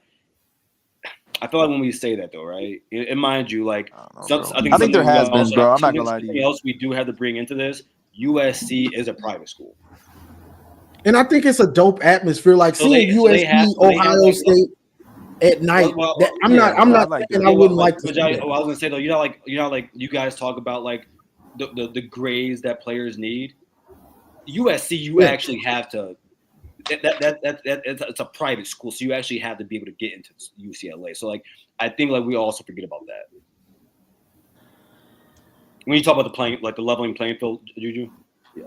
I feel like when we say that though, right? And mind you, like I think there has been, bro. I'm not gonna lie to you. Something else we do have to bring into this: USC is a private school, and I think it's a dope atmosphere. Like seeing USC, Ohio State at night. I'm not saying I wouldn't like to see that. I was gonna say though, you know, like you guys talk about like the grades that players need. USC, you actually have to. It's a private school, so you actually have to be able to get into UCLA. So like, I think like we also forget about that when you talk about the leveling playing field, Juju. Yeah.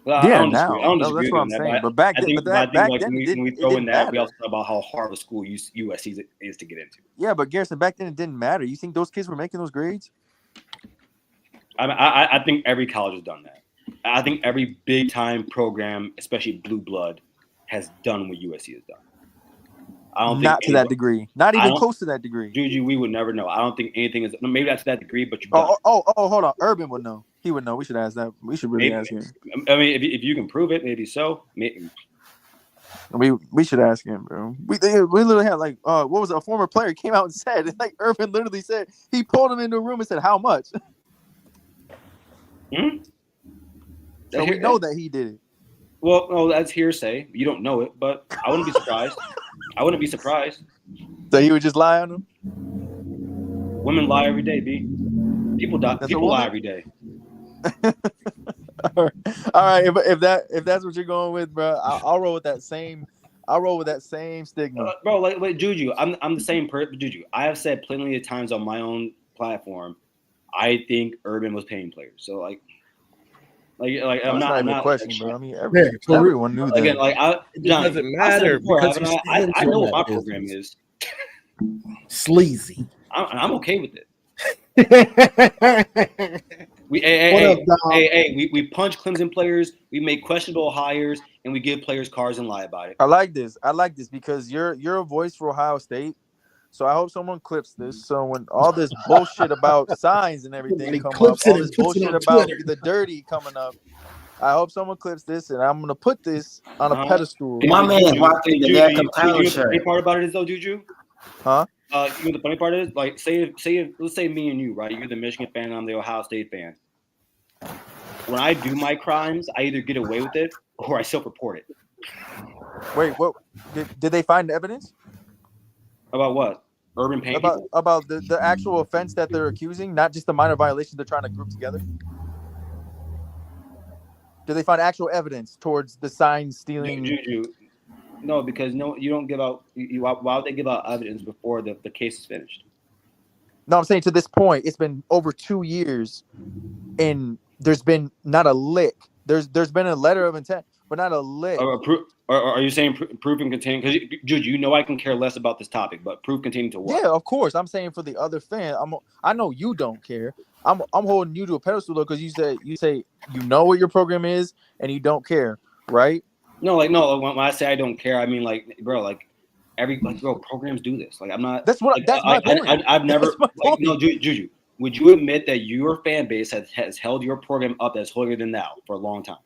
Well, I don't disagree that's what I'm saying. But back then, when we throw in that, we also talk about how hard of a school USC is to get into. Yeah, but Garrison, back then it didn't matter. You think those kids were making those grades? I think every college has done that. I think every big time program, especially blue blood, has done what USC has done. I don't not to that degree, not even close to that degree. Juju, we would never know. I don't think anything is. Maybe that's to that degree, but you. Hold on. Urban would know. He would know. We should ask that. We should really ask him. I mean, if you can prove it, maybe so. Maybe. We should ask him, bro. We literally had like what was it? A former player came out and said, like Urban literally said, he pulled him into a room and said, "How much?" So we know that he did it. Well, no, that's hearsay. You don't know it, but I wouldn't be surprised. I wouldn't be surprised. So he would just lie on him? Women lie every day, B. People die. People lie every day. All right. If that's what you're going with, bro, I'll roll with that same. I'll roll with that same stigma, bro. Like Juju, I'm the same person. Juju, I have said plenty of times on my own platform, I think Urban was paying players. So like I'm not even a question, bro. I mean, everyone knew that. Again, like it doesn't matter because I know what my program is. Sleazy. I'm okay with it. We punch Clemson players. We make questionable hires, and we give players cars and lie about it. I like this because you're a voice for Ohio State. So I hope someone clips this. So when all this bullshit about signs and everything come up, all this bullshit about the dirty coming up, I hope someone clips this, and I'm gonna put this on a pedestal. My man walking the neck of power shirt. The funny part about it is though, Juju. Huh? You know the funny part is like let's say me and you, right? You're the Michigan fan, I'm the Ohio State fan. When I do my crimes, I either get away with it or I self-report it. Wait, what? Did they find evidence? About what? Urban pain? About the actual offense that they're accusing, not just the minor violations they're trying to group together? Did they find actual evidence towards the sign stealing? Juju. No, because you don't give out. Why would they give out evidence before the case is finished? No, I'm saying to this point, it's been over 2 years, and there's been not a lick. There's been a letter of intent, but not a lick. Are you saying proof and containing? Because Juju, you know I can care less about this topic, but proof containing to what? Yeah, of course. I'm saying for the other fan. I know you don't care. I'm holding you to a pedestal though, because you say you know what your program is and you don't care, right? No. When I say I don't care, I mean programs do this. Like I'm not. That's what. That's my point. I've never. Juju. Would you admit that your fan base has held your program up as holier than thou for a long time?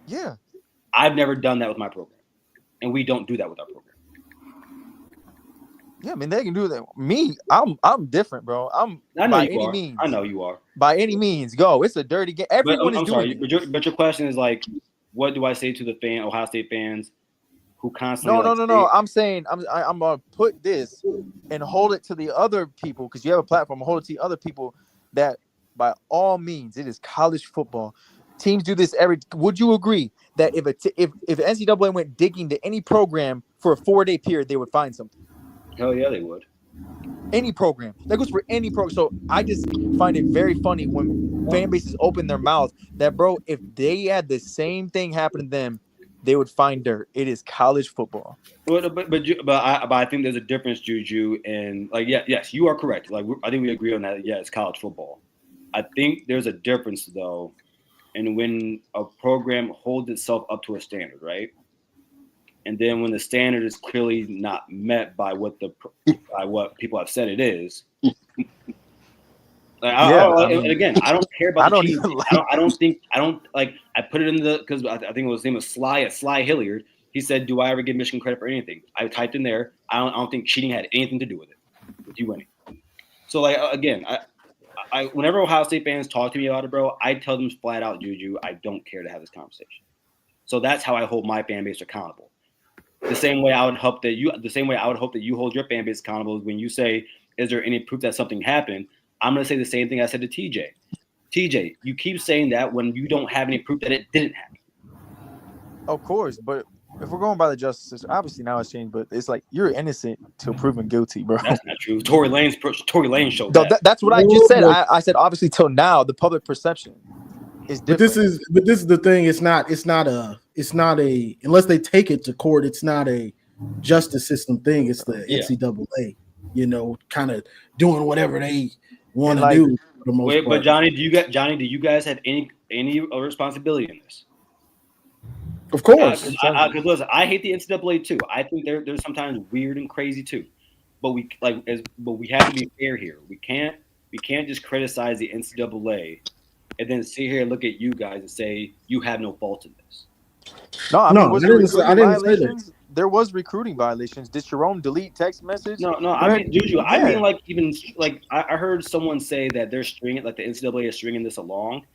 Yeah. I've never done that with my program, and we don't do that with our program. Yeah, I mean they can do that. Me, I'm different, bro. I know you are. By any means, go. It's a dirty game. Everyone is doing it. But your question is like, what do I say to the Ohio State fans who constantly? No. I'm saying I'm gonna put this and hold it to the other people because you have a platform. Hold it to the other people that by all means it is college football. Teams do this would you agree that if NCAA went digging to any program for a 4-day period, they would find something? Hell yeah, they would. Any program. That goes for any program. So I just find it very funny when fan bases open their mouth that, bro, if they had the same thing happen to them, they would find dirt. It is college football. But I think there's a difference, Juju, and yes, you are correct. Like I think we agree on that. Yeah, it's college football. I think there's a difference though, in when a program holds itself up to a standard, right? And then when the standard is clearly not met by what people have said it is. Again, I don't care about. I put it in because I think it was his name was Sly Hilliard. He said, "Do I ever give Michigan credit for anything?" I typed in there. I don't think cheating had anything to do with it, with you winning. So like again, I whenever Ohio State fans talk to me about it, bro, I tell them flat out, Juju, I don't care to have this conversation. So that's how I hold my fan base accountable. The same way I would hope that you hold your fan base accountable when you say, "Is there any proof that something happened?" I'm gonna say the same thing I said to TJ. TJ, you keep saying that when you don't have any proof that it didn't happen. Of course, but if we're going by the justice system, obviously now it's changed, but it's like you're innocent till proven guilty, bro. That's not true. Tory Lane showed no, that. That's what I just said. I said obviously till now the public perception is different. But this is the thing. It's not a unless they take it to court. It's not a justice system thing. It's the NCAA. Kind of doing whatever they want to do. For the most part. But Johnny, do you guys have any responsibility in this? Of course. Because listen, I hate the NCAA too. I think they're sometimes weird and crazy too. But we have to be fair here. We can't just criticize the NCAA and then sit here and look at you guys and say you have no fault in this. No, I didn't say that. There was recruiting violations. Did Jerome delete text message? No. I mean, Juju. Yeah. I mean, like even like I heard someone say that they're stringing, like the NCAA is stringing this along.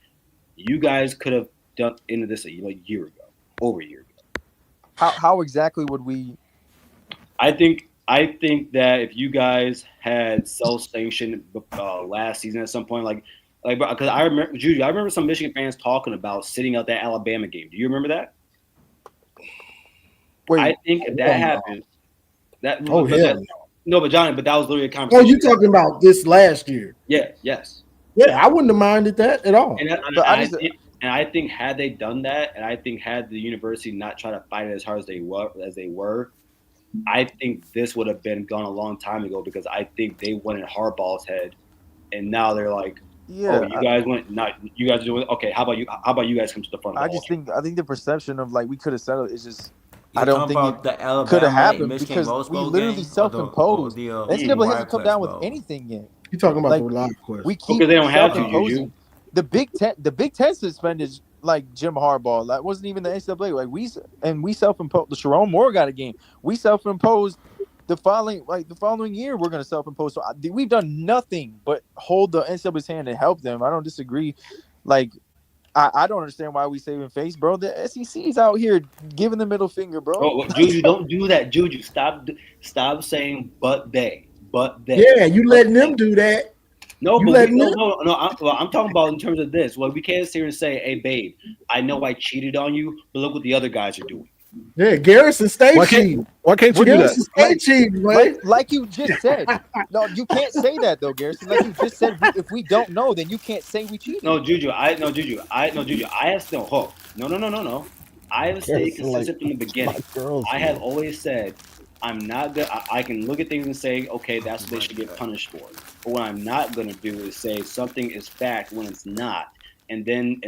You guys could have done into this a year ago, over a year ago. How exactly would we? I think that if you guys had self-sanctioned last season at some point, like because I remember some Michigan fans talking about sitting out that Alabama game. Do you remember that? Wait, I think if that happened, but Johnny, but that was literally a conversation. Oh, you talking about this last year? Yeah, yes. Yeah, I wouldn't have minded that at all. And I think had they done that, and I think had the university not tried to fight it as hard as they were, I think this would have been gone a long time ago because I think they went in Harbaugh's head, and now they're like, "Oh, you guys went not you guys are doing okay. How about you guys come to the front?" I think the perception of like we could have settled is just. I don't think it could have happened because we literally self-imposed. The NCAA hasn't come down with anything yet. You're talking about the live question. We keep they don't have to. The Big Ten suspended like Jim Harbaugh. That wasn't even the NCAA. Like we self-imposed. The Sharon Moore got a game. We self-imposed the following year. We're going to self-impose. So we've done nothing but hold the NCAA's hand and help them. I don't disagree. Like. I don't understand why we saving face, bro. The SEC is out here giving the middle finger, bro. Oh, Juju, don't do that, Juju. Stop saying but they. Yeah, you letting them do that. No, I'm talking about in terms of this. Well, we can't sit here and say, "Hey, babe, I know I cheated on you, but look what the other guys are doing." Yeah, Garrison stay cheating. Why can't you do that? Stay cheating, man. Like you just said. No, you can't say that though, Garrison. Like you just said, if we don't know, then you can't say we cheated. No, Juju. I have still hope. No. I have stayed consistent from the beginning. I have always said I'm not good. I can look at things and say, okay, that's what they should get punished for. But what I'm not going to do is say something is fact when it's not. And then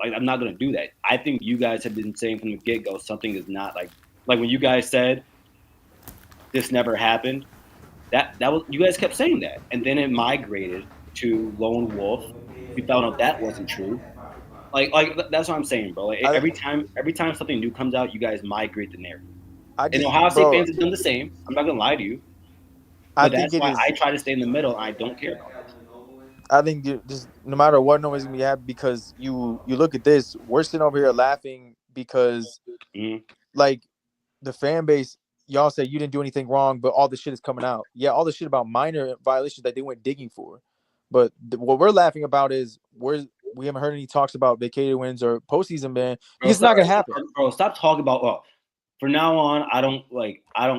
I'm not going to do that. I think you guys have been saying from the get-go something is not like when you guys said this never happened. That was you guys kept saying that, and then it migrated to Lone Wolf. We found out that wasn't true. Like that's what I'm saying, bro. Like every time something new comes out, you guys migrate the narrative. And Ohio State fans have done the same. I'm not gonna lie to you. But that's why I try to stay in the middle. And I don't care about that. I think just no matter what noise we have, because you look at this, we're sitting over here laughing because like the fan base, y'all say you didn't do anything wrong, but all the shit is coming out. Yeah, all the shit about minor violations that they went digging for. But what we're laughing about is we haven't heard any talks about vacated wins or postseason ban. It's not gonna happen. Bro, stop talking about from now on, I don't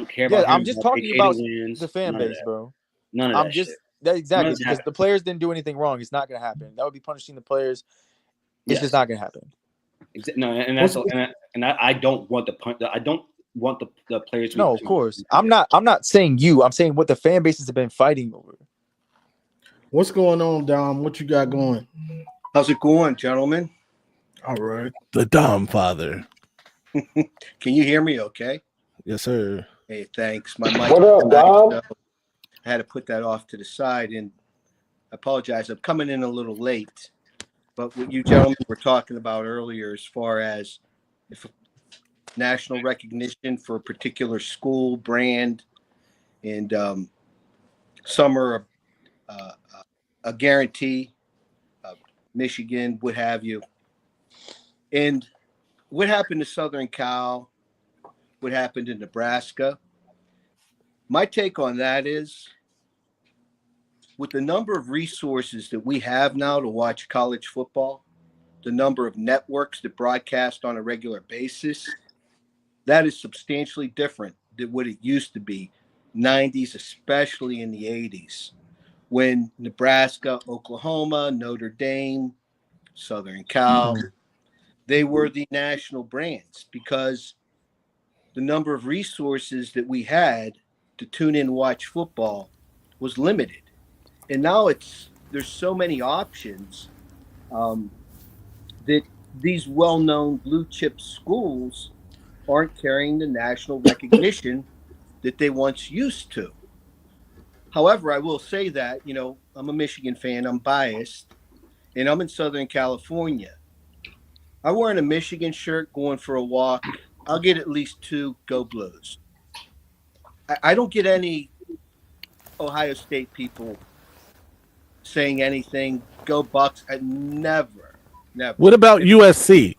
care about. Yeah, I'm just talking about the fan base, bro. None of that. Exactly, because the players didn't do anything wrong. It's not going to happen. That would be punishing the players. It's just not going to happen. No, and I don't want the players. No, of course. I'm not saying you. I'm saying what the fan bases have been fighting over. What's going on, Dom? What you got going? How's it going, gentlemen? All right. The Dom father. Can you hear me? Okay. Yes, sir. Hey, thanks. My mic. What up, Dom? I had to put that off to the side, and I apologize. I'm coming in a little late, but what you gentlemen were talking about earlier, as far as if national recognition for a particular school brand, and some are a guarantee. Michigan, what have you. And what happened to Southern Cal? What happened in Nebraska? My take on that is, with the number of resources that we have now to watch college football, the number of networks that broadcast on a regular basis, that is substantially different than what it used to be, 90s, especially in the 80s, when Nebraska, Oklahoma, Notre Dame, Southern Cal, they were the national brands because the number of resources that we had to tune in and watch football was limited. And now there's so many options that these well-known blue chip schools aren't carrying the national recognition that they once used to. However, I will say that, I'm a Michigan fan, I'm biased, and I'm in Southern California. I'm wearing a Michigan shirt going for a walk. I'll get at least 2 Go Blues. I don't get any Ohio State people saying anything, Go Bucks. Never. What about USC?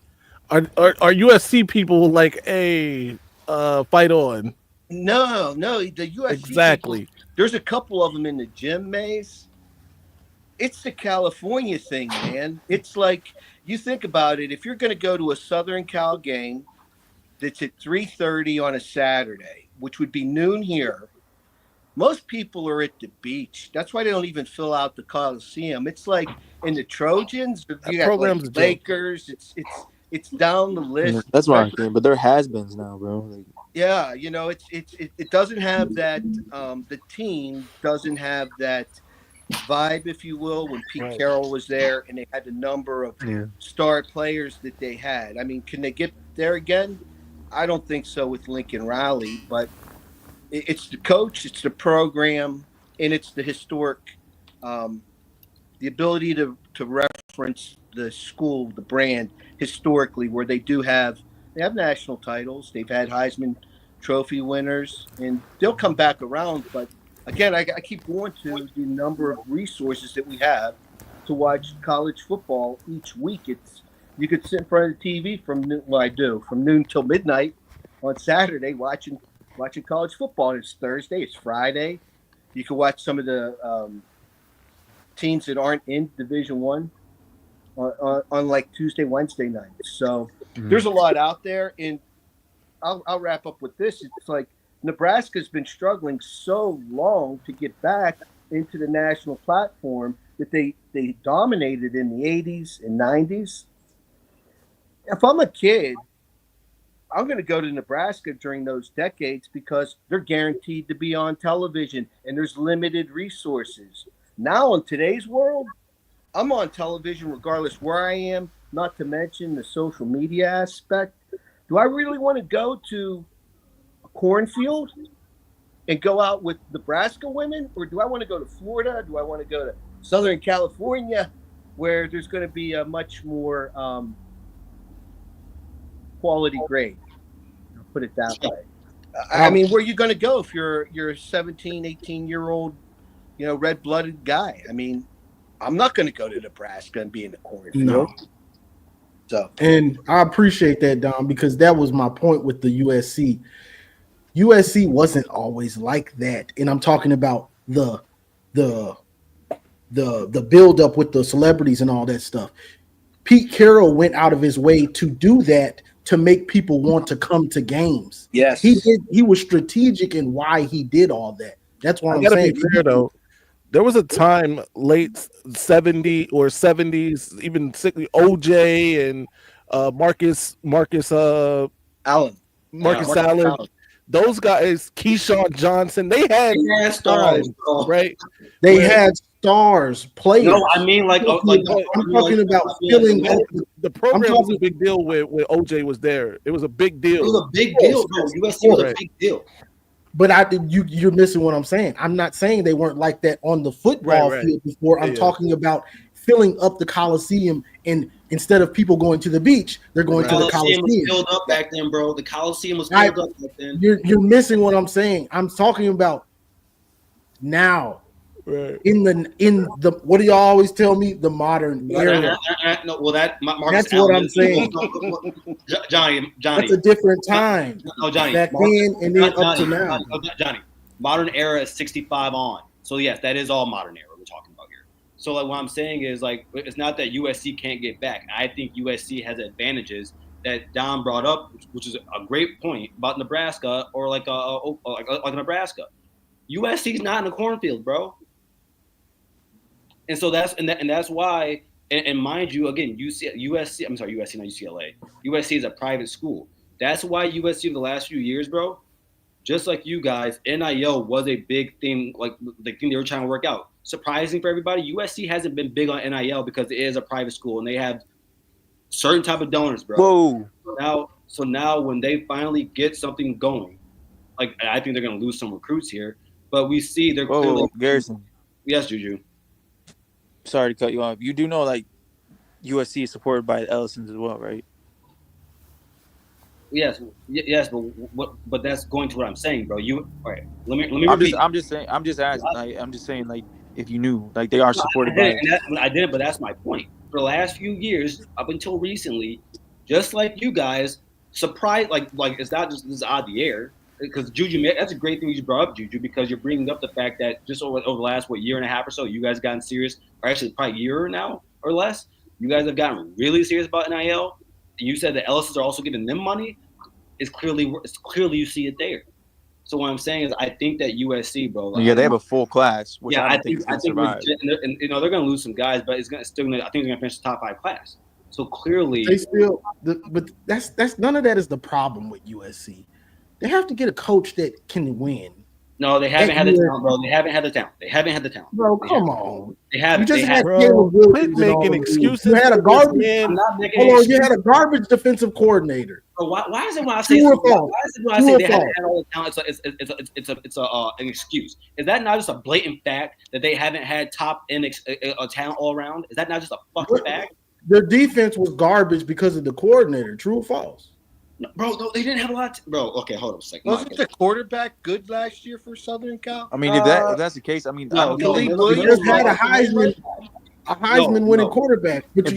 Are USC people like, hey, fight on? No, the USC exactly. People, there's a couple of them in the gym, Maze. It's the California thing, man. It's like, you think about it, if you're going to go to a Southern Cal game that's at 3:30 on a Saturday, which would be noon here, most people are at the beach. That's why they don't even fill out the Coliseum. It's like in the Trojans, you got like Lakers. It's down the list. That's what I'm saying. But there has-beens now, bro. Like, yeah, it doesn't have that. The team doesn't have that vibe, if you will, when Pete Carroll was there and they had the number of star players that they had. I mean, can they get there again? I don't think so with Lincoln Riley, but it's the coach, it's the program, and it's the historic, the ability to reference the school, the brand historically, where they have national titles, they've had Heisman Trophy winners, and they'll come back around, but again, I keep going to the number of resources that we have to watch college football each week. You could sit in front of the TV from noon till midnight on Saturday watching college football. And it's Thursday, it's Friday. You can watch some of the teams that aren't in Division I on like Tuesday, Wednesday nights. So there's a lot out there, and I'll wrap up with this. It's like, Nebraska's been struggling so long to get back into the national platform that they dominated in the 80s and 90s. If I'm a kid, I'm going to go to Nebraska during those decades because they're guaranteed to be on television and there's limited resources. Now, in today's world, I'm on television regardless where I am, not to mention the social media aspect. Do I really want to go to cornfield and go out with Nebraska women, or do I want to go to Florida? Do I want to go to Southern California, where there's going to be a much more quality grade? I'll put it that way. I mean, where are you going to go if you're a 17, 18-year-old, red-blooded guy? I mean, I'm not going to go to Nebraska and be in the cornfield. No. So, and I appreciate that, Dom, because that was my point with the USC. USC wasn't always like that, and I'm talking about the build up with the celebrities and all that stuff. Pete Carroll went out of his way to do that to make people want to come to games. Yes, he was strategic in why he did all that. That's why I'm saying. Be fair, though. There was a time late 70s or 70s, even OJ and Marcus Allen. Those guys, Keyshawn Johnson, they had stars, right? They had stars, players. No, I mean I'm talking about filling. The program was a big deal when OJ was there. It was a big deal. It was a big deal. USC was a big deal. But you're missing what I'm saying. I'm not saying they weren't like that on the football field before. I'm talking about filling up the Coliseum and Instead of people going to the beach, they're going to the Coliseum. Was filled up back then, bro. The Coliseum was filled up back then. You're missing what I'm saying. I'm talking about now. Right. In the what do y'all always tell me? The modern era. No, well, that's what I'm saying. Johnny. That's a different time. No, Johnny. Back then and then up to now. Johnny. Modern era is 65 on. So yes, that is all modern era we're talking about here. So like what I'm saying is like it's not that USC can't get back. I think USC has advantages that Don brought up, which is a great point about Nebraska or like Nebraska. USC's not in a cornfield, bro. And so that's why. And mind you, again, USC. I'm sorry, USC, not UCLA. USC is a private school. That's why USC in the last few years, bro. Just like you guys, NIL was a big thing, like the thing they were trying to work out. Surprising for everybody, USC hasn't been big on NIL because it is a private school and they have certain type of donors, bro. Whoa. So now when they finally get something going, like I think they're going to lose some recruits here, but we see they're clearly. Garrison. Yes, Juju. Sorry to cut you off. You do know like USC is supported by Ellisons as well, right? Yes, but that's going to what I'm saying, bro. All right. Let me repeat. I'm just saying. I'm just asking. I'm just saying, like, if you knew, like, they are supported by. I did, but that's my point. For the last few years, up until recently, just like you guys, surprised, like it's not just this odd the air. Because Juju, that's a great thing you brought up, Juju, because you're bringing up the fact that just over the last year and a half or so, you guys gotten serious, or actually probably a year now or less. You guys have gotten really serious about NIL. And you said the Ellisons are also giving them money. It's clearly you see it there. So what I'm saying is, I think that USC, bro. Like, they have a full class. Which I think legit, and they're going to lose some guys, but I think they're going to finish the top 5 class. So clearly, but that's none of that is the problem with USC. They have to get a coach that can win. No, they haven't had the talent, bro. They haven't had the talent. Bro, come on. They haven't. Quit making excuses. You had a garbage. You had a garbage defensive coordinator. But why is it when I say they haven't had all the talent? It's an excuse. Is that not just a blatant fact that they haven't had top end talent all around? Is that not just a fucking fact? Their defense was garbage because of the coordinator. True or false? No, bro, no, they didn't have a lot. Bro, okay, hold on a second. Wasn't the quarterback good last year for Southern Cal? I mean, if that's the case, I mean, they just had a Heisman winning quarterback. But he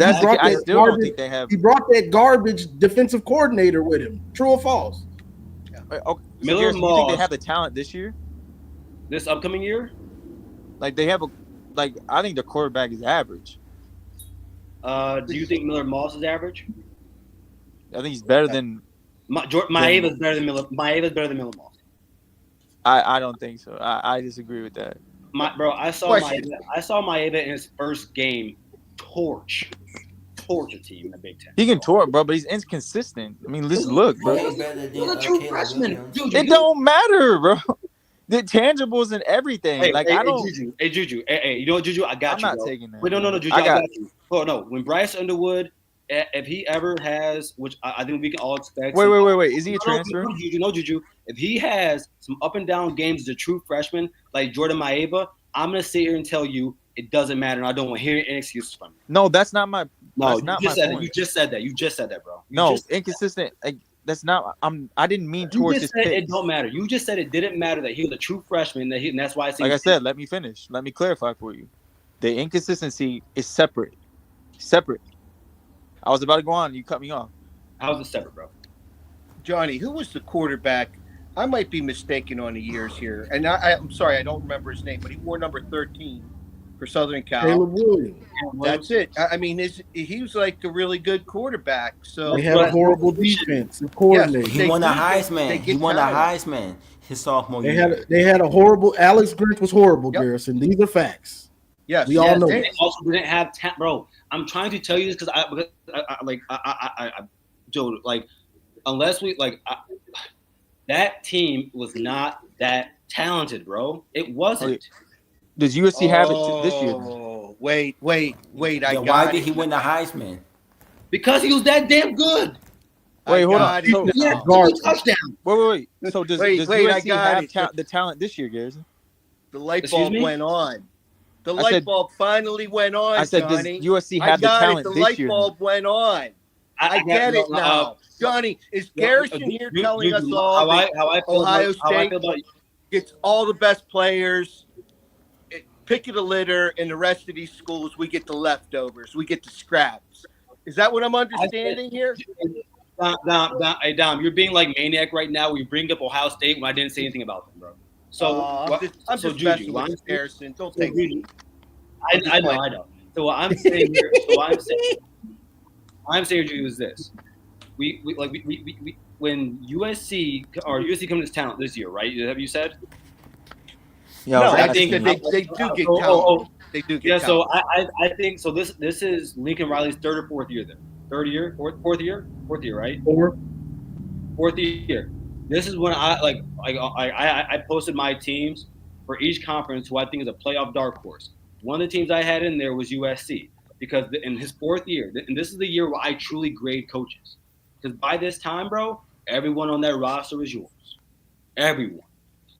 brought that garbage defensive coordinator with him. True or false? Okay. Miller Moss. You think they have the talent this year? This upcoming year? Like they have I think the quarterback is average. Do you think Miller Moss is average? I think he's better than. Maeva's better than Miller. Maeva's better than Miller Moss. I don't think so. I disagree with that. I saw Maeva in his first game torch a team in the Big Ten. He can torch, bro, but he's inconsistent. I mean, look, bro. You're a true freshman. It don't matter, bro. The tangibles and everything. Hey, Juju. Hey, you know what, Juju? I got you. I'm not taking that. Wait, no, Juju. I got you. Oh no, when Bryce Underwood. If he ever has, which I think we can all expect. Wait. Is he a transfer? No, Juju. If he has some up and down games as a true freshman, like Jordan Maeva, I'm going to sit here and tell you it doesn't matter. And I don't want to hear any excuses from you. No, that's not my point. You just said that. You just said that, bro. Inconsistent. Like, that's not. I didn't mean towards his pick. It don't matter. You just said it didn't matter that he was a true freshman. And that's why I say. Like I said, let me finish. Let me clarify for you. The inconsistency is separate. I was about to go on. You cut me off. How was it separate, bro? Johnny, who was the quarterback? I might be mistaken on the years here. And I'm sorry, I don't remember his name, but he wore number 13 for Southern Cal. Caleb Williams. That's it. I mean, he was like a really good quarterback. So they had a horrible defense. Coordinator. He won the Heisman. His sophomore year. They had a horrible. Alex Grinch was horrible, Garrison. These are facts. Yes, we all know. They also didn't have talent, bro. I'm trying to tell you this because Joe, like, unless we that team was not that talented, bro. It wasn't. Does USC have it this year? Oh, wait. Why did he win the Heisman? Because he was that damn good. Wait, hold on. Touchdown. Wait. So does USC have the talent this year, Garrison? The light bulb went on. The light bulb finally went on, I said Johnny. does USC have the talent The this light year? bulb went on. I get it now. Johnny, is Garrison here telling us all that Ohio State gets all the best players, pick of the litter, and the rest of these schools, we get the leftovers. We get the scraps. Is that what I'm understanding here? Hey, Dom, you're being like maniac right now. We bring up Ohio State when I didn't say anything about them, bro. So I'm just messing with Harrison. Don't take me. I know. So what I'm saying here, I'm saying to you is this: we when USC comes to this talent this year, right? Have you said? Yeah, no, I think that they do get talent. They do get talent. So I think so. This is Lincoln Riley's third or fourth year then. Fourth year, right? Fourth year. This is when I posted my teams for each conference who I think is a playoff dark horse. One of the teams I had in there was USC because in his fourth year, and this is the year where I truly grade coaches. Because by this time, bro, everyone on that roster is yours. Everyone.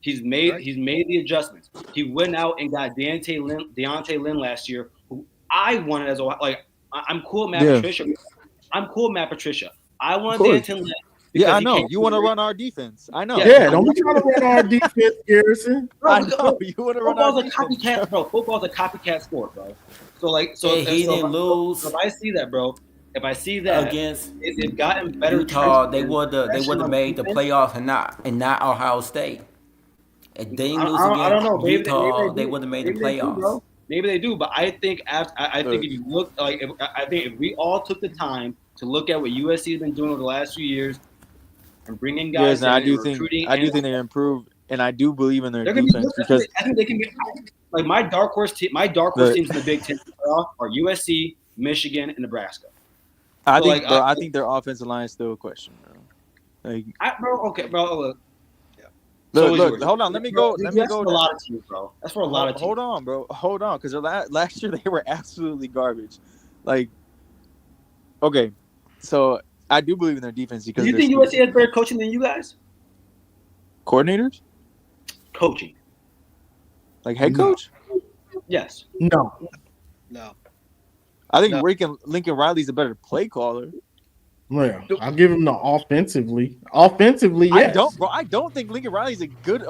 He's made the adjustments. He went out and got Deontay Lynn last year, who I wanted as I'm cool with Matt Patricia. I'm cool with Matt Patricia. I want Deontay Lynn. Yeah, I know. You want to run our defense. I know. Yeah, don't be trying to run our defense, Garrison. I know. You want to run our defense. Copycat, bro. Football's a copycat sport, bro. He didn't lose. If I see that, bro. If I see that against they've gotten better. Utah, they would have made the playoffs and not Ohio State. If they didn't lose against Utah, they would have made the playoffs. Maybe they do, but I think if you look if we all took the time to look at what USC has been doing over the last few years and bringing guys, I do think they improved, and I do believe in their defense because I think they can be like my dark horse teams in the Big Ten playoff are USC, Michigan, and Nebraska. I think their offensive line is still a question, bro. Bro. Look, hold on. Let me go. That's for a lot of teams, bro. That's for a lot of teams. Hold on, bro. Hold on, because last year they were absolutely garbage. Okay, so I do believe in their defense because do you think USC has better coaching than you guys? Coordinators? Coaching. Like head coach? Yes. No. I think Lincoln Riley's a better play caller. Yeah, I'll give him the offensively. Offensively, yes. I don't think Lincoln Riley's a good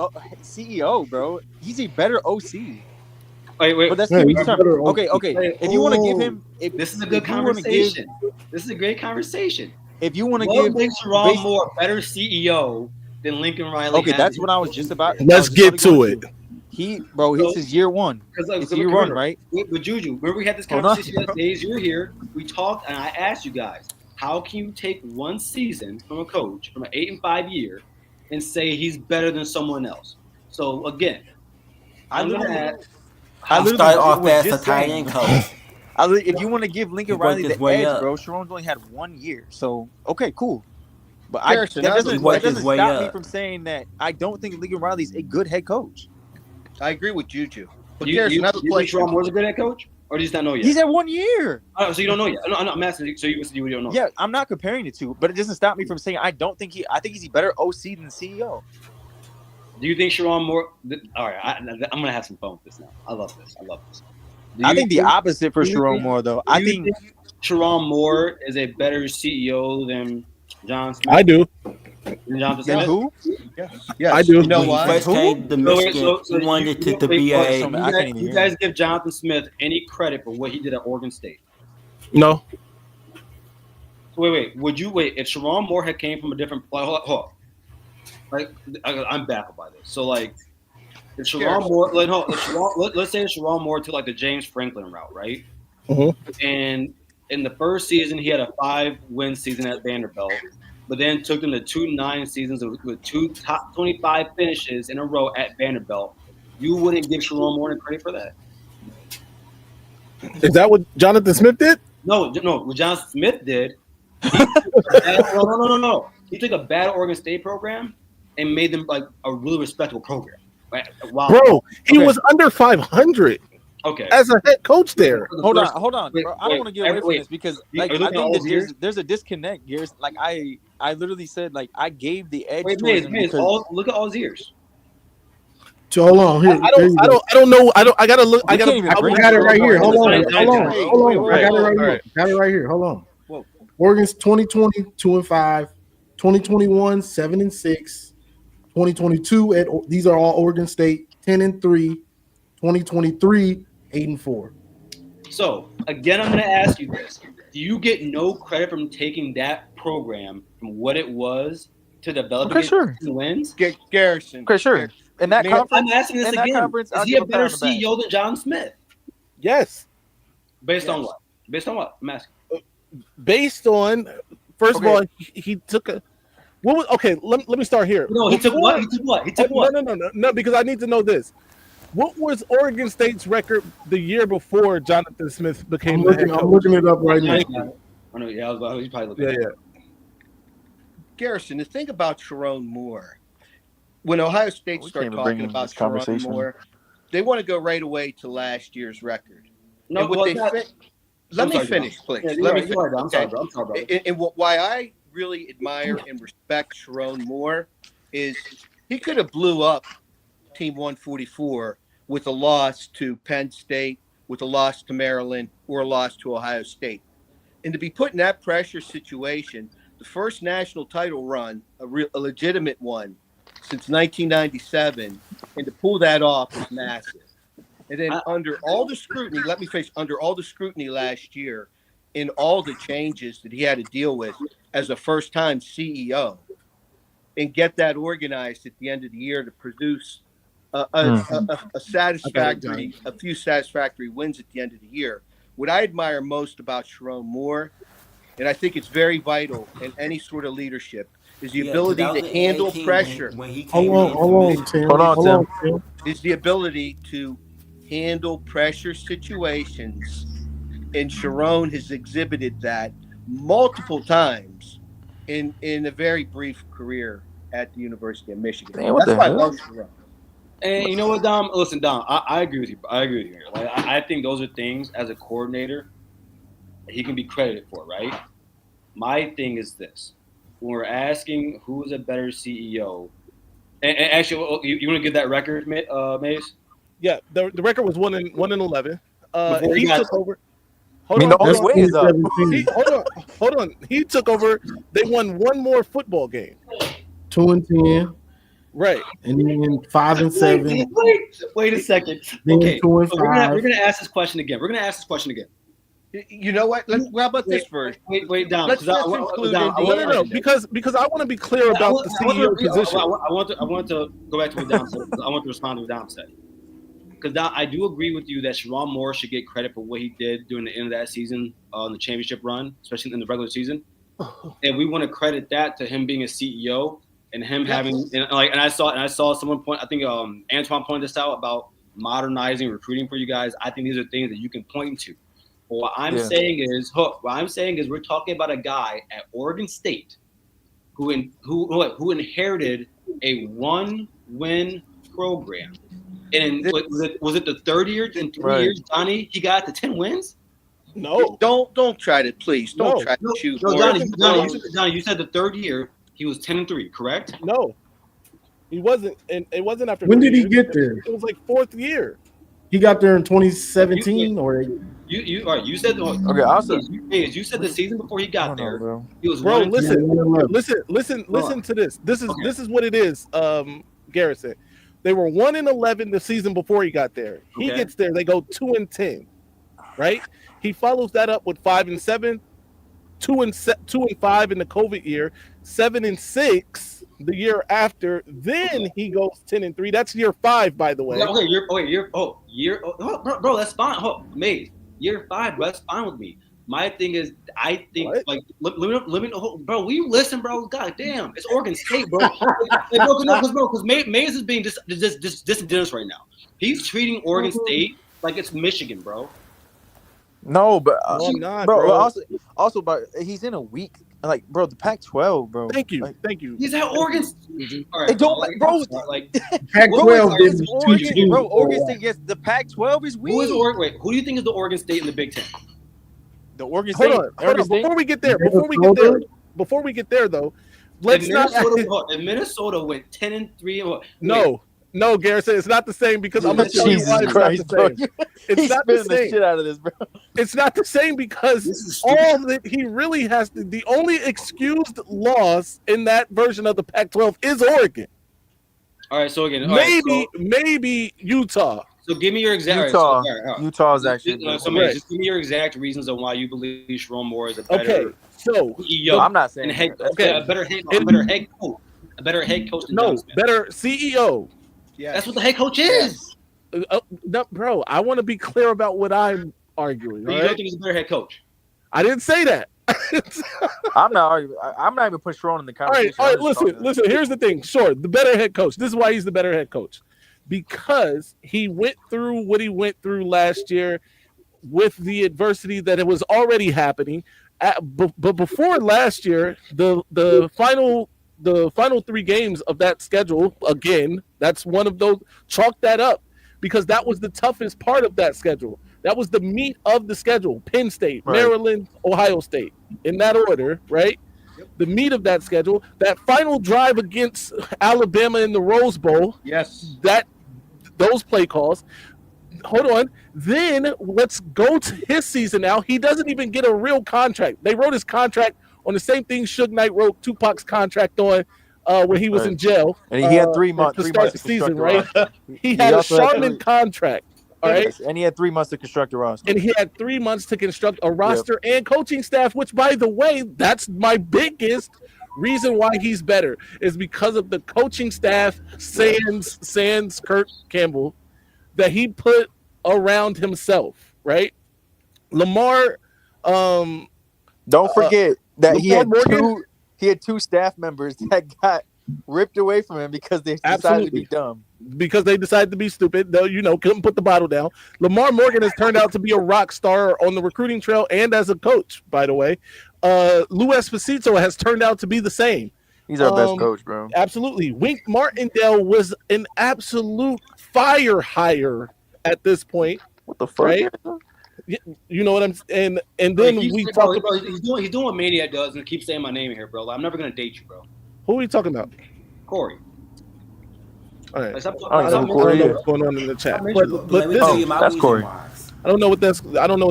CEO, bro. He's a better OC. Wait. But that's okay. If you want to give him, this is a good conversation. This is a great conversation. If you want to give Sharon Moore a better CEO than Lincoln Riley, okay, that's what I was just about. Let's get to it. This is year one. It's year one, right? With Juju, remember we had this conversation the days you were here. We talked, and I asked you guys, how can you take one season from a coach from an 8-5 year and say he's better than someone else? So again, I start off as a tight end coach. If you want to give Lincoln Riley the edge, bro, Sharon's only had 1 year. So okay, cool. But that doesn't stop me from saying that I don't think Lincoln Riley's a good head coach. I agree with Juju. But you think Sharon Moore's a good head coach? Or do you just not know yet? He's at 1 year. Oh, so you don't know yet? No, I'm asking. So you don't know? Yeah, I'm not comparing the two, but it doesn't stop me from saying I think he's a better OC than CEO. Do you think Sharon Moore? All right, I'm gonna have some fun with this now. I love this. I think the opposite for Sharon Moore, though. I think Sharon Moore is a better CEO than John Smith. I do. John Smith. Who? Yes. I do. You know why? First came to Michigan. He wanted to be a. You guys give Jonathan Smith any credit for what he did at Oregon State? No. Wait. Would you if Sharon Moore had came from a different? Hold on. I'm baffled by this. So if Sharon Moore, let's say Sharon Moore took the James Franklin route, right? Mm-hmm. And in the first season, he had a 5-win season at Vanderbilt, but then took them to 2-9 seasons with 2 top 25 finishes in a row at Vanderbilt. You wouldn't give Sharon Moore credit for that? Is that what Jonathan Smith did? No. What Jonathan Smith did, no. He took a bad Oregon State program and made them a really respectable program. Right? Wow. Bro, he was under 500. Okay. As a head coach there. Hold on. Bro. I don't want to get away from this because I think that there's a disconnect. Years I literally said I gave the edge. Look at all his years. So hold on. Here, I don't know. I gotta look. I got it right here. Hold on. I got it right here. Right. Got it right here. Hold on. Whoa. Oregon's 2020 2-5, 2021 7-6, 2022 these are all Oregon State 10-3, 2023 8-4. So again, I'm going to ask you this: do you get no credit from taking that program from what it was to developing wins? Garrison. Okay, sure. In that conference, I'm asking this again: is he a better CEO than John Smith? Yes. Based on what? Based on what? I'm asking. Based on, first of all, he took a. What was okay? Let me start here. No, he took what? He took what? He took what? No, because I need to know this. What was Oregon State's record the year before Jonathan Smith became the head coach? I'm looking it up right now. I know. Yeah, I was probably looking. Yeah. Garrison, the thing about Sharon Moore, when Ohio State started talking about Sharon Moore, they want to go right away to last year's record. No, let me finish, please. Yeah, let me finish. I'm sorry, bro. And why I really admire and respect Sharon Moore is he could have blew up Team 144 with a loss to Penn State, with a loss to Maryland, or a loss to Ohio State. And to be put in that pressure situation, the first national title run, a legitimate one, since 1997, and to pull that off was massive. And then under all the scrutiny, under all the scrutiny last year, in all the changes that he had to deal with as a first-time CEO, and get that organized at the end of the year to produce a few satisfactory wins at the end of the year. What I admire most about Sharon Moore, and I think it's very vital in any sort of leadership, is the ability to handle pressure. Hold on, Tim. Is the ability to handle pressure situations, and Sharon has exhibited that multiple times in a very brief career at the University of Michigan. That's why I love Sharon. And you know what, Dom? Listen, Dom, I agree with you. I agree with you. Like, I think those are things as a coordinator he can be credited for, right? My thing is this: when we're asking who is a better CEO, and actually, you want to give that record, Mace? Yeah, the record was 1-11. He took over. Hold on. He took over. They won one more football game. 2-10. Right. And then 5-7. Wait a second. Then Okay. 2-5. So we're gonna ask this question again. You know what? How about this first? Wait, Dom. Let's include No, because I want to be clear about the CEO position. I want to go back to what Dom said. I want to respond to what Dom said. Because I do agree with you that Sharon Moore should get credit for what he did during the end of that season on the championship run, especially in the regular season. And we want to credit that to him being a CEO and him having and I saw someone point. I think Antoine pointed this out about modernizing recruiting for you guys. I think these are things that you can point to. But what I'm saying is we're talking about a guy at Oregon State who inherited a 1-win program. And was it the third year in 3 years, Johnny? He got to 10 wins. No, don't try to please. Don't try to shoot. No, Johnny, you said the third year he was 10-3, correct? No, he wasn't, and it wasn't after. When did he get there? It was like fourth year. He got there in 2017, or you said okay. Also, you said the season before he got there, he was. Bro, listen to this. This is what it is, Garrison. They were 1-11 the season before he got there. He gets there, they go 2-10, right? He follows that up with 5-7, 2-5 in the COVID year, 7-6 the year after. Then he goes 10-3. That's year 5, by the way. Bro, that's fine. Maze, year 5, bro, that's fine with me. My thing is, I think let me know, bro. Will you listen, bro? God damn, it's Oregon State, bro. Because Mays is being disingenuous right now. He's treating Oregon State like it's Michigan, bro. No, but I'm not, bro. Also, but he's in a week. Like, bro, the Pac-12, bro. Thank you. He's at Oregon. All right, bro. Pac-12 bro. Oregon State gets the Pac-12 is weak. Who do you think is the Oregon State in the Big Ten? The Oregon State. Hold on. Before we get there, though, let's not. If Minnesota went 10-3, no. No, Garrison, it's not the same because I'm gonna tell you why it's not the same. It's not the same. Shit out of this, bro. It's not the same because all that he really has to. The only excused loss in that version of the Pac-12 is Oregon. All right, so again, maybe Utah. So give me your exact. Utah is actually. Just give me your exact reasons on why you believe Sharon Moore is a better. Okay, so CEO. I'm not saying a better head coach. A better head coach than John Smith. Better CEO. Yeah, that's what the head coach is. No, bro, I want to be clear about what I'm arguing. You don't think he's a better head coach? I didn't say that. I'm not arguing. I'm not even putting Sharon in the conversation. All right. Listen. Here's the thing. Sure, the better head coach. This is why he's the better head coach, because he went through what he went through last year with the adversity that it was already happening. But before last year, the final 3 games of that schedule, again, that's one of those. Chalk that up, because that was the toughest part of that schedule. That was the meat of the schedule. Penn State, right. Maryland, Ohio State, in that order, right? Yep. The meat of that schedule. That final drive against Alabama in the Rose Bowl. Yes. Those play calls. Hold on. Then let's go to his season now. He doesn't even get a real contract. They wrote his contract on the same thing Suge Knight wrote Tupac's contract on when he was in jail. And he had 3 months to start the season, right? He had a Charmin contract. All right. And he had 3 months to construct a roster. And he had 3 months to construct a roster and coaching staff, which, by the way, that's my biggest reason why he's better, is because of the coaching staff, sans Kurt Campbell, that he put around himself, right? Lamar. Don't forget that he had 2 staff members that got ripped away from him because they decided to be dumb. Because they decided to be stupid. Though, couldn't put the bottle down. Lamar Morgan has turned out to be a rock star on the recruiting trail and as a coach, by the way. Lou Esposito has turned out to be the same. He's our best coach, bro. Absolutely. Wink Martindale was an absolute fire hire at this point. What the fuck? Right? You know what I'm saying? And then we talk about he's doing what Maniac does and keep saying my name here, bro. Like, I'm never gonna date you, bro. Who are we talking about? Corey. All right. I don't know what's going on in the chat. But that's Corey. I don't know what's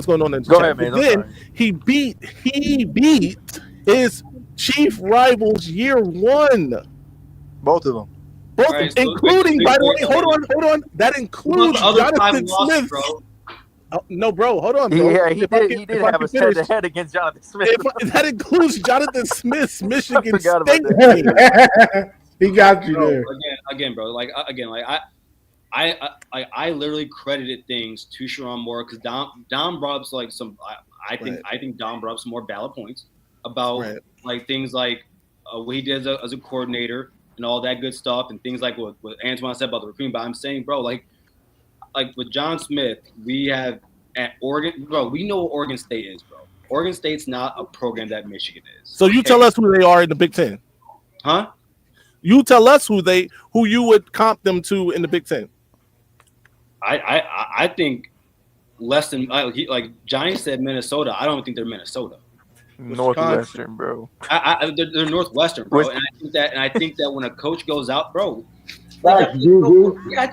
going on in the chat. Go ahead, man. Then he beat his chief rivals year 1. Both of them. Right, including, by the way, hold on. That includes Jonathan Smith. Bro. No, bro, hold on, bro. Yeah, he did have a head-to-head against Jonathan Smith. That includes Jonathan Smith's Michigan State team. He got you there. Again, bro. I literally credited things to Sharon Moore because Dom brought up like some. I think Dom brought up some more valid points about like things like what he did as a coordinator and all that good stuff, and things like what Antoine said about the recruiting. But I'm saying, bro, like with John Smith, we have at Oregon, bro. We know what Oregon State is, bro. Oregon State's not a program that Michigan is. So you tell us who they are in the Big Ten, huh? You tell us who you would comp them to in the Big Ten. I think less than like Johnny said Minnesota. I don't think they're Minnesota. Northwestern, bro. They're Northwestern, bro. And I think that when a coach goes out, bro, we act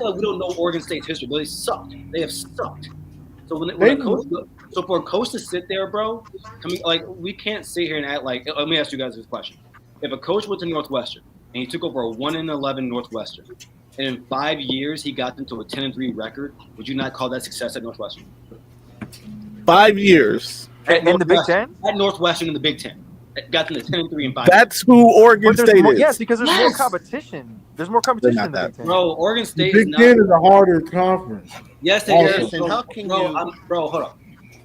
like we don't know Oregon State's history, but they sucked. They have sucked. So for a coach to sit there, bro, we can't sit here and act like. Let me ask you guys this question: if a coach went to Northwestern and he took over a 1-11 Northwestern, and in 5 years he got them to a 10-3 record, would you not call that success at Northwestern? 5 years in the Big Ten? At Northwestern in the Big Ten, got them to 10-3 in 5 years. That's who Oregon State is. Yes, because there's more competition. There's more competition in the Big Ten. Bro, Oregon State Big Ten is a harder conference. Yes, it is. How can bro, hold up.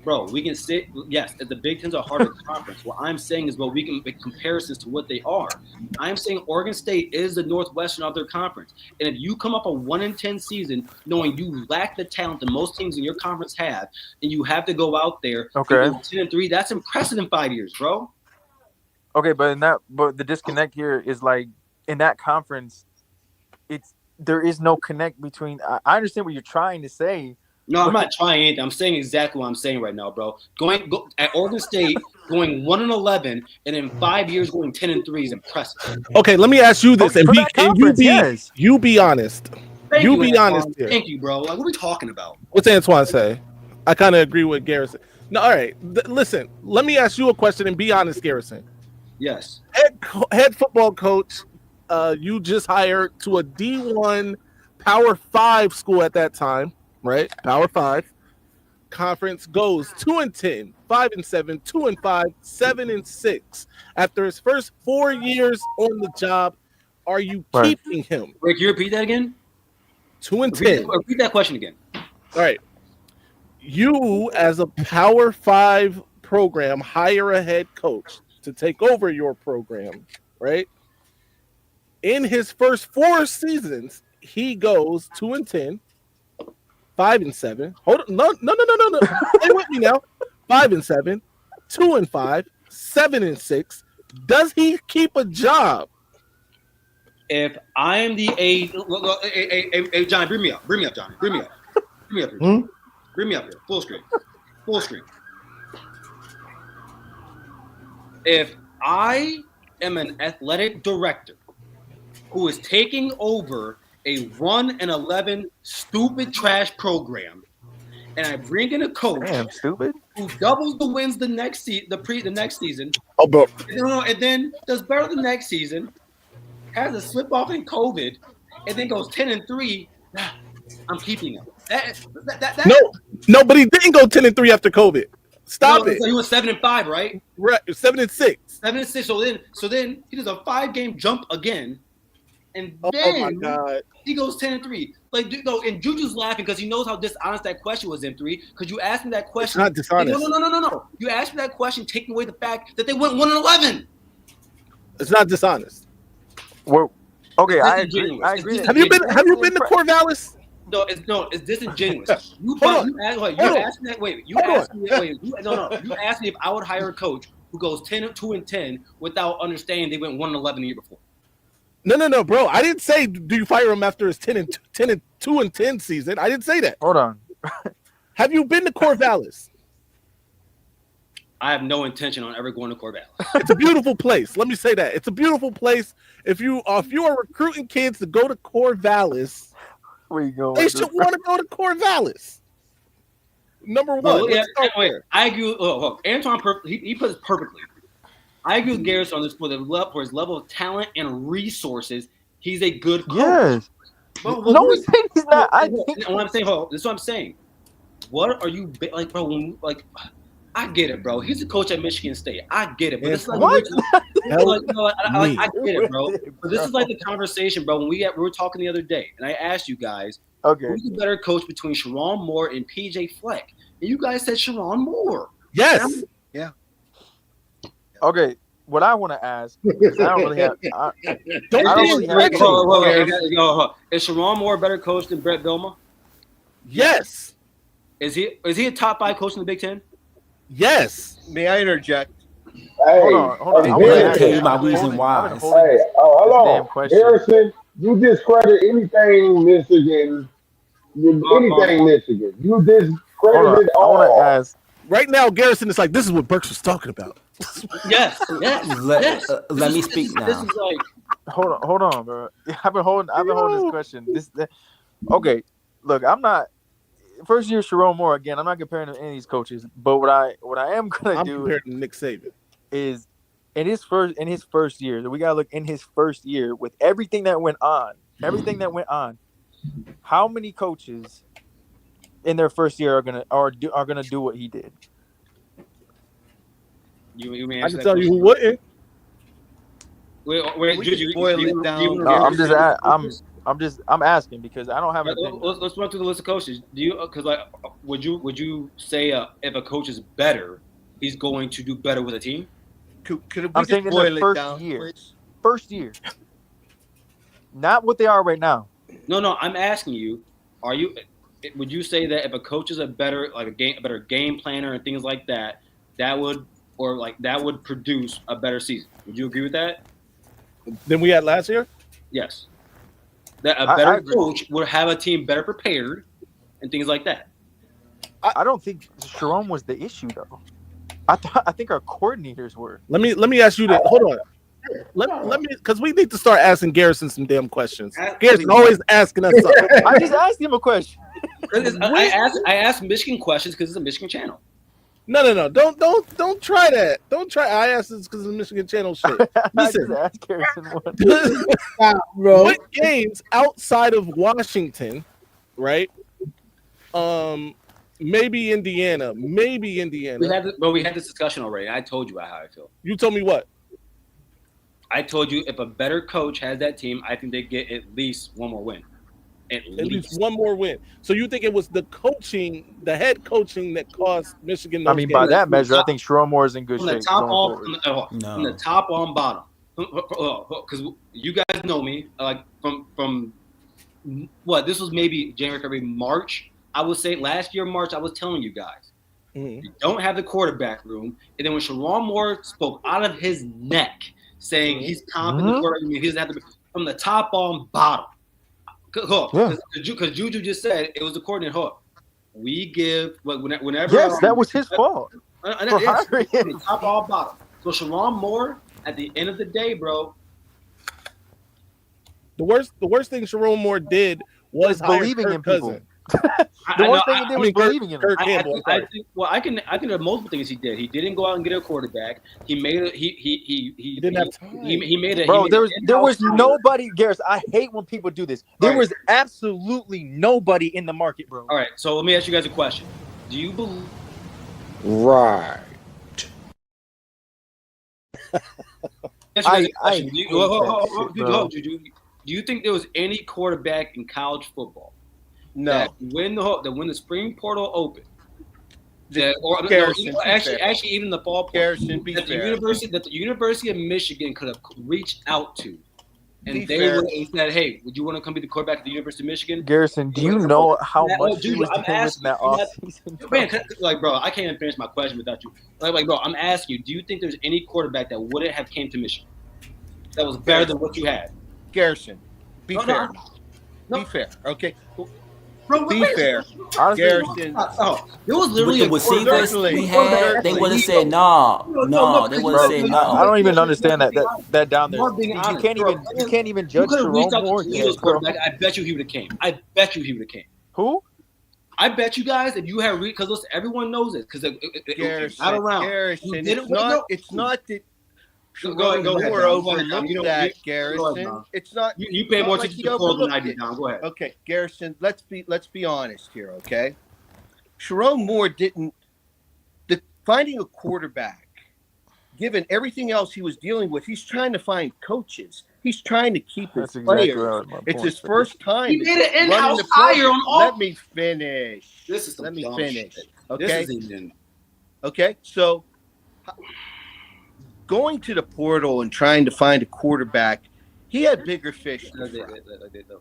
Bro, we can say, yes, the Big Ten's a harder conference. What I'm saying is, we can make comparisons to what they are. I'm saying Oregon State is the Northwestern of their conference. And if you come up a 1-10 season knowing you lack the talent that most teams in your conference have, and you have to go out there and go 10-3, that's impressive in 5 years, bro. Okay, but the disconnect here is like in that conference, there is no connect between. I understand what you're trying to say. No, I'm not trying anything. I'm saying exactly what I'm saying right now, bro. At Oregon State, going 1-11, and in 5 years going 10-3 is impressive. Okay, let me ask you this, and you be honest. You be honest here. Thank you, bro. Like, what are we talking about? What's Antoine say? I kind of agree with Garrison. No, all right. Listen, let me ask you a question and be honest, Garrison. Yes. Head football coach, you just hired to a D1 Power 5 school at that time, right? Power 5 conference goes 2-10, 5-7, 2-5, 7-6. After his first 4 years on the job, are you keeping him? Wait, can you repeat that again? 2-10. Repeat that question again. All right. You, as a Power 5 program, hire a head coach to take over your program, right? In his first 4 seasons, he goes 2-10, 5-7. Hold on, no. Stay with me now. 5-7, 2-5, 7-6. Does he keep a job? If I am the hey, Johnny, bring me up, Johnny, bring me up here. Bring me up here, full screen. If I am an athletic director who is taking over a 1-11 stupid trash program, and I bring in a coach who doubles the wins the next season, and then does better the next season, has a slip off in COVID, and then goes 10-3, I'm keeping him. No, but he didn't go 10-3 after COVID. Stop it. So he was 7-5, right? Right, 7-6. 7-6. So then he does a 5-game jump again, and oh then my God, he goes 10-3. Like, and Juju's laughing because he knows how dishonest that question was, M3. Because you asked me that question. It's not dishonest. No. You asked me that question, taking away the fact that they went 1-11. It's not dishonest. Well, okay, I agree. Have you been to Corvallis? No, it's disingenuous. You asked me if I would hire a coach who goes 2-10 without understanding they went 1-11 the year before. No, bro. I didn't say do you fire him after his 2-10 season. I didn't say that. Hold on. Have you been to Corvallis? I have no intention on ever going to Corvallis. It's a beautiful place. Let me say that. It's a beautiful place. If you are recruiting kids to go to Corvallis, they should want to go to Corvallis. Number one. I agree. Antoine, he put it perfectly. I agree with Garrison on this for his level of talent and resources. He's a good coach. Yes. No, he's saying he's not. This is what I'm saying. What are you like, bro? I get it, bro. He's a coach at Michigan State. I get it, but this is like I get it, bro. But this is like the conversation, bro. When we were talking the other day, and I asked you guys, who's the better coach between Sharon Moore and PJ Fleck? And you guys said Sharon Moore. Yes. Yeah. Okay. What I want to ask, I don't really have. Is Sharon Moore a better coach than Brett Bielema? Yes. Is he a top 5 coach in the Big Ten? Yes. May I interject? Hey, hold on. I'm going to tell you my reason why. Hey, hold on. Harrison, you discredit anything Michigan. Michigan. You discredited all. I want to ask. Right now, Garrison is like, this is what Burks was talking about. Yes. Let me speak now. This is like, hold on, bro. I've been holding this question. Okay, look, I'm not. First year Sharon Moore again. I'm not comparing to any of these coaches, but what I am gonna do compared to Nick Saban is in his first year. We gotta look in his first year with everything that went on. How many coaches in their first year are gonna do what he did? You may I can tell you who wouldn't. Wait, boil it down. No, I'm asking because I don't have an opinion. Let's run through the list of coaches. Would you say if a coach is better, he's going to do better with a team? I'm saying in their first year, not what they are right now. No, I'm asking you. Would you say that if a coach is a better game planner and things like that, that would produce a better season? Would you agree with that? Than we had last year? Yes. That a better coach would have a team better prepared and things like that. I don't think Sharon was the issue though. I think our coordinators were. Let me ask you that. Hold on. let me, because we need to start asking Garrison some damn questions. Garrison always asking us something. I just asked him a question. I asked Michigan questions because it's a Michigan channel. No. Don't try that. Don't try. I asked this because of the Michigan channel shit. Listen, bro. What games outside of Washington, right? Maybe Indiana. We had this discussion already. I told you how I feel. You told me what? I told you if a better coach has that team, I think they get at least one more win. At least one more win. So you think it was the coaching, the head coaching, that cost Michigan? I mean, by that measure, I think Sherrone Moore is in good shape. From the top on bottom, because you guys know me. Like from what, this was maybe January, February, March. I was saying last year, March. I was telling you guys, you don't have the quarterback room. And then when Sherrone Moore spoke out of his neck, saying he's confident, he doesn't have to be from the top on bottom. Because Juju just said it was the coordinator. We give whenever. Yes, that was his fault. From the top all bottom. So Sherrone Moore, at the end of the day, bro. The worst thing Sherrone Moore did was believing in people. The worst thing he did was believing in him. I can have multiple things he did. He didn't go out and get a quarterback. He made he didn't have time. He made a bro. There was nobody. Garrison, I hate when people do this. There was absolutely nobody in the market, bro. All right, so let me ask you guys a question. Do you believe? Right. Do you think there was any quarterback in college football? No. That when the spring portal opened, actually even the fall portal, that the University of Michigan could have reached out to, and they would have said, "Hey, would you want to come be the quarterback at the University of Michigan?" Garrison, do you know how much he was dealing with in that offseason? Man, like, bro, I can't even finish my question without you. Like, bro, I'm asking you, do you think there's any quarterback that wouldn't have came to Michigan that was better than what you had? Garrison, be fair. Be fair, okay? Bro, be fair. Honestly, Garrison. There was literally with the receivers we had, they would have said no. They would have said no. I don't even understand that down there. You can't even judge Sherrone Moore. I bet you he would have came. I bet you he would have came. Who? I bet you guys if you had because listen, everyone knows it because it's not around. Garrison, it's not that. Go ahead. Overlook that, Garrison. It's not. You pay more attention to the call than I did. Don, go ahead. Okay, Garrison. Let's be honest here. Okay, Sherrone Moore didn't. Finding a quarterback, given everything else he was dealing with, he's trying to find coaches. He's trying to keep his players. It's his first time. He made an in-house hire on all. Let me finish. Let me finish. Okay. Okay. So. Going to the portal and trying to find a quarterback, he had bigger fish to fry.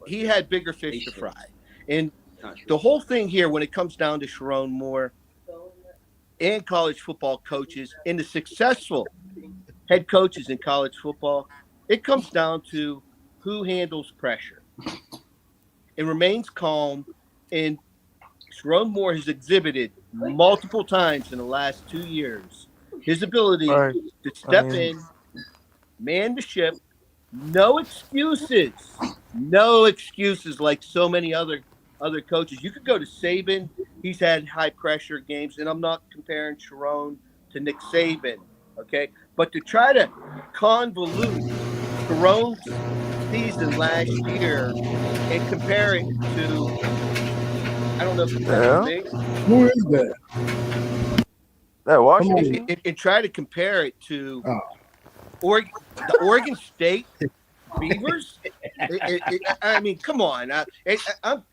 He had bigger fish to fry. And the whole thing here, when it comes down to Sherrone Moore and college football coaches and the successful head coaches in college football, it comes down to who handles pressure and remains calm. And Sherrone Moore has exhibited multiple times in the last 2 years his ability to step in, man the ship, no excuses like so many other coaches. You could go to Saban. He's had high pressure games, and I'm not comparing Sherrone to Nick Saban, okay? But to try to convolute Sherrone's season last year and compare it to, I don't know if it's who is that? Washington, and try to compare it to the Oregon State Beavers. I mean, come on. I'm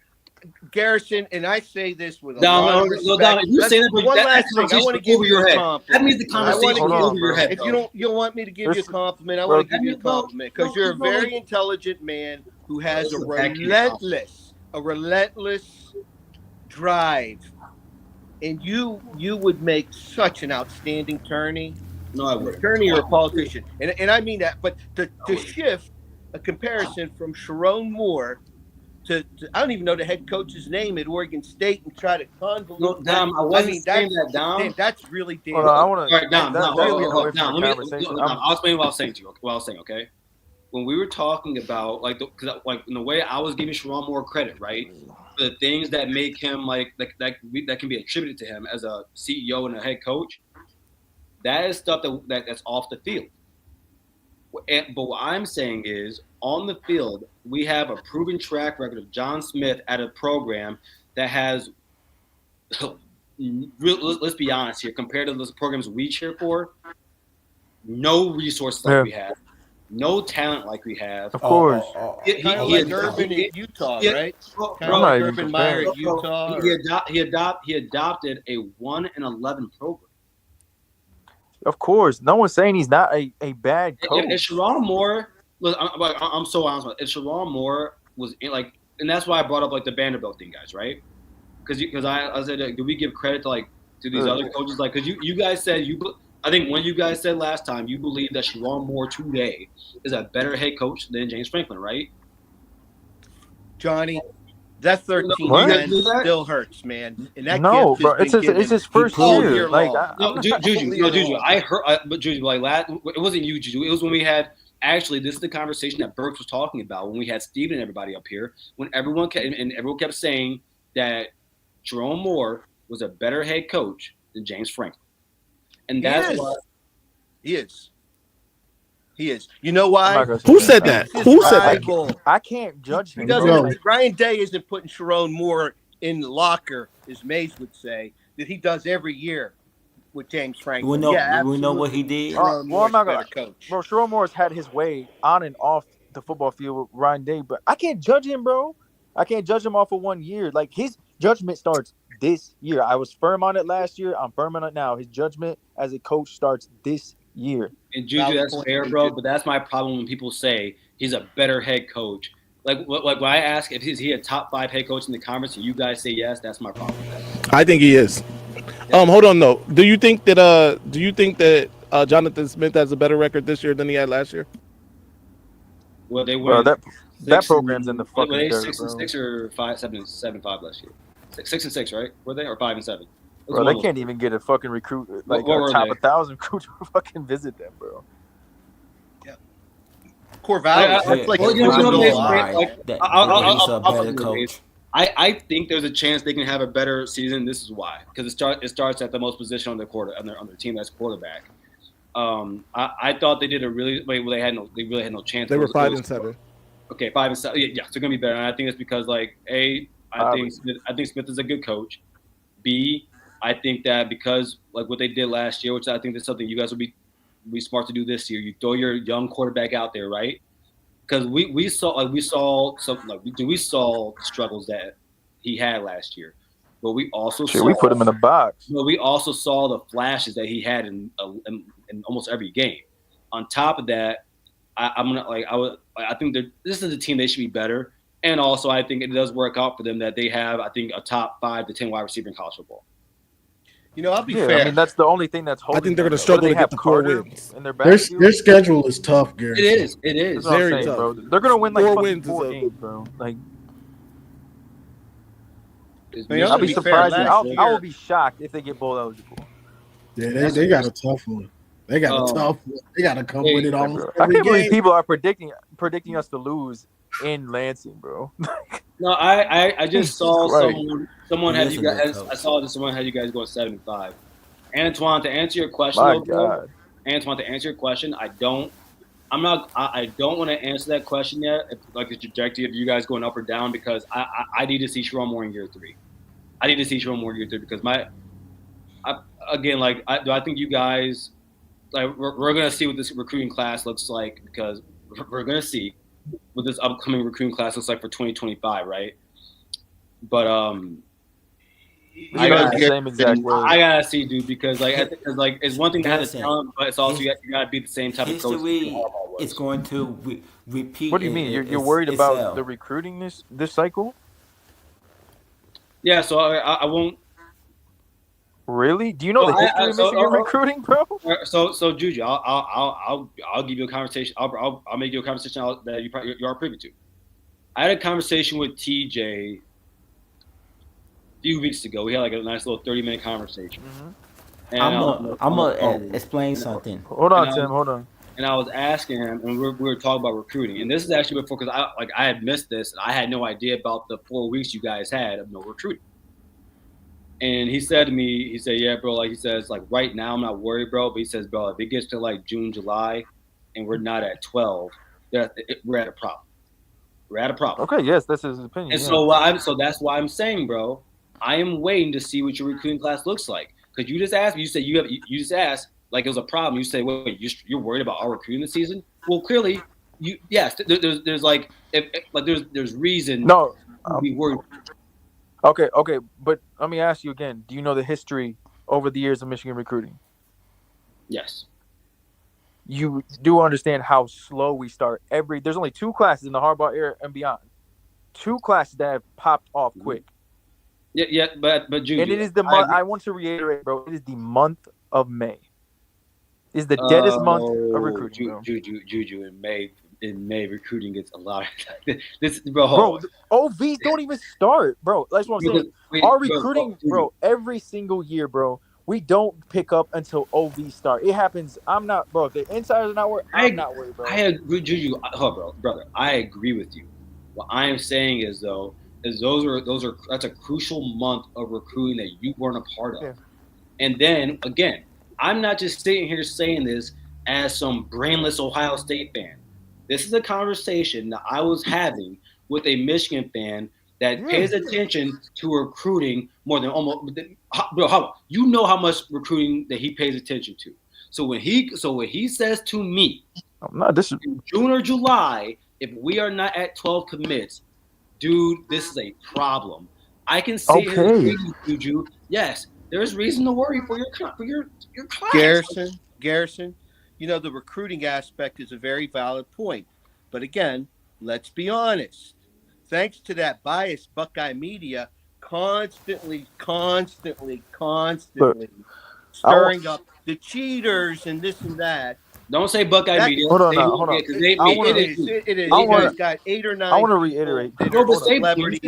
Garrison, and I say this with a lot of respect. You say that, one last thing. I want to give you a compliment. That means the conversation over your head. If you don't want me to give you a compliment, I want to give you a compliment because you're a very intelligent man who has a relentless drive. And you would make such an outstanding attorney. No, I would. Attorney or a politician. And I mean that. But to shift a comparison from Sherrone Moore I don't even know the head coach's name at Oregon State and try to convolute. No, Dom, I wasn't saying that, Dom. Damn, that's really damn. Hold on, I want to. All right, Dom, Dom, I'll explain what I was saying to you. What I was saying, okay? When we were talking about because in the way I was giving Sharon more credit, right? For the things that make him that can be attributed to him as a CEO and a head coach. That is stuff that's off the field. But what I'm saying is, on the field, we have a proven track record of John Smith at a program that has, let's be honest here, compared to those programs we cheer for, no resources like we have, no talent like we have. Of course. Kind of like Urban in Utah, right? Kind of like Urban Meyer at Utah. He adopted a 1-11 program. Of course, no one's saying he's not a bad coach. If Sharon Moore, look, I'm so honest about it. If Sharon Moore was and that's why I brought up the Vanderbilt thing, guys, right? Because I said, do we give credit to these other coaches? Because you guys said I think when you guys said last time you believe that Sharon Moore today is a better head coach than James Franklin, right? Johnny, that 13 still hurts, man. And that bro, it's his first year. Juju, I heard, but Juju, it wasn't you, Juju. It was when we had. Actually, this is the conversation that Burks was talking about when we had Steven and everybody up here. When everyone kept saying that Jerome Moore was a better head coach than James Franklin, and that's why he is. He is. You know why? Who said that? Who said that? I can't judge him. Ryan Day isn't putting Sharon Moore in the locker, as Mays would say, that he does every year with James Franklin. We know what he did. I'm not gonna coach. Bro, Sharon Moore's had his way on and off the football field with Ryan Day, but I can't judge him, bro. I can't judge him off of 1 year. His judgment starts this year. I was firm on it last year. I'm firm on it now. His judgment as a coach starts this year. And Juju, that's fair, bro. But that's my problem when people say he's a better head coach. Like when I ask if he a top 5 head coach in the conference, and you guys say yes, that's my problem. I think he is. Hold on, though. Do you think that Jonathan Smith has a better record this year than he had last year? Well, they were that program's in the fucking dirt, bro. 6-6 or 7-5 last year. 6-6, right? Were they or 5-7? Bro, they can't even get a fucking recruit a top 1,000 recruit to fucking visit them, bro. Yeah, Corvallis. I think there's a chance they can have a better season. This is why, because it starts at the most position on their team that's quarterback. I thought they did a really they really had no chance. They were 5-7. Okay, 5-7. Yeah, so they're gonna be better. And I think it's because I think Smith is a good coach. B, I think that because what they did last year, which I think is something you guys will be smart to do this year. You throw your young quarterback out there, right? Because we saw struggles that he had last year, but we also we put him in a box. But we also saw the flashes that he had in almost every game. On top of that, I think that this is a team they should be better, and also I think it does work out for them that they have a top 5 to 10 wide receiver in college football. I'll be fair. I mean, that's the only thing that's holding. I think they're going to struggle to get the 4 wins. In their schedule is tough, Gary. It is very tough. Bro. They're going to win 4 wins, 4 games, bro. I'll be surprised. I will be shocked if they get bowl eligible. Yeah, they got a tough one. They got a tough one. They got to come with it almost every I can't game. believe people are predicting us to lose in Lansing, bro. No, I just saw someone had you guys. I saw that someone had you guys going 7-5. Antoine, to answer your question, Antoine, to answer your question, I don't want to answer that question yet. The trajectory of you guys going up or down, because I need to see Sharon Moore in year 3. I need to see Sharon Moore in year 3 because I think you guys we're gonna see what this recruiting class looks like, because we're gonna see what this upcoming recruiting class looks like for 2025, right? But I gotta see, dude, because it's one thing to have the talent, but it's also you gotta be the same type of coach. It's going to repeat. What do you mean? You're worried about the recruiting this cycle? Yeah, so I won't. Really? Do you know the history of Michigan recruiting, bro? So Juju, I'll give you a conversation. I'll make you a conversation that you are privy to. I had a conversation with TJ a few weeks ago. We had like a nice little 30-minute conversation. And I'm gonna explain something. Hold on, Tim. Hold on. And I was asking him, and we were talking about recruiting. And this is actually before, because I had missed this, and I had no idea about the 4 weeks you guys had of no recruiting. And he said to me, he said, yeah, bro, like he says, like right now I'm not worried, bro. But he says, bro, if it gets to like June, July, and we're not at 12, we're at a problem. We're at a problem. Okay, yes, that's his opinion. And yeah. so that's why I'm saying, bro, I am waiting to see what your recruiting class looks like. Because you just asked me, you said you just asked like it was a problem. You say, wait, you're worried about our recruiting this season? Well, clearly, there's like there's reason to be worried. Okay, but let me ask you again. Do you know the history over the years of Michigan recruiting? Yes. You do understand how slow we start there's only 2 classes in the Harbaugh era and beyond. 2 classes that have popped off quick. Yeah, but Juju. And it is the month. I want to reiterate, bro. It is the month of May. It's the deadest month of recruiting. Juju in May recruiting gets a lot. This bro, OVs don't even start, bro. That's what I'm saying. Our recruiting, bro, every single year, bro. We don't pick up until OVs start. It happens. I'm not, bro. If the insiders are not worried, I'm not worried, bro. I agree, Juju. Brother, I agree with you. What I am saying is that's a crucial month of recruiting that you weren't a part of. Yeah. And then again, I'm not just sitting here saying this as some brainless Ohio State fan. This is a conversation that I was having with a Michigan fan that pays attention to recruiting more than almost. Bro, you know how much recruiting that he pays attention to. So when he says to me, in June or July, if we are not at 12 commits, dude, this is a problem. I can say here, Juju. Yes, there's reason to worry for your class. Garrison, the recruiting aspect is a very valid point. But again, let's be honest. Thanks to that biased Buckeye media constantly stirring up the cheaters and this and that. Don't say Buckeye media. Hold on. It is. You guys got 8 or 9. I want to reiterate. Say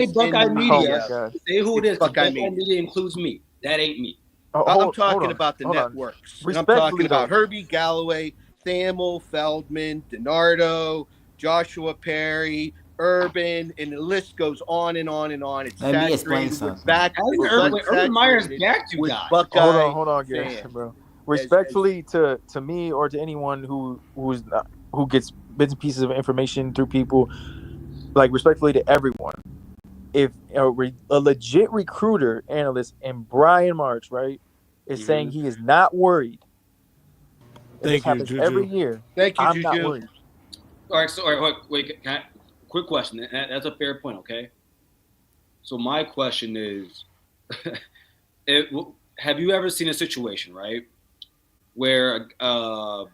Buckeye media. Say who it is. Buckeye media includes me. That ain't me. I'm talking about the networks. I'm talking about Herbie Galloway, Thamel, Feldman, DiNardo, Joshua Perry, Urban, and the list goes on and on and on. It's Let me explain something. Urban Meyer's back to guys. Hold on, Garrison, bro. Respectfully to me or to anyone who gets bits and pieces of information through people, like respectfully to everyone, if a legit recruiter analyst and Brian March, right, is saying he is not worried. Thank you, Juju. Every year. Thank you, I'm Juju. not worried. All right, wait. Quick question. That's a fair point, okay? So my question is, have you ever seen a situation, right, where a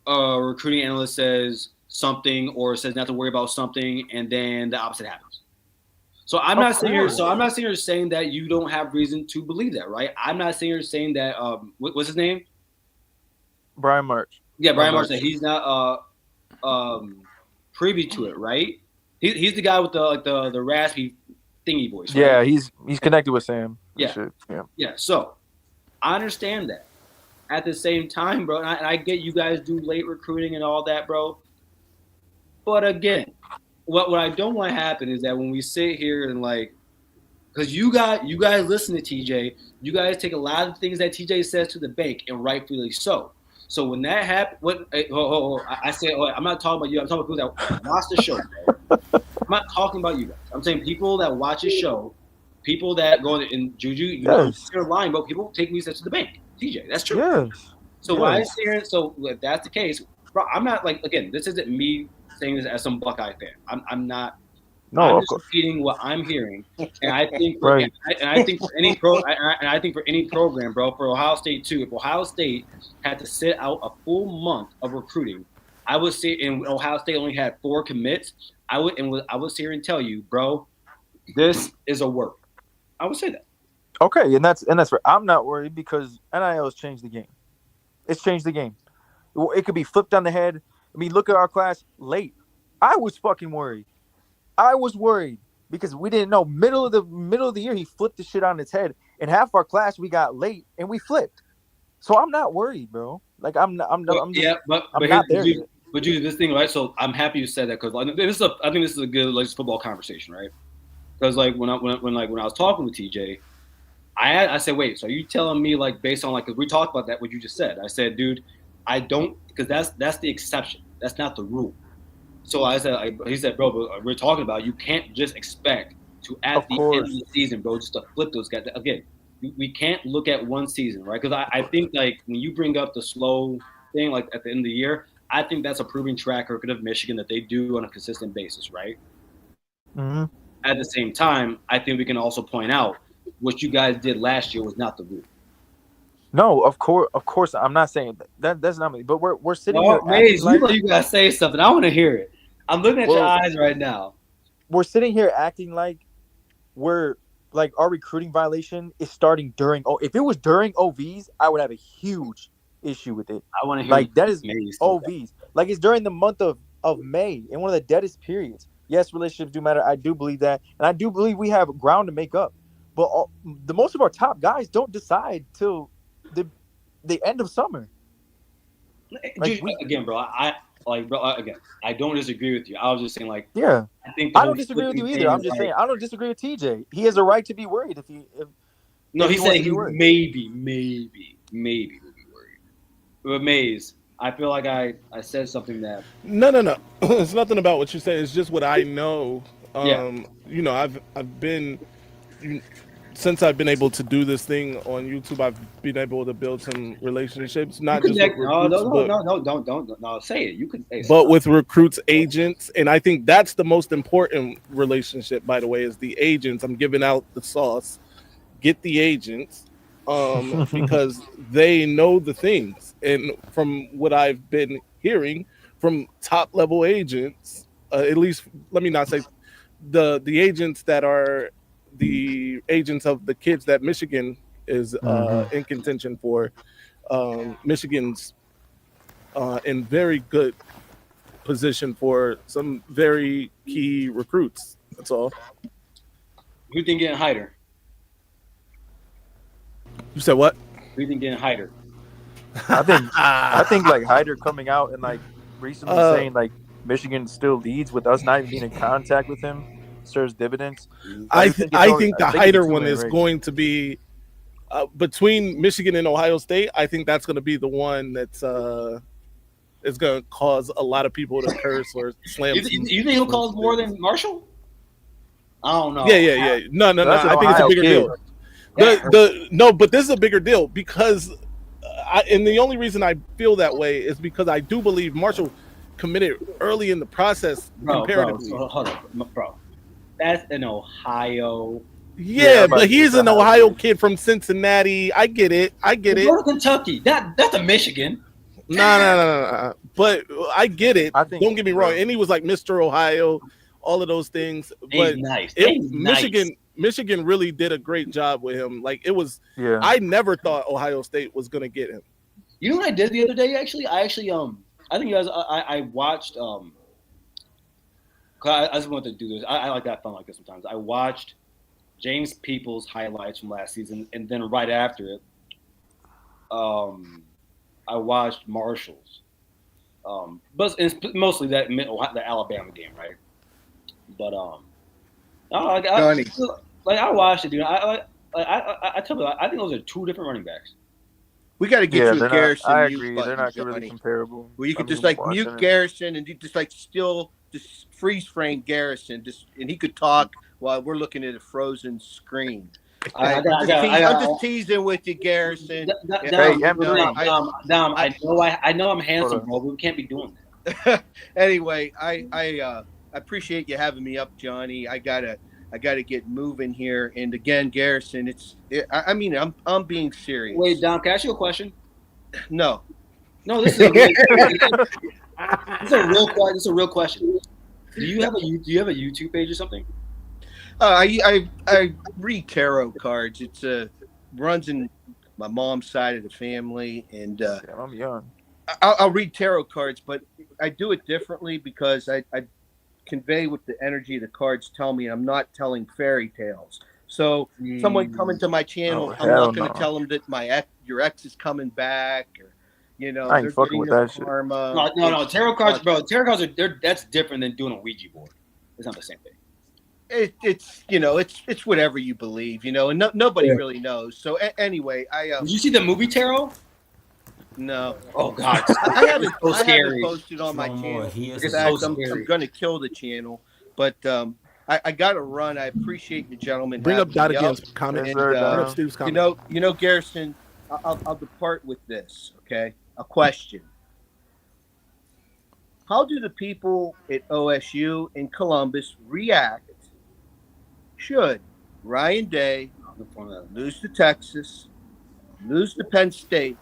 recruiting analyst says something or says not to worry about something, and then the opposite happens? So I'm not sitting here saying that you don't have reason to believe that, right? I'm not sitting here saying that. What's his name? Brian March. Yeah, Brian March. That he's not privy to it, right? He's the guy with the raspy thingy voice. Right? Yeah, he's connected with Sam. Yeah. So I understand that. At the same time, bro, and I get you guys do late recruiting and all that, bro. But again, what I don't want to happen is that when we sit here and because you guys listen to TJ, you guys take a lot of things that TJ says to the bank, and rightfully so. So when that happened, I say, I'm not talking about you. I'm talking about people that watch the show, bro. I'm not talking about you guys. I'm saying people that watch the show, people that go in Juju, you're lying, bro. People take me to the bank. TJ, that's true. Yes. So why is there? So if that's the case, bro, I'm not again. This isn't me saying this as some Buckeye fan. I'm not. No, I'm just repeating what I'm hearing, and I think for any program, bro, for Ohio State too. If Ohio State had to sit out a full month of recruiting, I would say, and Ohio State only had 4 commits, I would sit here and tell you, bro, this is a work. I would say that. Okay, and that's where I'm not worried because NIL has changed the game. It's changed the game. It could be flipped on the head. I mean, look at our class late. I was fucking worried. I was worried because we didn't know. Middle of the year, he flipped the shit on its head, and half our class we got late and we flipped. So I'm not worried, bro. Like I'm not there yet. But Judy, this thing, right? So I'm happy you said that because I think this is a good like football conversation, right? Because like when I was talking with TJ, I said, wait, so are you telling me like based on like because we talked about that what you just said? I said, dude, I don't because that's the exception. That's not the rule. So I said, he said, bro, but we're talking about you can't just expect to at the end of the season, bro, just to flip those guys. Again, we can't look at one season, right? Because I think like when you bring up the slow thing, like at the end of the year, I think that's a proven track record of Michigan that they do on a consistent basis, right? Mm-hmm. At the same time, I think we can also point out what you guys did last year was not the rule. No, of course, I'm not saying that. That's not me. But we're sitting here. Maze, you gotta say something. I want to hear it. I'm looking at your eyes right now. We're sitting here acting like we're like our recruiting violation is starting during. Oh, if it was during OVs, I would have a huge issue with it. I want to hear like that is OVs. Like it's during the month of May in one of the deadest periods. Yes, relationships do matter. I do believe that, and I do believe we have ground to make up. But the most of our top guys don't decide till the end of summer. Like, again, bro, I don't disagree with you. I was just saying, like, yeah, I don't disagree with you either. I'm just saying I don't disagree with TJ. He has a right to be worried if he said he maybe would be worried. But Maze, I feel like I said something that no. It's nothing about what you said. It's just what I know. You know, I've been. Since I've been able to do this thing on YouTube, I've been able to build some relationships, not just with recruits, don't say it. You can say but with recruits, agents, and I think that's the most important relationship, by the way, is the agents. I'm giving out the sauce. Get the agents, because they know the things. And from what I've been hearing from top level agents, at least let me not say the agents that are the agents of the kids that Michigan is in contention for. Michigan's in very good position for some very key recruits. That's all. Who do you think getting Hyder? You said what? Who do you think getting Hyder? I think like Hyder coming out and like recently saying like Michigan still leads with us not even being in contact with him serves dividends. I think the Hyder one is going to be between Michigan and Ohio State. I think that's going to be the one that's is going to cause a lot of people to curse or slam. You think he'll cause more than Marshall? I don't know. Yeah. No. I think it's a bigger deal. No, but this is a bigger deal because, and the only reason I feel that way is because I do believe Marshall committed early in the process comparatively. Hold on, bro. That's in Ohio. Yeah, but he's an Ohio kid from Cincinnati. I get it. Go to Kentucky. That's a Michigan. No. But I get it. Don't get me wrong. And he was like Mr. Ohio, all of those things. But Michigan really did a great job with him. Like it was. Yeah. I never thought Ohio State was gonna get him. You know what I did the other day? I think you guys. I watched. I just wanted to do this. I like that fun like this sometimes. I watched James Peoples' highlights from last season, and then right after it, I watched Marshall's. But it's mostly the Alabama game, right? But I watched it, dude. I tell you, I think those are two different running backs. We got to get you a Garrison. I agree. They're not really comparable. Where you could just like mute Garrison and you just like still just freeze frame Garrison, and he could talk while we're looking at a frozen screen. I'm just teasing with you, Garrison. I know I'm handsome, bro, but we can't be doing that. Anyway, I appreciate you having me up, Johnny. I gotta get moving here. And again, Garrison, I'm being serious. Wait, Dom, can I ask you a question? No, this is a real question. Do you have a YouTube page or something? I read tarot cards. It's runs in my mom's side of the family, and I'm young. I'll read tarot cards, but I do it differently because I convey what the energy of the cards tell me. I'm not telling fairy tales. So someone coming to my channel, I'm not going to tell them that your ex is coming back, or I ain't they're fucking getting with their that shit. karma. No. Tarot cards, bro. Tarot cards that's different than doing a Ouija board. It's not the same thing. It's whatever you believe, and nobody really knows. So anyway, Did you see the movie Tarot? No. Oh God, I haven't. so I scary. haven't posted on my channel. It's fact, so I'm going to kill the channel, but I got to run. I appreciate the gentleman. Bring up Dot having me again's comment. And, Bring up Steve's comment. Garrison, I'll depart with this. Okay, a question. How do the people at OSU and Columbus react should Ryan Day lose to Texas, lose to Penn State,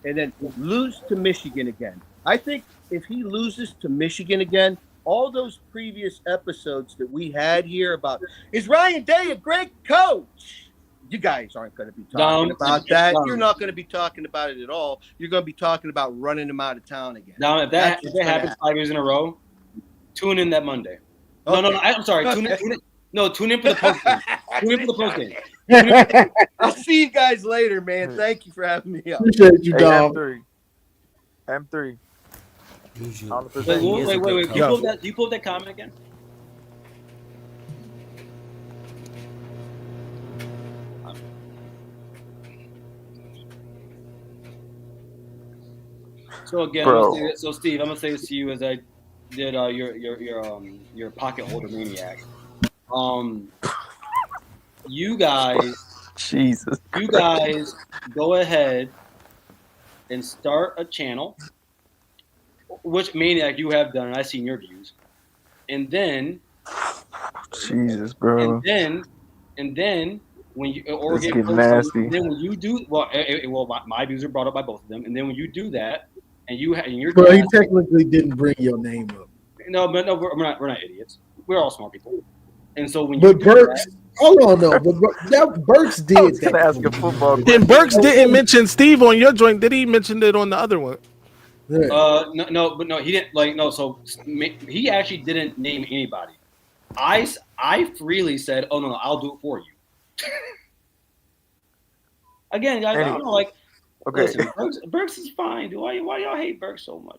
and then lose to Michigan again? I think if he loses to Michigan again, all those previous episodes that we had here about, is Ryan Day a great coach? You guys aren't going to be talking about that. You're not going to be talking about it at all. You're going to be talking about running him out of town again. If that happens 5 years in a row, tune in that Monday. Okay. No, I'm sorry. Tune in for the post game. Tune in for the post game. I'll see you guys later, man. Thank you for having me up. Appreciate you, dog. M3. Wait. Can you pull that comment again? So again, Steve, I'm gonna say this to you as I did your pocket holder maniac. You guys, Jesus, you guys, go ahead and start a channel. Which maniac you have done, and I've seen your views, and then Jesus, bro, and then when you or it's get getting nasty. then when you do my views are brought up by both of them, and then when you do that, and you're he technically didn't bring your name up. No, we're not idiots. We're all smart people, and so when Burks, hold on, no, but Burks did. I was gonna ask a football question. And Burks didn't mention Steve on your joint. Did he mention it on the other one? No, he didn't So he actually didn't name anybody. I freely said, "Oh no, I'll do it for you." Again, guys, I don't know, okay. Listen, Burks is fine. Why y'all hate Burks so much?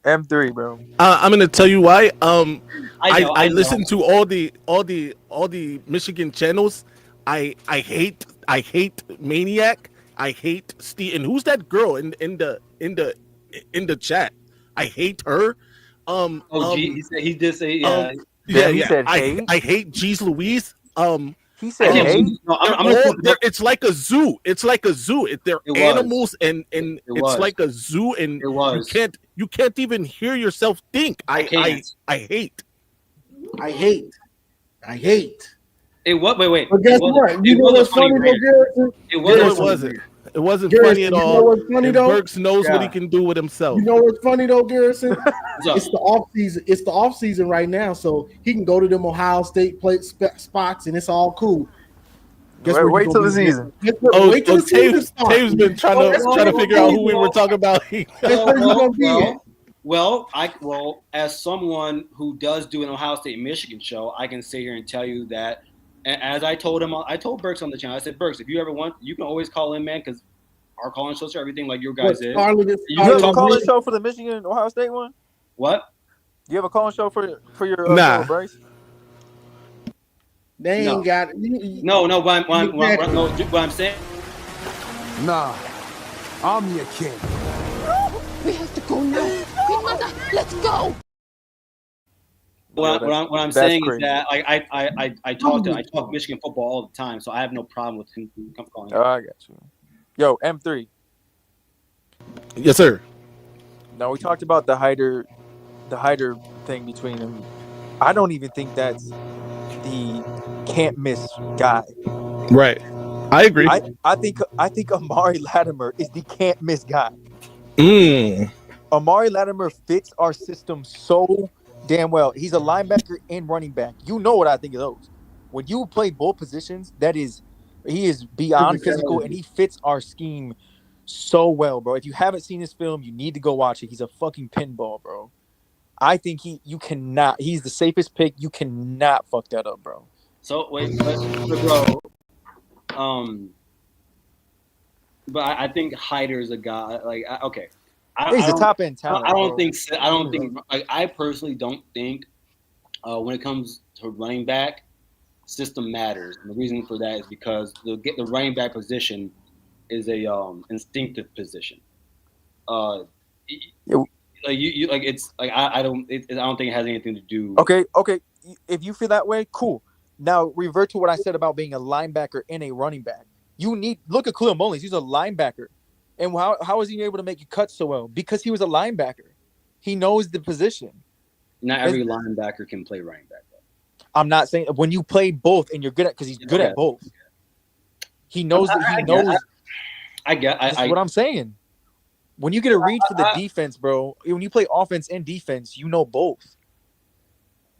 M3, bro. I'm gonna tell you why. I know. listen to all the Michigan channels. I hate Maniac. I hate Steve. And who's that girl in the chat? I hate her. He did say he said hate. I hate Jeez Louise. He said hate. No, it's like a zoo. It's like a zoo. They're animals, and it's like a zoo, and you can't even hear yourself think. I hate. It was wait. But guess what? You know what's funny, Garrison? It wasn't Garrison, funny at all. You know what's funny, though? Burks knows what he can do with himself. You know what's funny though, Garrison? It's the off season. It's the off season right now, so he can go to them Ohio State play spots, and it's all cool. Wait till the season. Wait till the season starts. Tave's been trying to figure out who we were talking about. Well, as someone who does do an Ohio State Michigan show, I can sit here and tell you that. As I told him, I told Burks on the channel. I said, Burks, if you ever want, you can always call in, man, because our calling shows are everything like your guys is. You have a calling show for the Michigan Ohio State one? What? You have a calling show for your Bryce? They ain't got no. What I'm saying. Nah, I'm your king. We have to go now. Quick, mother, let's go. What I'm saying is that I talk Michigan football all the time, so I have no problem with him calling. Oh, I got you. Yo, M3. Yes, sir. Now we talked about the Hyder thing between them. I don't even think that's the can't miss guy. Right. I agree. I think Amari Latimer is the can't miss guy. Amari Latimer fits our system so damn well. He's a linebacker and running back. You know what I think of those. When you play both positions, he is beyond physical, and he fits our scheme so well, bro. If you haven't seen this film, you need to go watch it. He's a fucking pinball, bro. I think you cannot. He's the safest pick. You cannot fuck that up, bro. So wait, but bro, but I think Hyder is a guy. Like, okay, he's a top end talent. I don't think. Like, I personally don't think when it comes to running back, system matters. And the reason for that is because the running back position is a instinctive position. Like you like it's like I don't think it has anything to do. Okay. If you feel that way, cool. Now revert to what I said about being a linebacker and a running back. Look at Khalil Mullins. He's a linebacker, and how is he able to make you cut so well? Because he was a linebacker. He knows the position. Not every linebacker can play running back, though. I'm not saying when you play both and you're good at, because he's good at both. He knows that he knows. That's what I'm saying. When you get a read for the defense, bro, when you play offense and defense, you know both.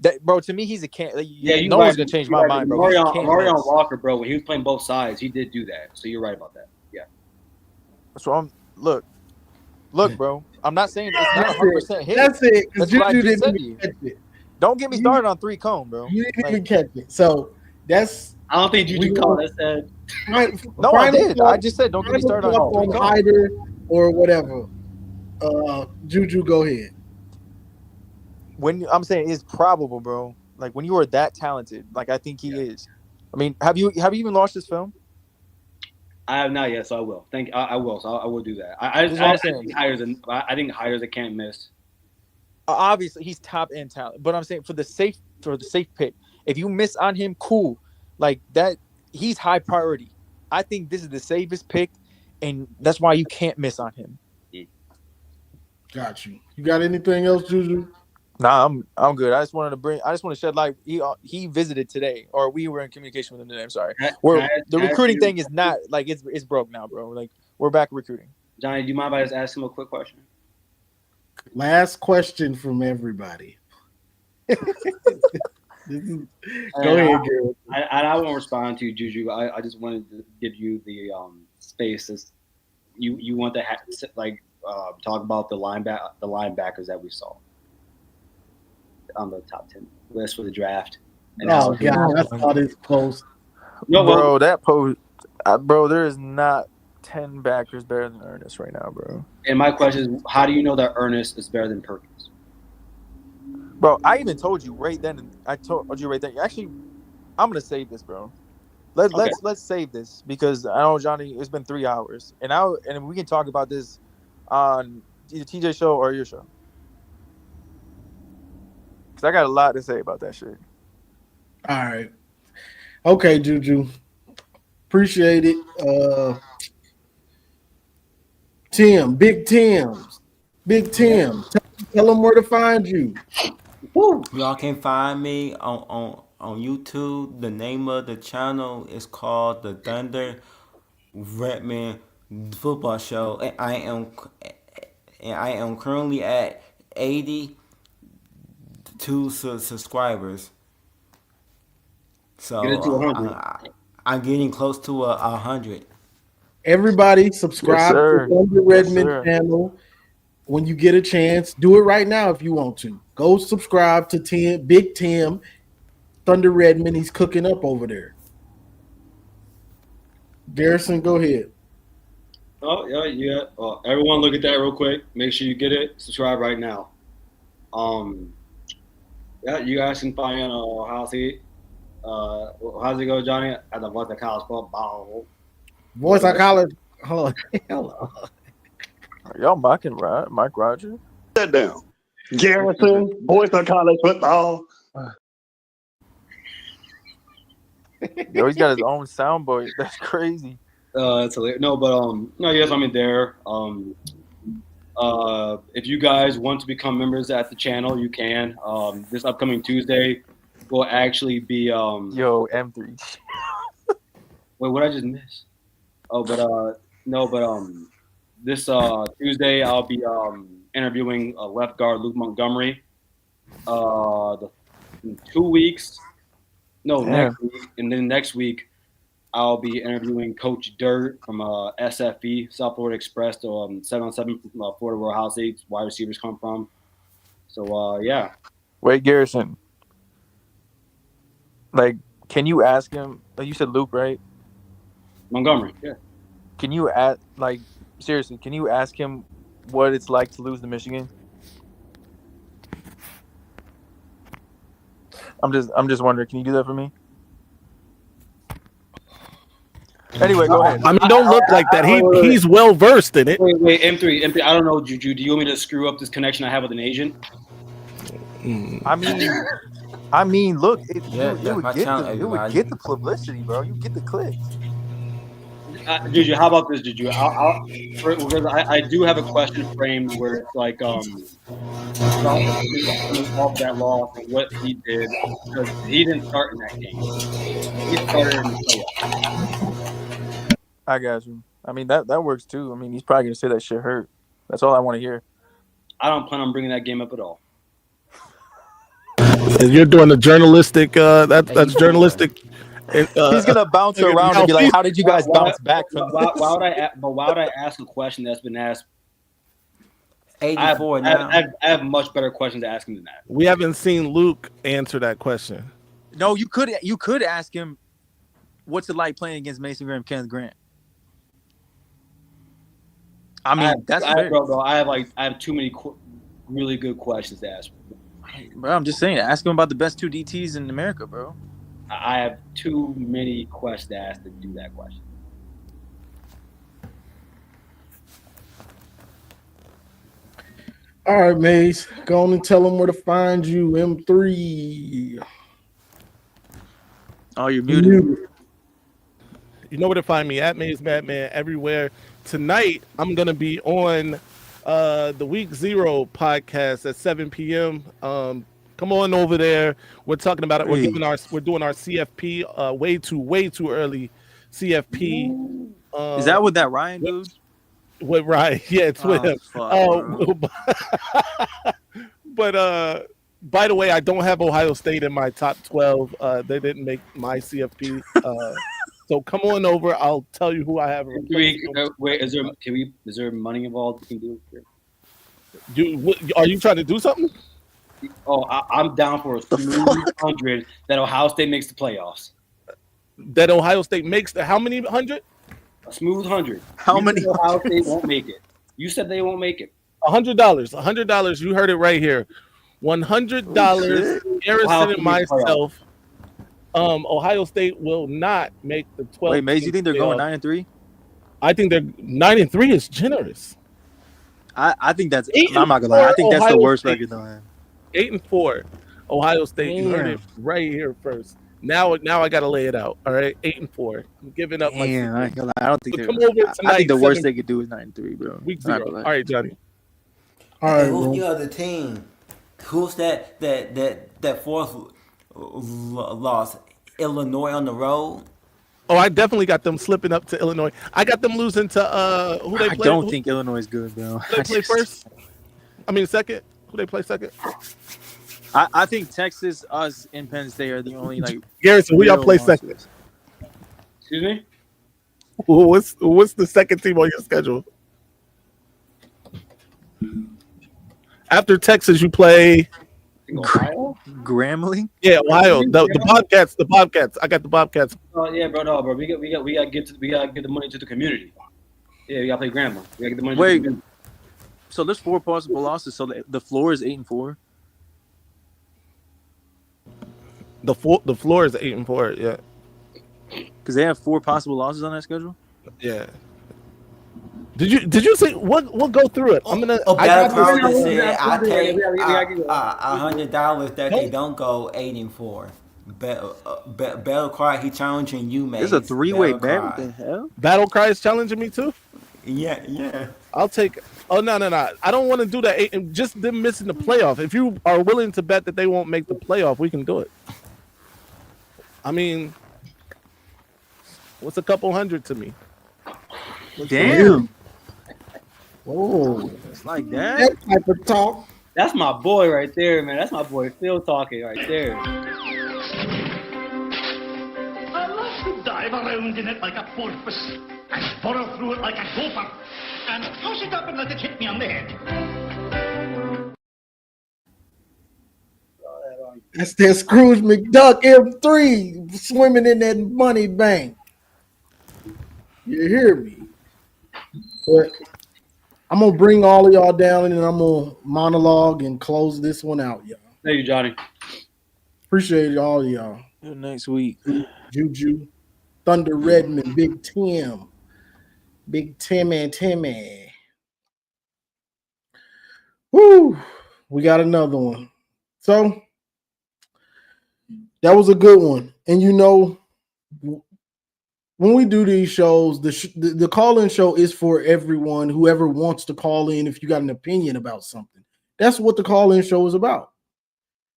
That, bro, to me, he's a can't. No one's gonna change my mind, bro. Marion Walker, bro, when he was playing both sides, he did do that. So you're right about that. Yeah. So look, bro. I'm not saying it's not 100% hit. That's it. That's what I just said to you. Don't get me started on 3 cone, bro. You didn't even catch it. So that's. I don't think Juju called that said. No, I did. I just said don't get me started on 3 cone. Hyder or whatever. Juju, go ahead. When I'm saying it's probable, bro. Like when you are that talented, like I think he is. I mean, have you even watched this film? I have not yet, so I will. I will. So I will do that. I think Hyder's a can't miss. Obviously, he's top end talent, but I'm saying for the safe pick, if you miss on him, cool. Like that, he's high priority. I think this is the safest pick, and that's why you can't miss on him. Got you. You got anything else, Juju? Nah, I'm good. I just want to shed light. He visited today, or we were in communication with him today. I'm sorry. The recruiting thing is not like it's broke now, bro. Like we're back recruiting. Johnny, do you mind if I just ask him a quick question? Last question from everybody. Go ahead, Garrett. I won't respond to you, Juju. I just wanted to give you the space. You want to talk about the linebackers that we saw on the top 10 list for the draft. And God, I saw this post. No, bro, that post, bro. There is not 10 backers better than Ernest right now, bro. And my question is, how do you know that Ernest is better than Perkins? Bro, I even told you right then. I told you right then. Actually, I'm gonna save this, bro. Let's save this because I know Johnny. It's been 3 hours, and we can talk about this on either TJ show or your show. Because I got a lot to say about that shit. All right. Okay, Juju. Appreciate it. Big Tim. Tell them where to find you. Woo. Y'all can find me on YouTube. The name of the channel is called The Thunder Redman Football Show. And I am currently at 82 subscribers. So I'm getting close to 100. Everybody subscribe to Thunder Redman channel when you get a chance. Do it right now if you want to. Go subscribe to Big Tim, Thunder Redman. He's cooking up over there. Garrison, go ahead. Oh, yeah. Everyone look at that real quick. Make sure you get it. Subscribe right now. You guys can find how's it go, Johnny? At the Voice of College Football. Voice of College. Hello. Y'all mocking Mike Rogers? Sit down. Garrison, Voice of College Football. Yo, he's got his own soundboard. That's crazy. That's hilarious. No, but yes, I'm in there. If you guys want to become members at the channel, you can. This upcoming Tuesday will actually be M3. Wait, what I just missed? Oh, but this Tuesday I'll be interviewing left guard Luke Montgomery. In 2 weeks. Next week, and then next week I'll be interviewing Coach Dirt from SFE, South Florida Express, 7-on-7 from Florida, where Ohio State's wide receivers come from. So yeah. Wait, Garrison. Like, can you ask him? Like you said, Luke, right? Montgomery. Yeah. Can you ask? Like, seriously, can you ask him what it's like to lose to Michigan? I'm just wondering. Can you do that for me? Anyway, go ahead. I mean, don't look like that. He's well versed in it. Wait, M3. I don't know, Juju. Do you want me to screw up this connection I have with an Asian? I mean, look, it would get the publicity, bro. You get the clicks. Juju, how about this, Juju? Because I do have a question framed where it's like off that loss and what he did, because he didn't start in that game. He started in the playoffs. I got you. I mean, that works too. I mean, he's probably gonna say that shit hurt. That's all I want to hear. I don't plan on bringing that game up at all. And you're doing the journalistic. That's journalistic. He's gonna bounce around and be like, "How did you guys bounce back from this?" Why would I ask a question that's been asked? 84 now. I have much better questions to ask him than that. We haven't seen Luke answer that question. No, you could ask him, "What's it like playing against Mason Graham, Kenneth Grant?" I mean, I have too many really good questions to ask. Bro, I'm just saying, ask him about the best 2 DTs in America, bro. I have too many questions to ask to do that question. All right, Maze, go on and tell them where to find you, M3. Oh, you're muted. You know where to find me, at Maze Batman, everywhere. Tonight, I'm going to be on the Week 0 podcast at 7 p.m. Come on over there. We're talking about it. We're doing our CFP way too early CFP. Is that with that Ryan dude? With Ryan, yeah, it's with him. But by the way, I don't have Ohio State in my top 12. They didn't make my CFP. So come on over. I'll tell you who I have. Wait, is there money involved? We can do it. Are you trying to do something? Oh, I'm down for a smooth 100 that Ohio State makes the playoffs. That Ohio State makes how many 100? A smooth 100. How many? Ohio State won't make it. You said they won't make it. $100. $100. You heard it right here. $100. Garrison and myself. Ohio State will not make the 12. Wait, Maze, you think they're going 9-3? I think they're 9-3 is generous. I think that's. I'm not gonna lie. I think that's the worst record though. 8-4. Ohio State. You heard it right here first. Now I gotta lay it out. All right, 8-4. I'm giving up my. I don't think they're. Come over tonight. I think the worst they could do is 9-3, bro. Week 0. All right, Johnny. All right. Who's the other team? Who's that fourth loss? Illinois on the road. Oh, I definitely got them slipping up to Illinois. I got them losing to who they play. I don't think Illinois is good, bro. Who they play first? I mean second. Who they play second? I think Texas, us, and Penn State are the only Garrison, who y'all play second? Excuse me? What's the second team on your schedule? After Texas, you play Grambling. Yeah, Ohio. The Bobcats. The Bobcats. I got the Bobcats. Oh yeah, bro. No, bro. We gotta get the money to the community. Yeah, we gotta play Grambling. We gotta get the money. Wait. To the community. So there's 4 possible losses. So the floor is 8-4. The floor is 8-4. Yeah. Because they have 4 possible losses on that schedule. Yeah. Did you say what? We'll go through it. I'm gonna. I take $100 that they don't go 8-4. Battle Cry, he challenging you, man. There's a 3-way bet. What the hell? Battle Cry is challenging me too. Yeah. I'll take. Oh no! I don't want to do that. Just them missing the playoff. If you are willing to bet that they won't make the playoff, we can do it. I mean, what's a couple hundred to me? Damn. Oh, it's like that. That type of talk. That's my boy right there, man. That's my boy Phil talking right there. I love to dive around in it like a porpoise and burrow through it like a gopher and toss it up and let it hit me on the head. That's that Scrooge McDuck M3 swimming in that money bank. You hear me? But I'm gonna bring all of y'all down and then I'm gonna monologue and close this one out, y'all. Thank you, Johnny. Appreciate all of y'all. Till next week. Juju, Thunder Redmond, Big Tim, Big Tim and Timmy. Woo! We got another one. So that was a good one. And you know, when we do these shows, the call-in show is for everyone, whoever wants to call in if you got an opinion about something. That's what the call-in show is about.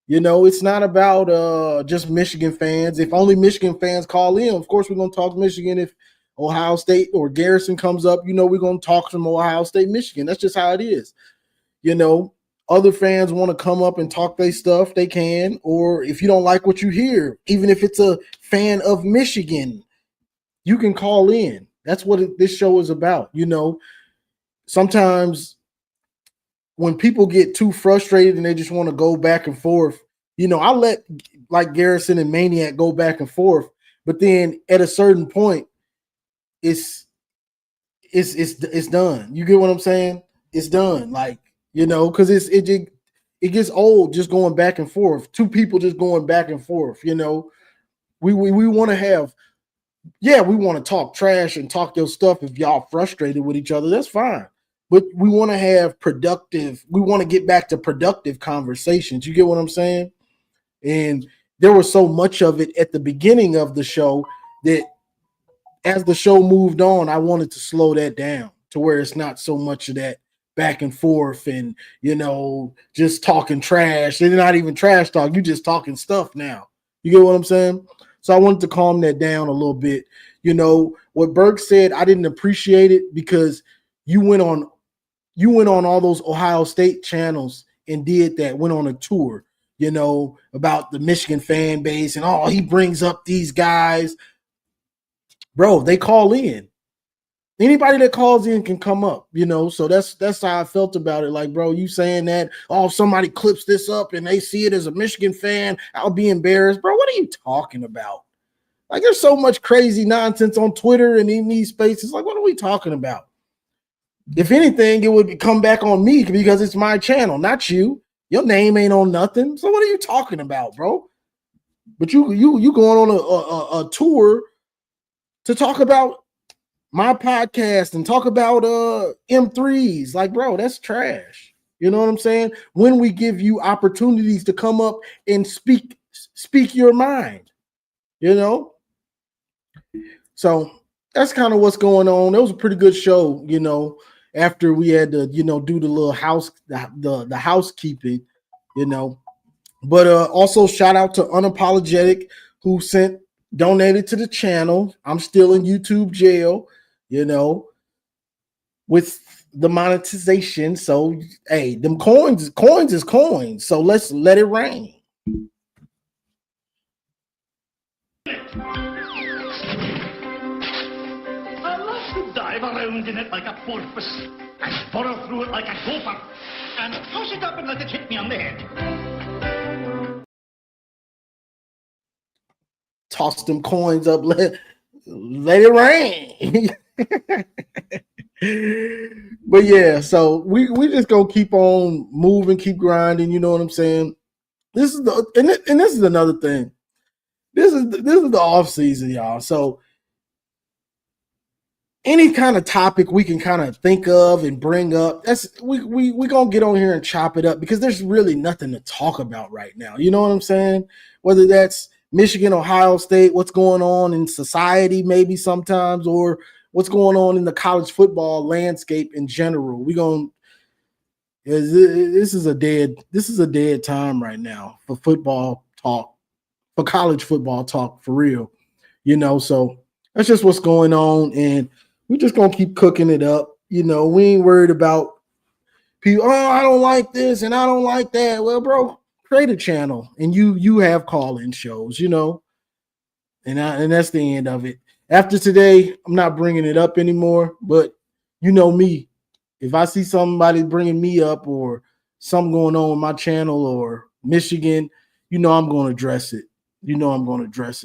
You know, it's not about just Michigan fans. If only Michigan fans call in, of course, we're going to talk Michigan. If Ohio State or Garrison comes up, you know, we're going to talk from Ohio State, Michigan. That's just how it is. You know, other fans want to come up and talk their stuff, they can. Or if you don't like what you hear, even if it's a fan of Michigan, you can call in. That's what this show is about. You know, sometimes when people get too frustrated and they just want to go back and forth, you know, I let like Garrison and Maniac go back and forth, but then at a certain point, it's done. You get what I'm saying? It's done. Like, you know, because it gets old just going back and forth. Two people just going back and forth. You know, we want to have. Yeah, we want to talk trash and talk your stuff if y'all frustrated with each other. That's fine. But we want to have productive, we want to get back to productive conversations. You get what I'm saying? And there was so much of it at the beginning of the show that as the show moved on, I wanted to slow that down to where it's not so much of that back and forth and, you know, just talking trash. They're not even trash talk. You just talking stuff now. You get what I'm saying? So I wanted to calm that down a little bit. You know, what Burke said, I didn't appreciate it because you went on all those Ohio State channels and did that, went on a tour, you know, about the Michigan fan base and he brings up these guys. Bro, they call in. Anybody that calls in can come up, you know. So that's how I felt about it. Like, bro, you saying that, if somebody clips this up and they see it as a Michigan fan, I'll be embarrassed. Bro, what are you talking about? Like, there's so much crazy nonsense on Twitter and in these spaces. Like, what are we talking about? If anything, it would come back on me because it's my channel, not you. Your name ain't on nothing. So what are you talking about, bro? But you going on a tour to talk about my podcast and talk about M3s. Like, bro, that's trash. You know what I'm saying? When we give you opportunities to come up and speak your mind, you know? So that's kind of what's going on. It was a pretty good show, you know, after we had to, you know, do the little the housekeeping, you know. But also shout out to Unapologetic who donated to the channel. I'm still in YouTube jail, you know, with the monetization. So hey, them coins is coins. So let's let it rain. I love to dive around in it like a porpoise, and burrow through it like a gopher, and toss it up and let it hit me on the head. Toss them coins up, let it rain. But yeah, so we just gonna keep on moving, keep grinding. You know what I'm saying? This is this is another thing. This is the off season, y'all. So any kind of topic we can kind of think of and bring up, we gonna get on here and chop it up because there's really nothing to talk about right now. You know what I'm saying? Whether that's Michigan, Ohio State, what's going on in society, maybe sometimes, or what's going on in the college football landscape in general. This is a dead time right now for football talk, for college football talk, for real. You know, so that's just what's going on, and we're just gonna keep cooking it up. You know, we ain't worried about people. I don't like this and I don't like that. Well, bro, create a channel and you have call-in shows, you know, and that's the end of it. After today, I'm not bringing it up anymore, but you know me. If I see somebody bringing me up or something going on with my channel or Michigan, you know I'm going to address it.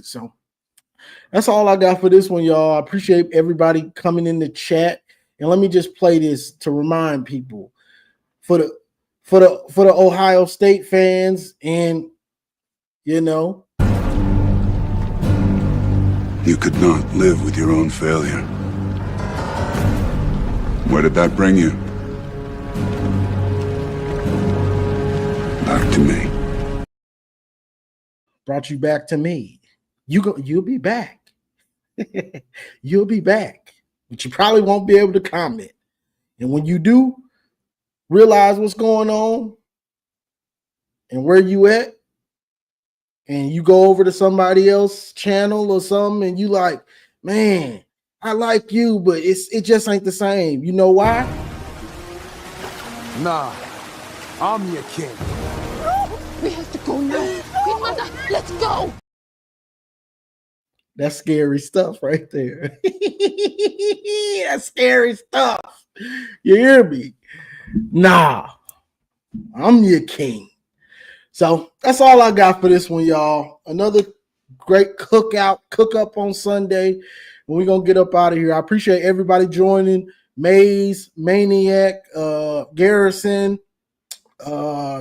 So that's all I got for this one, y'all. I appreciate everybody coming in the chat. And let me just play this to remind people for the Ohio State fans, and you know, you could not live with your own failure. Where did that bring you? Back to me. Brought you back to me. You'll be back. You'll be back, but you probably won't be able to comment. And when you do realize what's going on and where you at, and you go over to somebody else's channel or something, and you like, man, I like you, but it just ain't the same. You know why? Nah, I'm your king. We have to go now. Queen Mother, let's go. That's scary stuff right there. That's scary stuff. You hear me? Nah, I'm your king. So that's all I got for this one, y'all. Another great cook up on Sunday. And we're going to get up out of here. I appreciate everybody joining. Maze, Maniac, Garrison,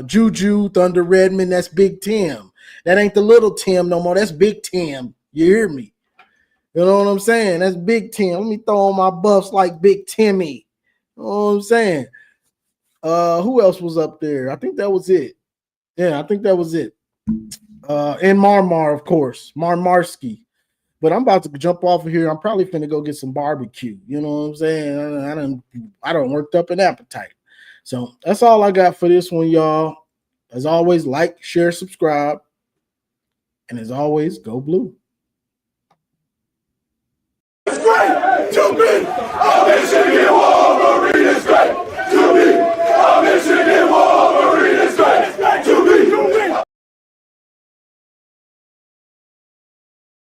Juju, Thunder Redmond. That's Big Tim. That ain't the little Tim no more. That's Big Tim. You hear me? You know what I'm saying? That's Big Tim. Let me throw on my buffs like Big Timmy. You know what I'm saying? Who else was up there? I think that was it. Yeah, I think that was it. And Marmar, of course. Marmarski. But I'm about to jump off of here. I'm probably finna go get some barbecue. You know what I'm saying? I don't worked up an appetite. So that's all I got for this one, y'all. As always, like, share, subscribe. And as always, go blue.